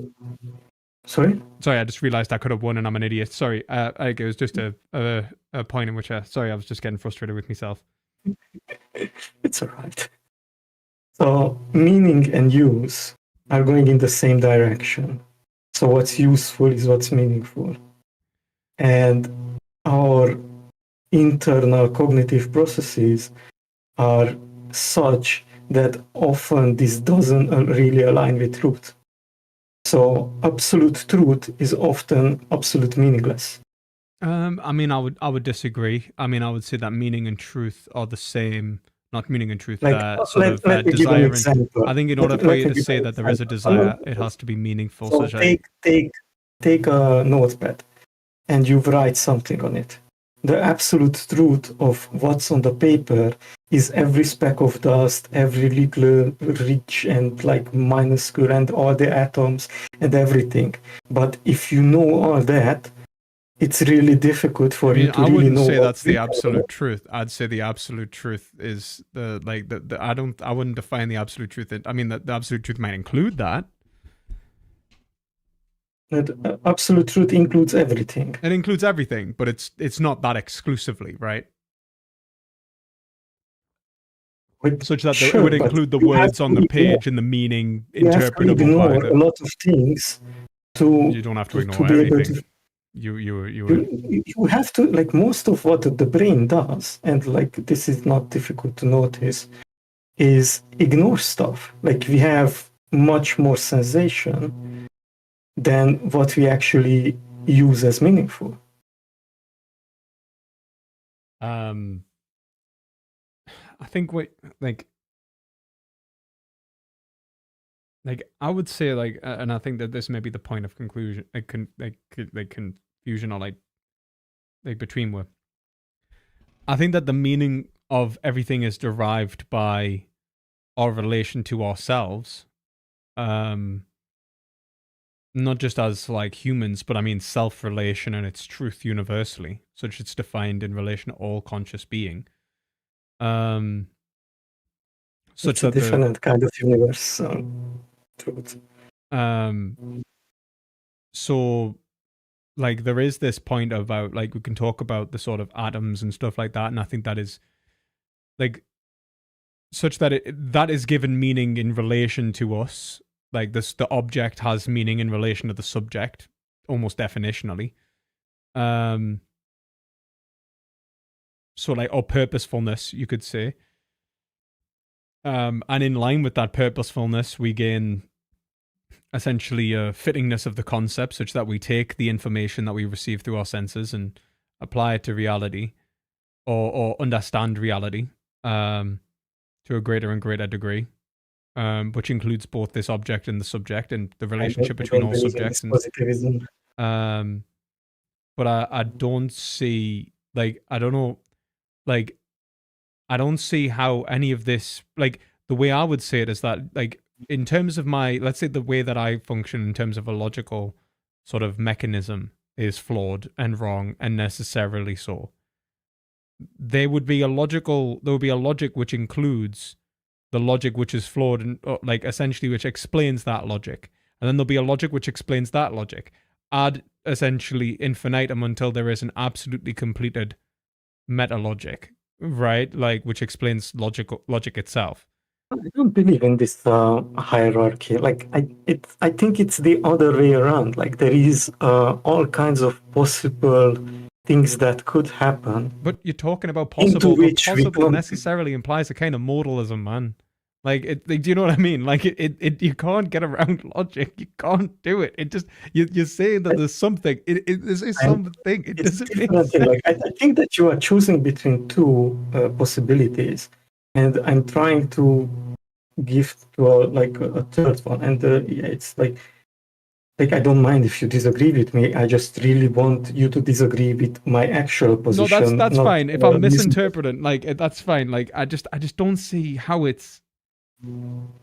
sorry, I just realized I could have won, and I'm an idiot. Sorry, it was just a point in which sorry, I was just getting frustrated with myself. It's all right. So meaning and use are going in the same direction. So what's useful is what's meaningful, and our internal cognitive processes are such that often this doesn't really align with truth. So absolute truth is often absolute meaningless. I mean, I would disagree. I mean, I would say that meaning and truth are the same not meaning and truth. Like, let me give an desire. example. I think in order for you to say that there is a desire, it has to be meaningful. So take a notepad and you write something on it. The absolute truth of what's on the paper is every speck of dust, every little rich and like minuscule, and all the atoms and everything. But if you know all that, it's really difficult for you to really know. I wouldn't say that's the absolute truth. I'd say the absolute truth is I wouldn't define the absolute truth. I mean, the absolute truth might include that. That absolute truth includes everything. It includes everything, but it's not that exclusively, right? Such that it would include the words on the page and the meaning interpretable by a lot of things to. You don't have to ignore anything. You have to, like, most of what the brain does, and like this is not difficult to notice, is ignore stuff. Like, we have much more sensation than what we actually use as meaningful. I think I would say and I think that this may be the point of conclusion, confusion or like between where I think that the meaning of everything is derived by our relation to ourselves, not just as like humans, but I mean self-relation and its truth universally, such it's defined in relation to all conscious being. Such it's a different kind of universe. Truth. So like there is this point about like we can talk about the sort of atoms and stuff like that, and I think that is like such that that is given meaning in relation to us. Like the object has meaning in relation to the subject, almost definitionally. So like, or purposefulness, you could say. And in line with that purposefulness, we gain essentially a fittingness of the concept, such that we take the information that we receive through our senses and apply it to reality, or understand reality to a greater and greater degree, which includes both this object and the subject and the relationship between all subjects. And, but I don't see, like, I don't know, like, I don't see how any of this, like, the way I would say it is that, like, in terms of my, let's say the way that I function in terms of a logical sort of mechanism is flawed and wrong and necessarily so. There would be a logic which includes the logic which is flawed and like essentially which explains that logic. And then there'll be a logic which explains that logic. Add essentially infinitum until there is an absolutely completed meta logic, right? Like which explains logic itself. I don't believe in this hierarchy. Like I think it's the other way around. Like there is all kinds of possible things that could happen. But you're talking about possible, but possible necessarily implies a kind of modalism, man. Like, do you know what I mean? Like, you can't get around logic. You can't do it. It just, you're saying that there's something. This is something. It doesn't make sense. Like, I think that you are choosing between two possibilities, and I'm trying to give to a third one. And yeah, it's like I don't mind if you disagree with me. I just really want you to disagree with my actual position. No, that's fine. If I'm misinterpreting, like that's fine. Like I just don't see how it's. I'm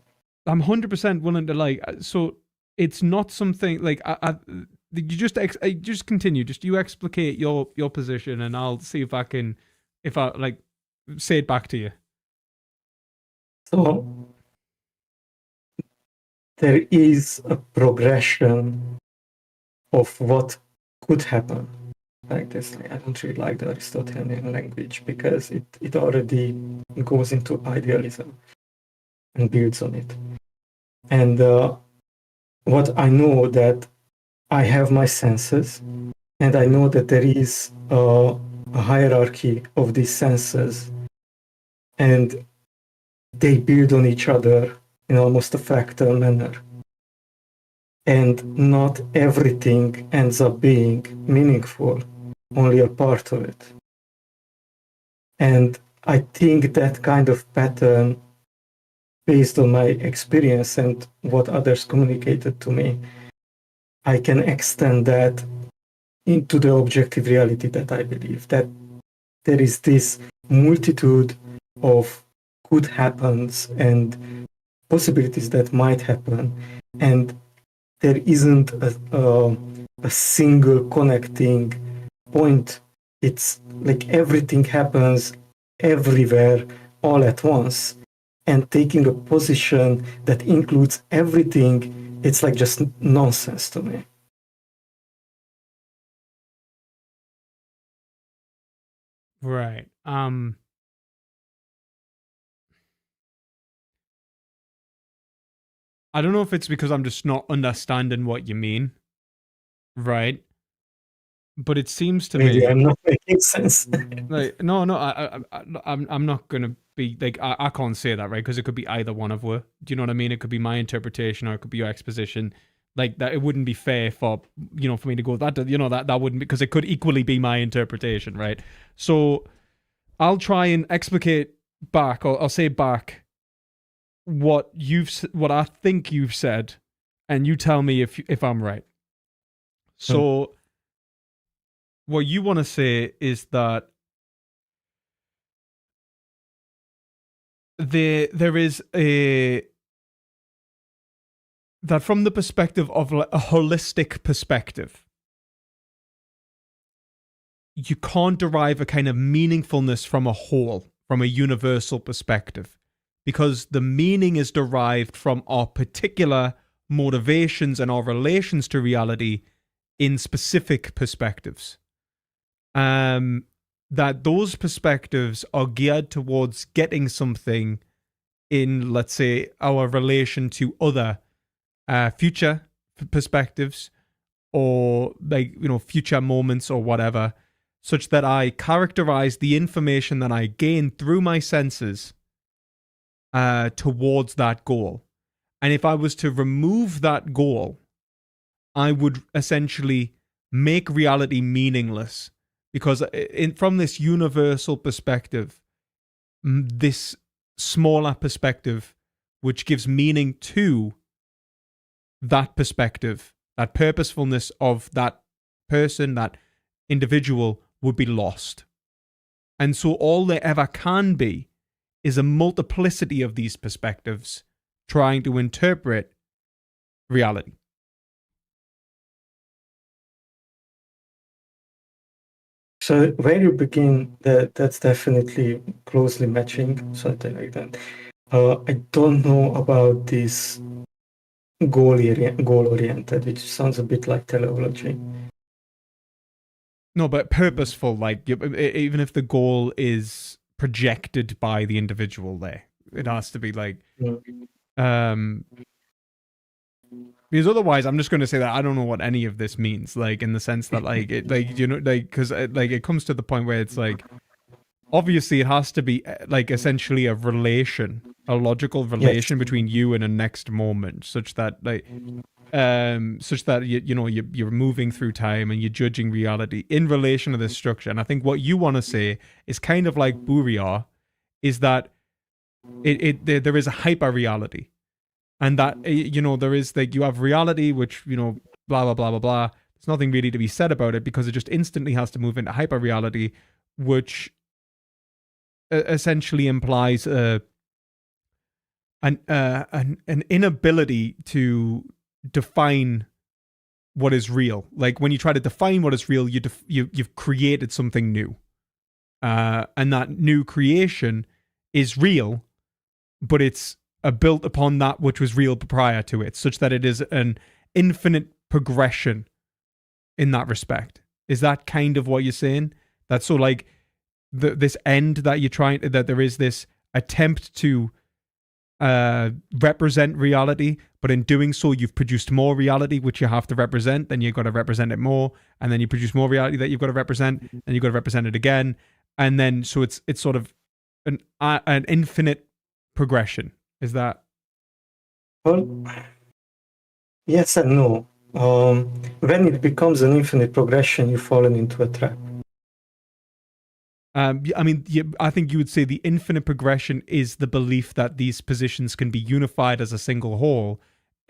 100% willing to like. So it's not something like you just continue. Just you explicate your position, and I'll see if I like say it back to you. So there is a progression of what could happen like this. I don't really like the Aristotelian language because it already goes into idealism and builds on it. And what I know that I have my senses, and I know that there is a hierarchy of these senses, and they build on each other in almost a fractal manner. And not everything ends up being meaningful, only a part of it. And I think that kind of pattern, based on my experience and what others communicated to me, I can extend that into the objective reality that I believe, that there is this multitude of could happens and possibilities that might happen, and there isn't a single connecting point. It's like everything happens everywhere all at once, and taking a position that includes everything, it's like just nonsense to me. Right. I don't know if it's because I'm just not understanding what you mean, right? But it seems to Maybe me I'm not making sense. like no, I'm not gonna be like I can't say that, right? Because it could be either one of us. Do you know what I mean? It could be my interpretation or it could be your exposition. Like that, it wouldn't be fair for for me to go that that wouldn't, because it could equally be my interpretation, right? So I'll try and explicate back, or I'll say back what I think you've said, and you tell me if I'm right. So what you want to say is that there is that from the perspective of a holistic perspective, you can't derive a kind of meaningfulness from a whole, from a universal perspective, because the meaning is derived from our particular motivations and our relations to reality in specific perspectives. That those perspectives are geared towards getting something in, let's say, our relation to other future perspectives, or future moments or whatever, such that I characterize the information that I gain through my senses towards that goal. And if I was to remove that goal, I would essentially make reality meaningless, because from this universal perspective, this smaller perspective, which gives meaning to that perspective, that purposefulness of that person, that individual, would be lost. And so all there ever can be is a multiplicity of these perspectives trying to interpret reality. So where you begin, that's definitely closely matching, something like that. I don't know about this goal-oriented, which sounds a bit like teleology. No, but purposeful, like even if the goal is projected by the individual, there it has to be like, because otherwise, I'm just going to say that I don't know what any of this means, like in the sense that like it, like because like it comes to the point where it's like, obviously it has to be like essentially a relation, a logical relation between you and a next moment, such that like. Such that you're moving through time and you're judging reality in relation to this structure. And I think what you want to say is kind of like Buriar, is that there is a hyper reality, and that there is like, you have reality which blah blah blah blah blah. There's nothing really to be said about it, because it just instantly has to move into hyper reality, which essentially implies an inability to define what is real. Like when you try to define what is real, you've created something new, and that new creation is real, but it's built upon that which was real prior to it, such that it is an infinite progression in that respect. Is that kind of what you're saying? That so like this end that you're trying, that there is this attempt to represent reality, but in doing so you've produced more reality which you have to represent, then you've got to represent it more, and then you produce more reality that you've got to represent, and you've got to represent it again, and then so it's sort of an infinite progression. Is that? Well, yes and no. When it becomes an infinite progression, you fall into a trap. I mean, I think you would say the infinite progression is the belief that these positions can be unified as a single whole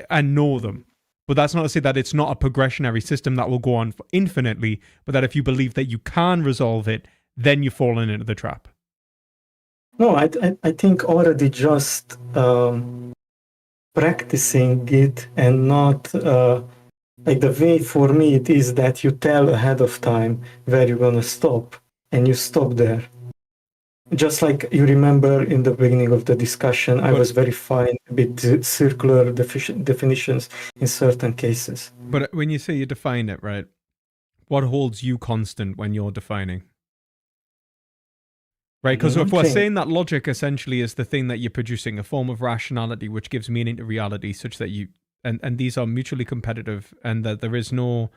and know them. But that's not to say that it's not a progressionary system that will go on infinitely, but that if you believe that you can resolve it, then you've fallen into the trap. No, I think already just practicing it and not like the way for me it is that you tell ahead of time where you're gonna stop and you stop there. Just like you remember in the beginning of the discussion, I was very fine with circular definitions in certain cases. But when you say you define it, right, what holds you constant when you're defining? Right, because if we're saying that logic essentially is the thing that you're producing, a form of rationality which gives meaning to reality, such that you, and these are mutually competitive, and that there is no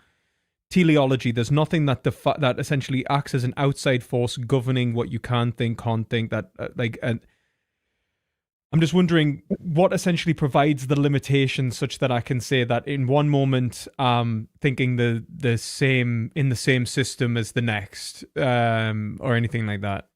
teleology, there's nothing that that essentially acts as an outside force governing what you can think, can't think, that and I'm just wondering what essentially provides the limitation such that I can say that in one moment thinking the same in the same system as the next, or anything like that.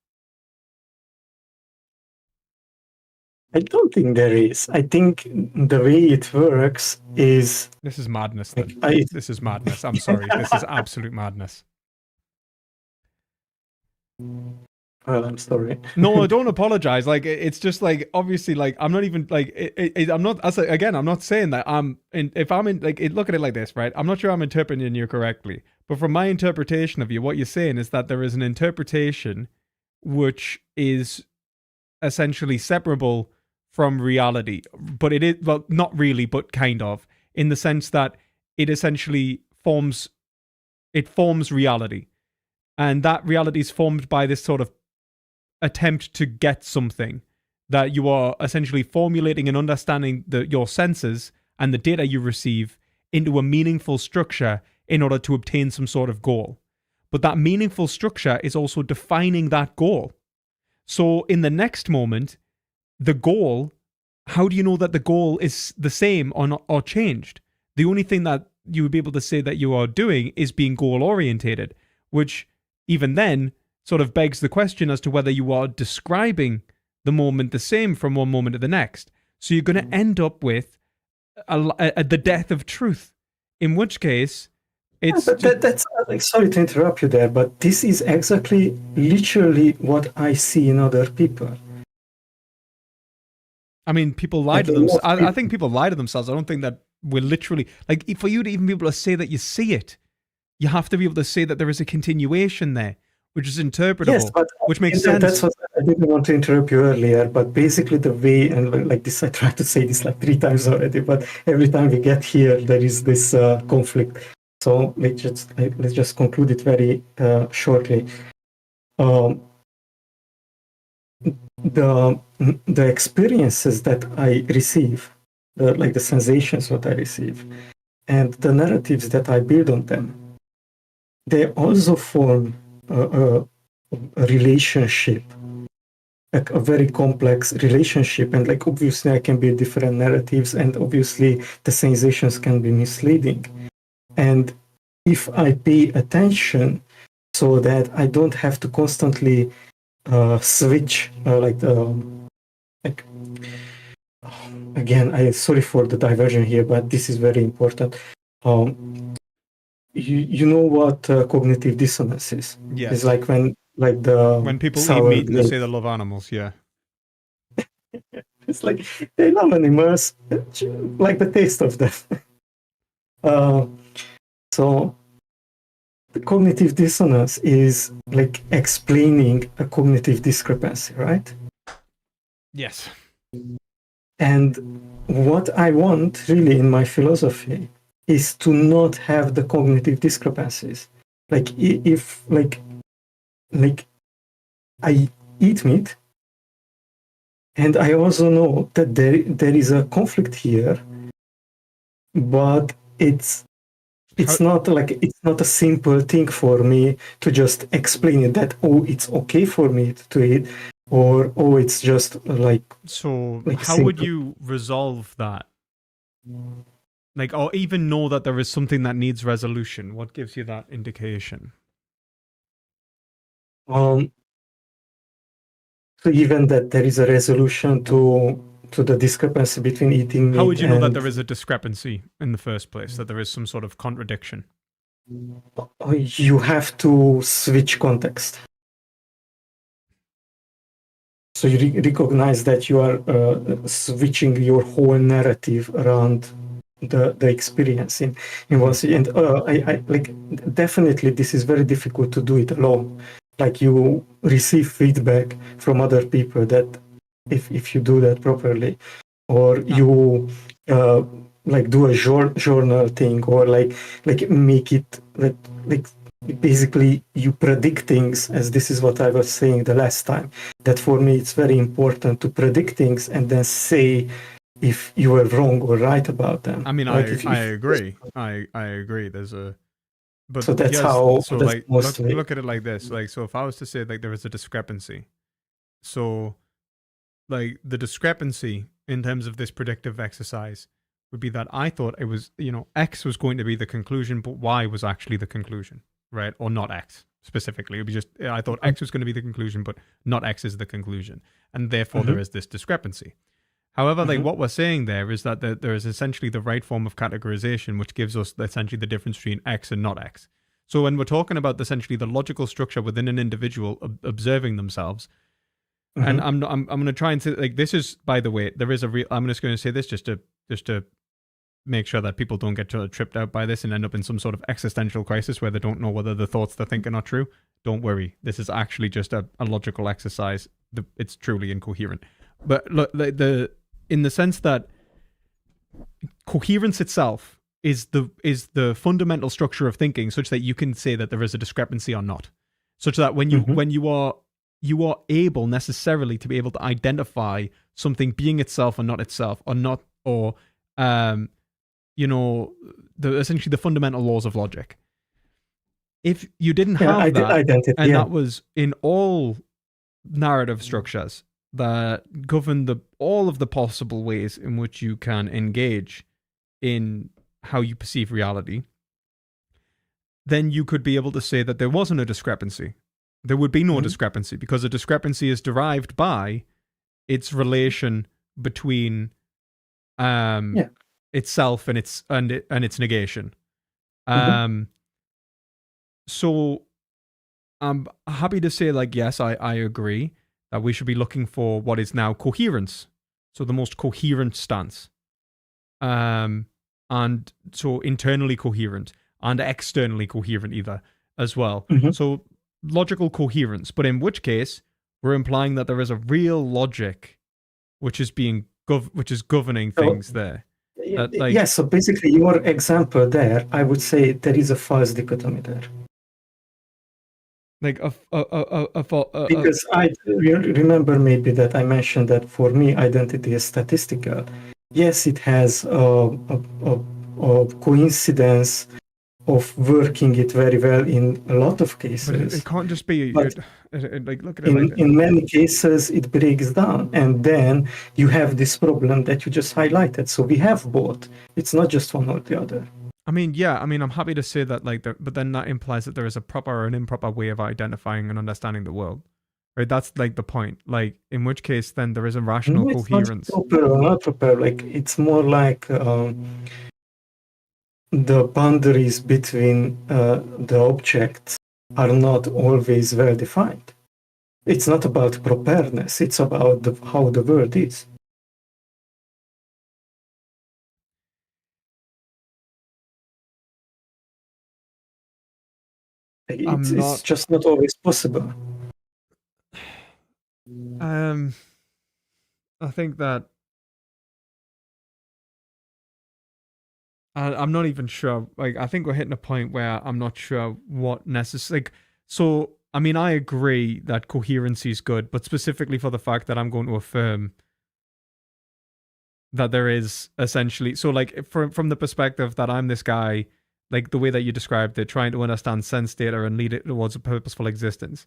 I don't think there is. I think the way it works is... This is madness. This is madness. I'm sorry. This is absolute madness. Well, I'm sorry. No, don't apologize. Like, it's just like, obviously, like, I'm not even like, I'm not, again, I'm not saying that look at it like this, right? I'm not sure I'm interpreting you correctly, but from my interpretation of you, what you're saying is that there is an interpretation which is essentially separable from reality, but it is, well, not really, but kind of, in the sense that it essentially forms reality, and that reality is formed by this sort of attempt to get something, that you are essentially formulating and understanding your senses and the data you receive into a meaningful structure in order to obtain some sort of goal. But that meaningful structure is also defining that goal. So in the next moment, the goal, how do you know that the goal is the same or changed? The only thing that you would be able to say that you are doing is being goal orientated, which even then sort of begs the question as to whether you are describing the moment the same from one moment to the next. So you're going to end up with the death of truth, in which case it's... That's sorry to interrupt you there, but this is exactly literally what I see in other people. I mean, people lie to themselves. I think people lie to themselves. I don't think that we're literally... Like, for you to even be able to say that you see it, you have to be able to say that there is a continuation there, which is interpretable, yes, but which makes sense. That's what I didn't want to interrupt you earlier, but basically the way, and like this, I tried to say this like 3 times already, but every time we get here, there is this conflict. So let's just conclude it very shortly. The experiences that I receive, like the sensations what I receive, and the narratives that I build on them, they also form a relationship, like a very complex relationship, and like obviously I can build different narratives, and obviously the sensations can be misleading. And if I pay attention so that I don't have to constantly switch, again, sorry for the diversion here, but this is very important. You know what cognitive dissonance is? Yes. It's like when people eat meat and they say they love animals, yeah. It's like they love animals, like the taste of them. So the cognitive dissonance is like explaining a cognitive discrepancy, right? Yes. And what I want really in my philosophy is to not have the cognitive discrepancies. Like if like I eat meat, and I also know that there is a conflict here, but it's not a simple thing for me to just explain it that, oh, it's okay for me to eat, or oh, it's just like... So how simple. would you resolve that? Like, or even know that there is something that needs resolution? What gives you that indication? So even that there is a resolution to the discrepancy between eating meat. How would you know that and there is a discrepancy in the first place? That there is some sort of contradiction? you have to switch context. So you recognize that you are switching your whole narrative around the experience in one city. And I like definitely this is very difficult to do it alone. Like you receive feedback from other people that if you do that properly, or you like do a journal thing, or like make it like basically you predict things, as this is what I was saying the last time, that for me it's very important to predict things and then say if you were wrong or right about them. I mean, like I agree. I agree. There's a but so that's yes, how so that's like mostly look at it like this. Like, so if I was to say like there is a discrepancy, so like the discrepancy in terms of this predictive exercise would be that I thought it was, X was going to be the conclusion, but Y was actually the conclusion, right? Or not X specifically. It would be just, I thought X was going to be the conclusion, but not X is the conclusion. And therefore there is this discrepancy. However, like what we're saying there is that there is essentially the right form of categorization, which gives us essentially the difference between X and not X. So when we're talking about essentially the logical structure within an individual observing themselves, and I'm going to try and say, like, this is, by the way, there is a real, I'm just going to say this just to make sure that people don't get tripped out by this and end up in some sort of existential crisis where they don't know whether the thoughts they're thinking are true. Don't worry. This is actually just a logical exercise. It's truly incoherent. But look, in the sense that coherence itself is the fundamental structure of thinking, such that you can say that there is a discrepancy or not, such that when you are able necessarily to be able to identify something being itself or not itself, or essentially the fundamental laws of logic. If you didn't have that, that was in all narrative structures that govern all of the possible ways in which you can engage in how you perceive reality, then you could be able to say that there wasn't a discrepancy. There would be no discrepancy, because a discrepancy is derived by its relation between itself and its negation. So I'm happy to say, like, yes, I agree that we should be looking for what is now coherence. So the most coherent stance. And so internally coherent and externally coherent either as well. So logical coherence, but in which case we're implying that there is a real logic which is being governing things there. Yes, so basically your example there, I would say there is a false dichotomy there. Like because I remember maybe that I mentioned that for me identity is statistical. Yes, it has a coincidence of working it very well in a lot of cases. But it can't just be but like, look at it. In many cases, it breaks down, and then you have this problem that you just highlighted. So we have both. It's not just one or the other. I mean, yeah. I mean, I'm happy to say that, but then that implies that there is a proper or an improper way of identifying and understanding the world, right? That's like the point. Like, in which case, then there is a rational coherence. Not proper or not proper. Like, it's more like the boundaries between the objects are not always well defined. It's not about preparedness. It's about how the world is. It's just not always possible. I think that I'm not even sure. Like, I think we're hitting a point where I'm not sure what necessary. Like, so I mean, I agree that coherency is good, but specifically for the fact that I'm going to affirm that there is essentially, so like from the perspective that I'm this guy, like the way that you described it, trying to understand sense data and lead it towards a purposeful existence.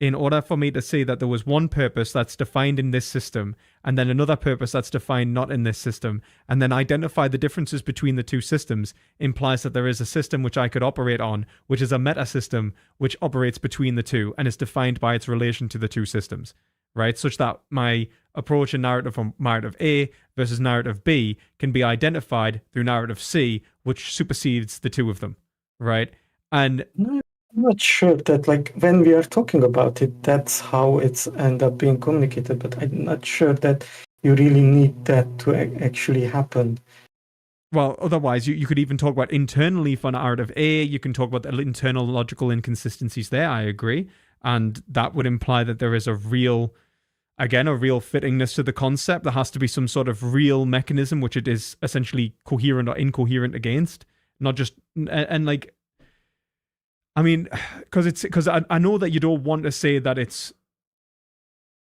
In order for me to say that there was one purpose that's defined in this system, and then another purpose that's defined not in this system, and then identify the differences between the two systems, implies that there is a system which I could operate on, which is a meta system which operates between the two and is defined by its relation to the two systems. right? Such that my approach and narrative from narrative A versus narrative B can be identified through narrative C, which supersedes the two of them, right? And I'm not sure that, like, when we are talking about it, that's how it's end up being communicated, but I'm not sure that you really need that to actually happen. Well, otherwise, you could even talk about internally for narrative A, you can talk about the internal logical inconsistencies there, I agree. And that would imply that there is a real fittingness to the concept. There has to be some sort of real mechanism which it is essentially coherent or incoherent against. Not just, and like, I mean, because I know that you don't want to say that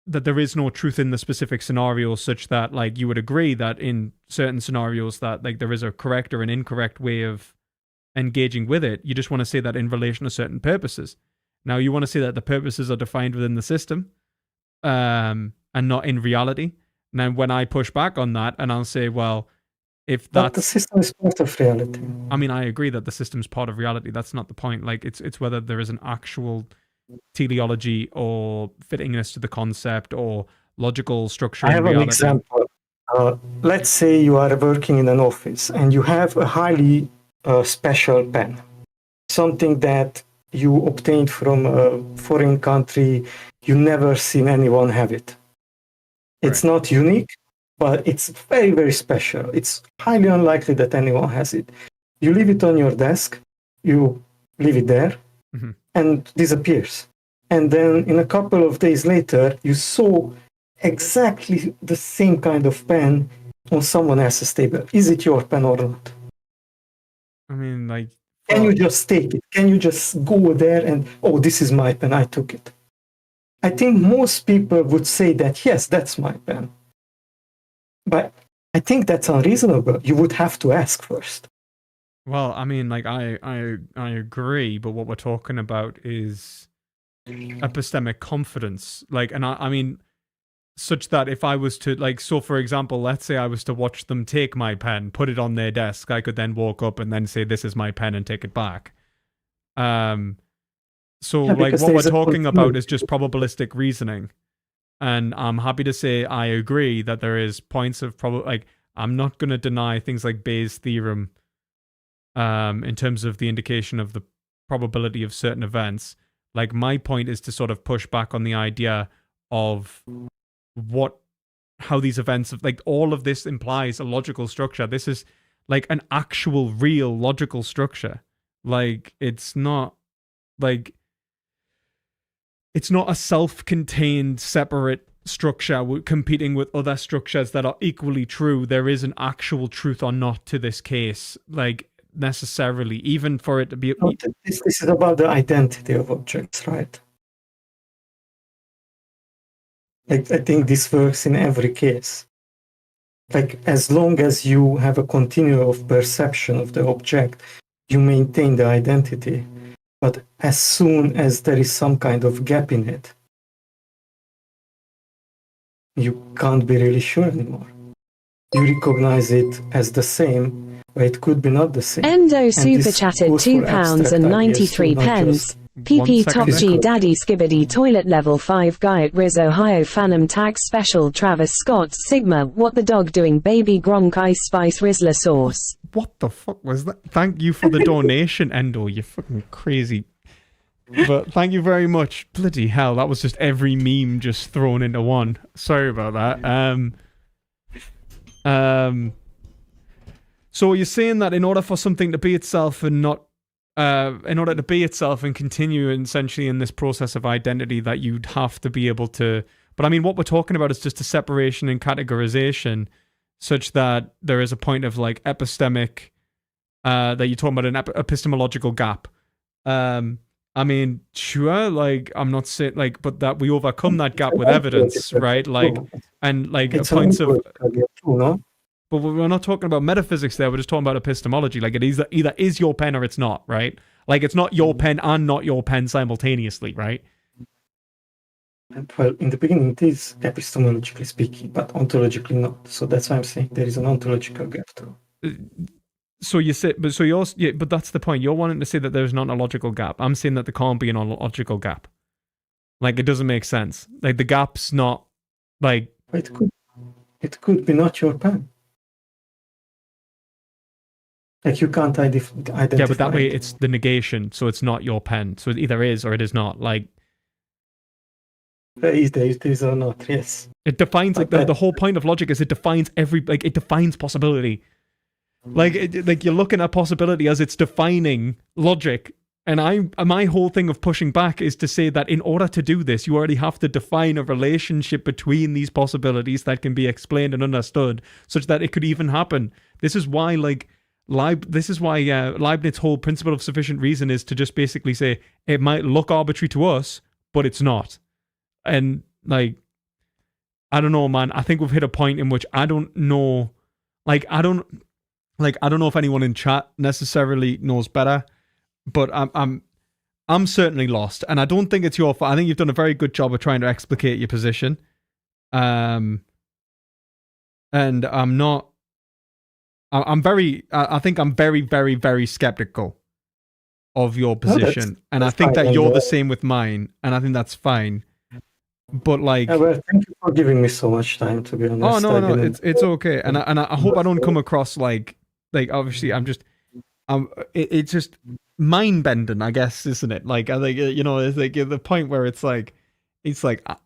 that there is no truth in the specific scenario, such that like you would agree that in certain scenarios that like there is a correct or an incorrect way of engaging with it. You just want to say that in relation to certain purposes. Now you want to say that the purposes are defined within the system, and not in reality. Now when I push back on that and I'll say, well, if that's... But the system is part of reality. I mean, I agree that the system's part of reality. That's not the point. Like it's whether there is an actual teleology or fittingness to the concept or logical structure. I have an example. Let's say you are working in an office and you have a highly special pen, something that you obtained from a foreign country. You never seen anyone have it. It's not unique, but it's very, very special. It's highly unlikely that anyone has it. You leave it on your desk, you leave it there, and disappears. And then in a couple of days later, you saw exactly the same kind of pen on someone else's table. Is it your pen or not? I mean, like... Can you just take it? Can you just go there and, oh, this is my pen, I took it? I think most people would say that, yes, that's my pen. But I think that's unreasonable. You would have to ask first. Well, I mean, like, I agree, but what we're talking about is epistemic confidence. Like, and I mean, such that if I was to, like, so for example, let's say I was to watch them take my pen, put it on their desk, I could then walk up and then say, this is my pen and take it back. So, like, what we're talking about is just probabilistic reasoning. And I'm happy to say I agree that there is points of like, I'm not going to deny things like Bayes' theorem in terms of the indication of the probability of certain events. Like, my point is to sort of push back on the idea of how these events, like, all of this implies a logical structure. This is like an actual real logical structure. Like, it's not a self-contained separate structure competing with other structures that are equally true. There is an actual truth or not to this case, like, necessarily, even for it to be... This is about the identity of objects, right? I think this works in every case. Like, as long as you have a continuum of perception of the object, you maintain the identity. But as soon as there is some kind of gap in it, you can't be really sure anymore. You recognize it as the same, but it could be not the same. Endo super chatted £2.93. PP Top G Daddy Skibbity Toilet Level 5 Guy at Riz Ohio Phantom Tag Special Travis Scott Sigma What the Dog Doing Baby Gronk Ice Spice Rizzler Sauce. What the fuck was that? Thank you for the donation, Endo, you fucking crazy. But thank you very much. Bloody hell, that was just every meme just thrown into one. Sorry about that. So you're saying that in order for something to be itself and not in order to be itself and continue essentially in this process of identity, that you'd have to be able to... But I mean, what we're talking about is just a separation and categorization such that there is a point of, like, epistemic... that you're talking about an epistemological gap. I mean, sure, like, I'm not saying, like, but that we overcome that gap with evidence, right? Like, and, like, points of... But we're not talking about metaphysics there, we're just talking about epistemology. Like, it either is your pen or it's not, right? Like, it's not your pen and not your pen simultaneously, right? Well, in the beginning it is epistemologically speaking, but ontologically not. So that's why I'm saying there is an ontological gap too. So you say, but but that's the point. You're wanting to say that there's not a logical gap. I'm saying that there can't be an ontological gap. Like, it doesn't make sense. Like, the gap's not, like... It could be not your pen. Like, you can't identify. Yeah, but that way it's the negation, so it's not your pen. So it either is or it is not. Like... It is or not, yes. It defines, like, the whole point of logic is it defines it defines possibility. Like, you're looking at possibility as it's defining logic. And my whole thing of pushing back is to say that in order to do this, you already have to define a relationship between these possibilities that can be explained and understood, such that it could even happen. This is why, like, Leibniz's whole principle of sufficient reason is to just basically say it might look arbitrary to us, but it's not. And, like, I don't know, man. I think we've hit a point in which I don't know. Like, I don't know if anyone in chat necessarily knows better. But I'm certainly lost, and I don't think it's your fault. I think you've done a very good job of trying to explicate your position, and I'm not. I think I'm very, very, very skeptical of your position, and I think that you're the same with mine, and I think that's fine. But like, yeah, well, thank you for giving me so much time. To be honest, oh no, it's okay, and I hope I don't come across like obviously I'm just. It's just mind bending, I guess, isn't it? Like, I think, you know, it's like the point where it's like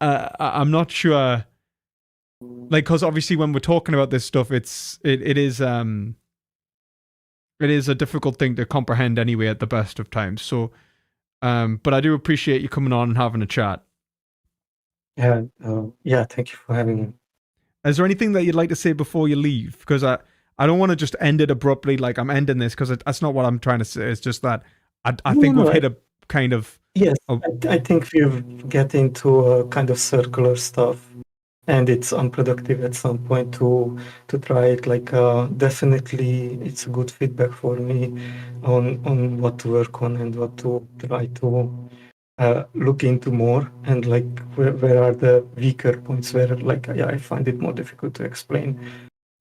I'm not sure, like, because obviously when we're talking about this stuff, it is a difficult thing to comprehend anyway at the best of times. So, but I do appreciate you coming on and having a chat. Yeah, thank you for having me. Is there anything that you'd like to say before you leave? Because I don't want to just end it abruptly, like I'm ending this, because that's not what I'm trying to say. It's just that I think we've hit a kind of... Yes, I think we've get into a kind of circular stuff, and it's unproductive at some point to try it. Like, definitely it's a good feedback for me on what to work on and what to try to look into more, and like where are the weaker points where, like, I find it more difficult to explain.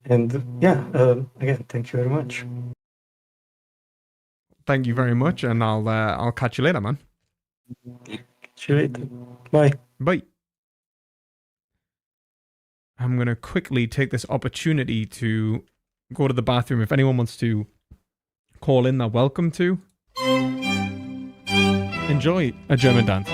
And again, thank you very much. Thank you very much, and I'll catch you later, man. Catch you later. Bye. Bye. I'm gonna quickly take this opportunity to go to the bathroom. If anyone wants to call in, they're welcome to. Enjoy a German dance.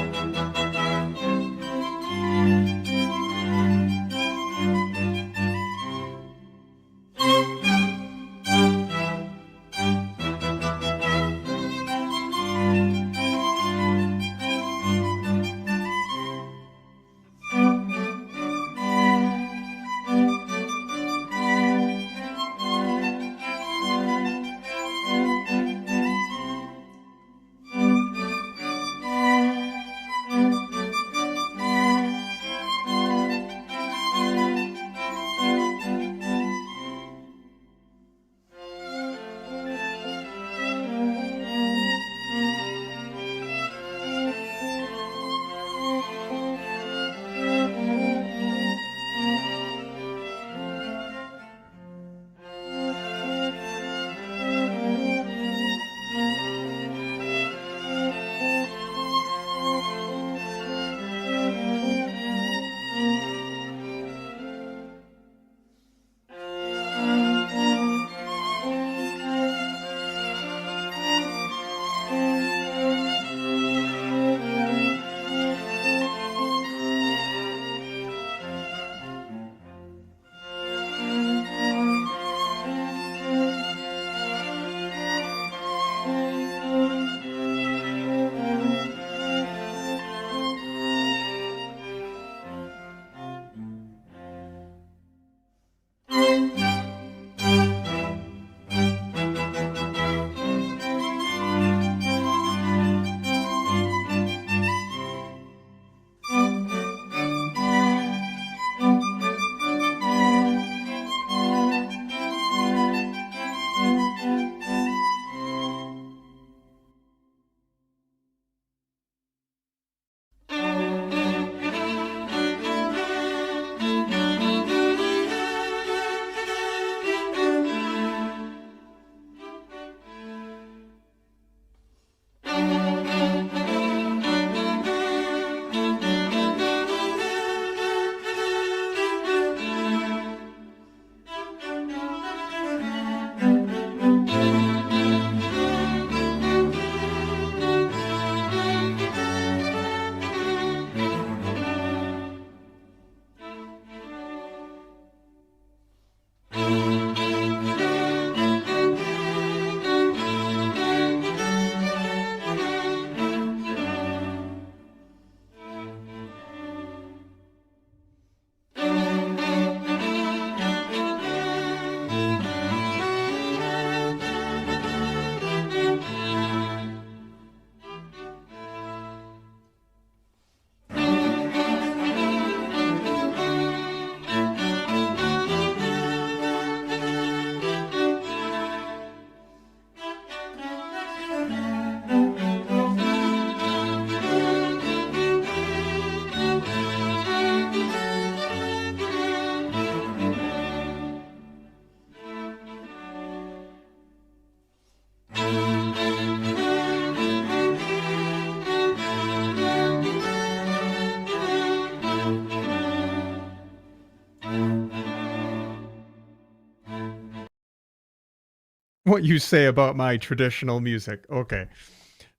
what you say about my traditional music. Okay,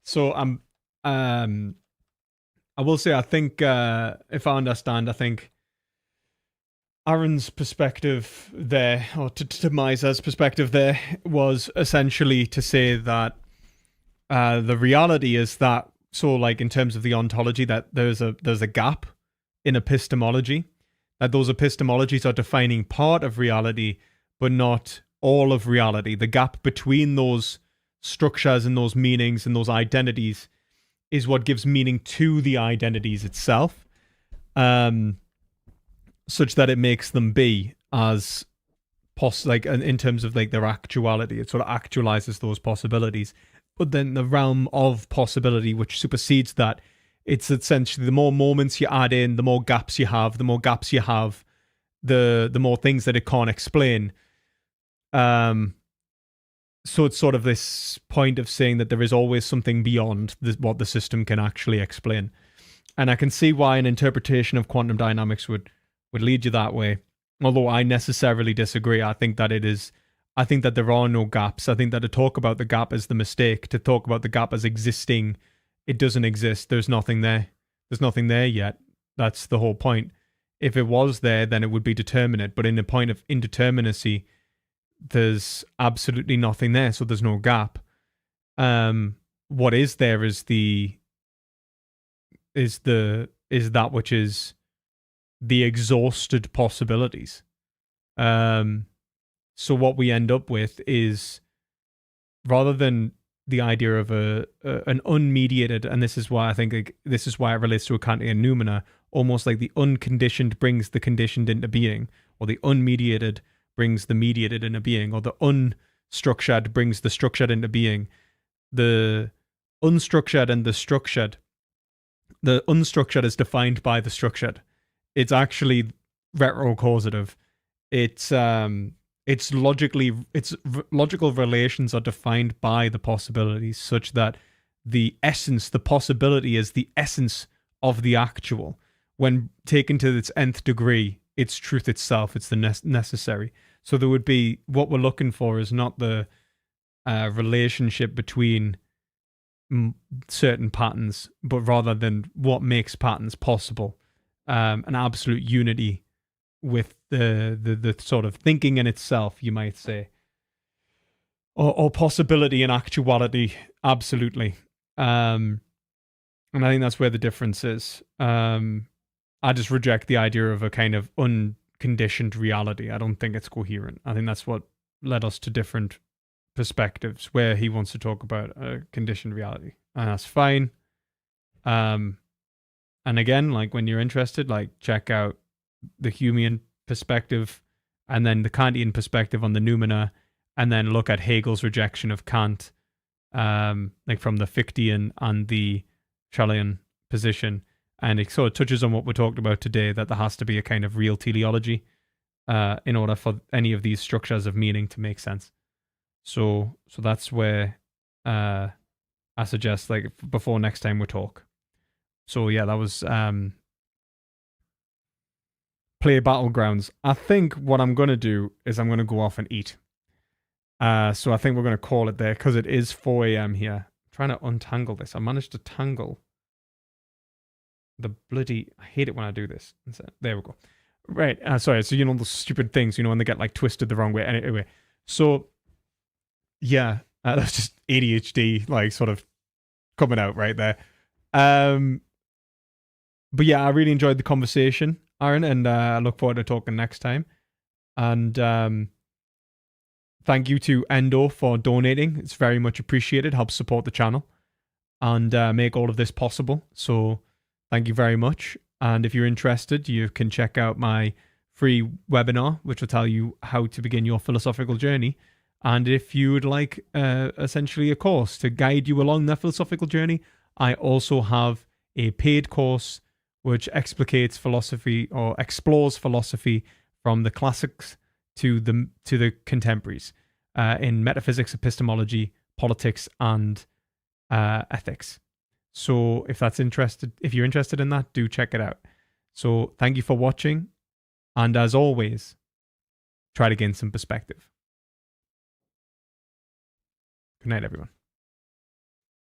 so I will say I think if I understand, I think Aaron's perspective there, or to Misa's perspective there, was essentially to say that the reality is that, so like in terms of the ontology, that there's a gap in epistemology, that those epistemologies are defining part of reality, but not all of reality. The gap between those structures and those meanings and those identities is what gives meaning to the identities itself. Such that it makes them be as like in terms of like their actuality, it sort of actualizes those possibilities. But then the realm of possibility, which supersedes that, it's essentially the more moments you add in, the more gaps you have, the more more things that it can't explain. So it's sort of this point of saying that there is always something beyond what the system can actually explain. And I can see why an interpretation of quantum dynamics would lead you that way. Although I necessarily disagree. I think that there are no gaps. I think that to talk about the gap is the mistake. To talk about the gap as existing, it doesn't exist. There's nothing there. There's nothing there yet. That's the whole point. If it was there, then it would be determinate. But in the point of indeterminacy, there's absolutely nothing there. So there's no gap. What is there is that which is the exhausted possibilities. So what we end up with is, rather than the idea of an unmediated, and this is why I think this is why it relates to a Kantian noumena, almost like the unconditioned brings the conditioned into being, or the unmediated brings the mediated into being, or the unstructured brings the structured into being. The unstructured and the structured. The unstructured is defined by the structured. It's actually retrocausative. Its logical relations are defined by the possibilities, such that the possibility is the essence of the actual. When taken to its nth degree, it's truth itself. It's the necessary. So there would be, what we're looking for is not the relationship between certain patterns, but rather than what makes patterns possible. An absolute unity with the sort of thinking in itself, you might say, or possibility and actuality, absolutely. And I think that's where the difference is. I just reject the idea of a kind of unconditioned reality. I don't think it's coherent. I think that's what led us to different perspectives, where he wants to talk about a conditioned reality, and that's fine. And again, like, when you're interested, like, check out the Humean perspective and then the Kantian perspective on the noumena, and then look at Hegel's rejection of Kant, like from the Fichtean and the Schellian position. And it sort of touches on what we talked about today, that there has to be a kind of real teleology in order for any of these structures of meaning to make sense. So that's where I suggest, like, before next time we talk. So yeah, that was Play Battlegrounds. I think what I'm going to do is I'm going to go off and eat. So I think we're going to call it there, because it is 4 a.m. here. I'm trying to untangle this. I managed to tangle the bloody... I hate it when I do this. There we go. Right. Sorry. So, you know, the stupid things, you know, when they get like twisted the wrong way. Anyway, so yeah, that's just ADHD, like, sort of coming out right there. But yeah, I really enjoyed the conversation, Aaron, and I look forward to talking next time. And thank you to Endo for donating. It's very much appreciated. Helps support the channel and make all of this possible. So thank you very much. And if you're interested, you can check out my free webinar, which will tell you how to begin your philosophical journey. And if you would like essentially a course to guide you along that philosophical journey, I also have a paid course which explicates philosophy, or explores philosophy from the classics to the contemporaries in metaphysics, epistemology, politics, and ethics. So if you're interested in that, do check it out. So thank you for watching, and as always, try to gain some perspective. Good night, everyone.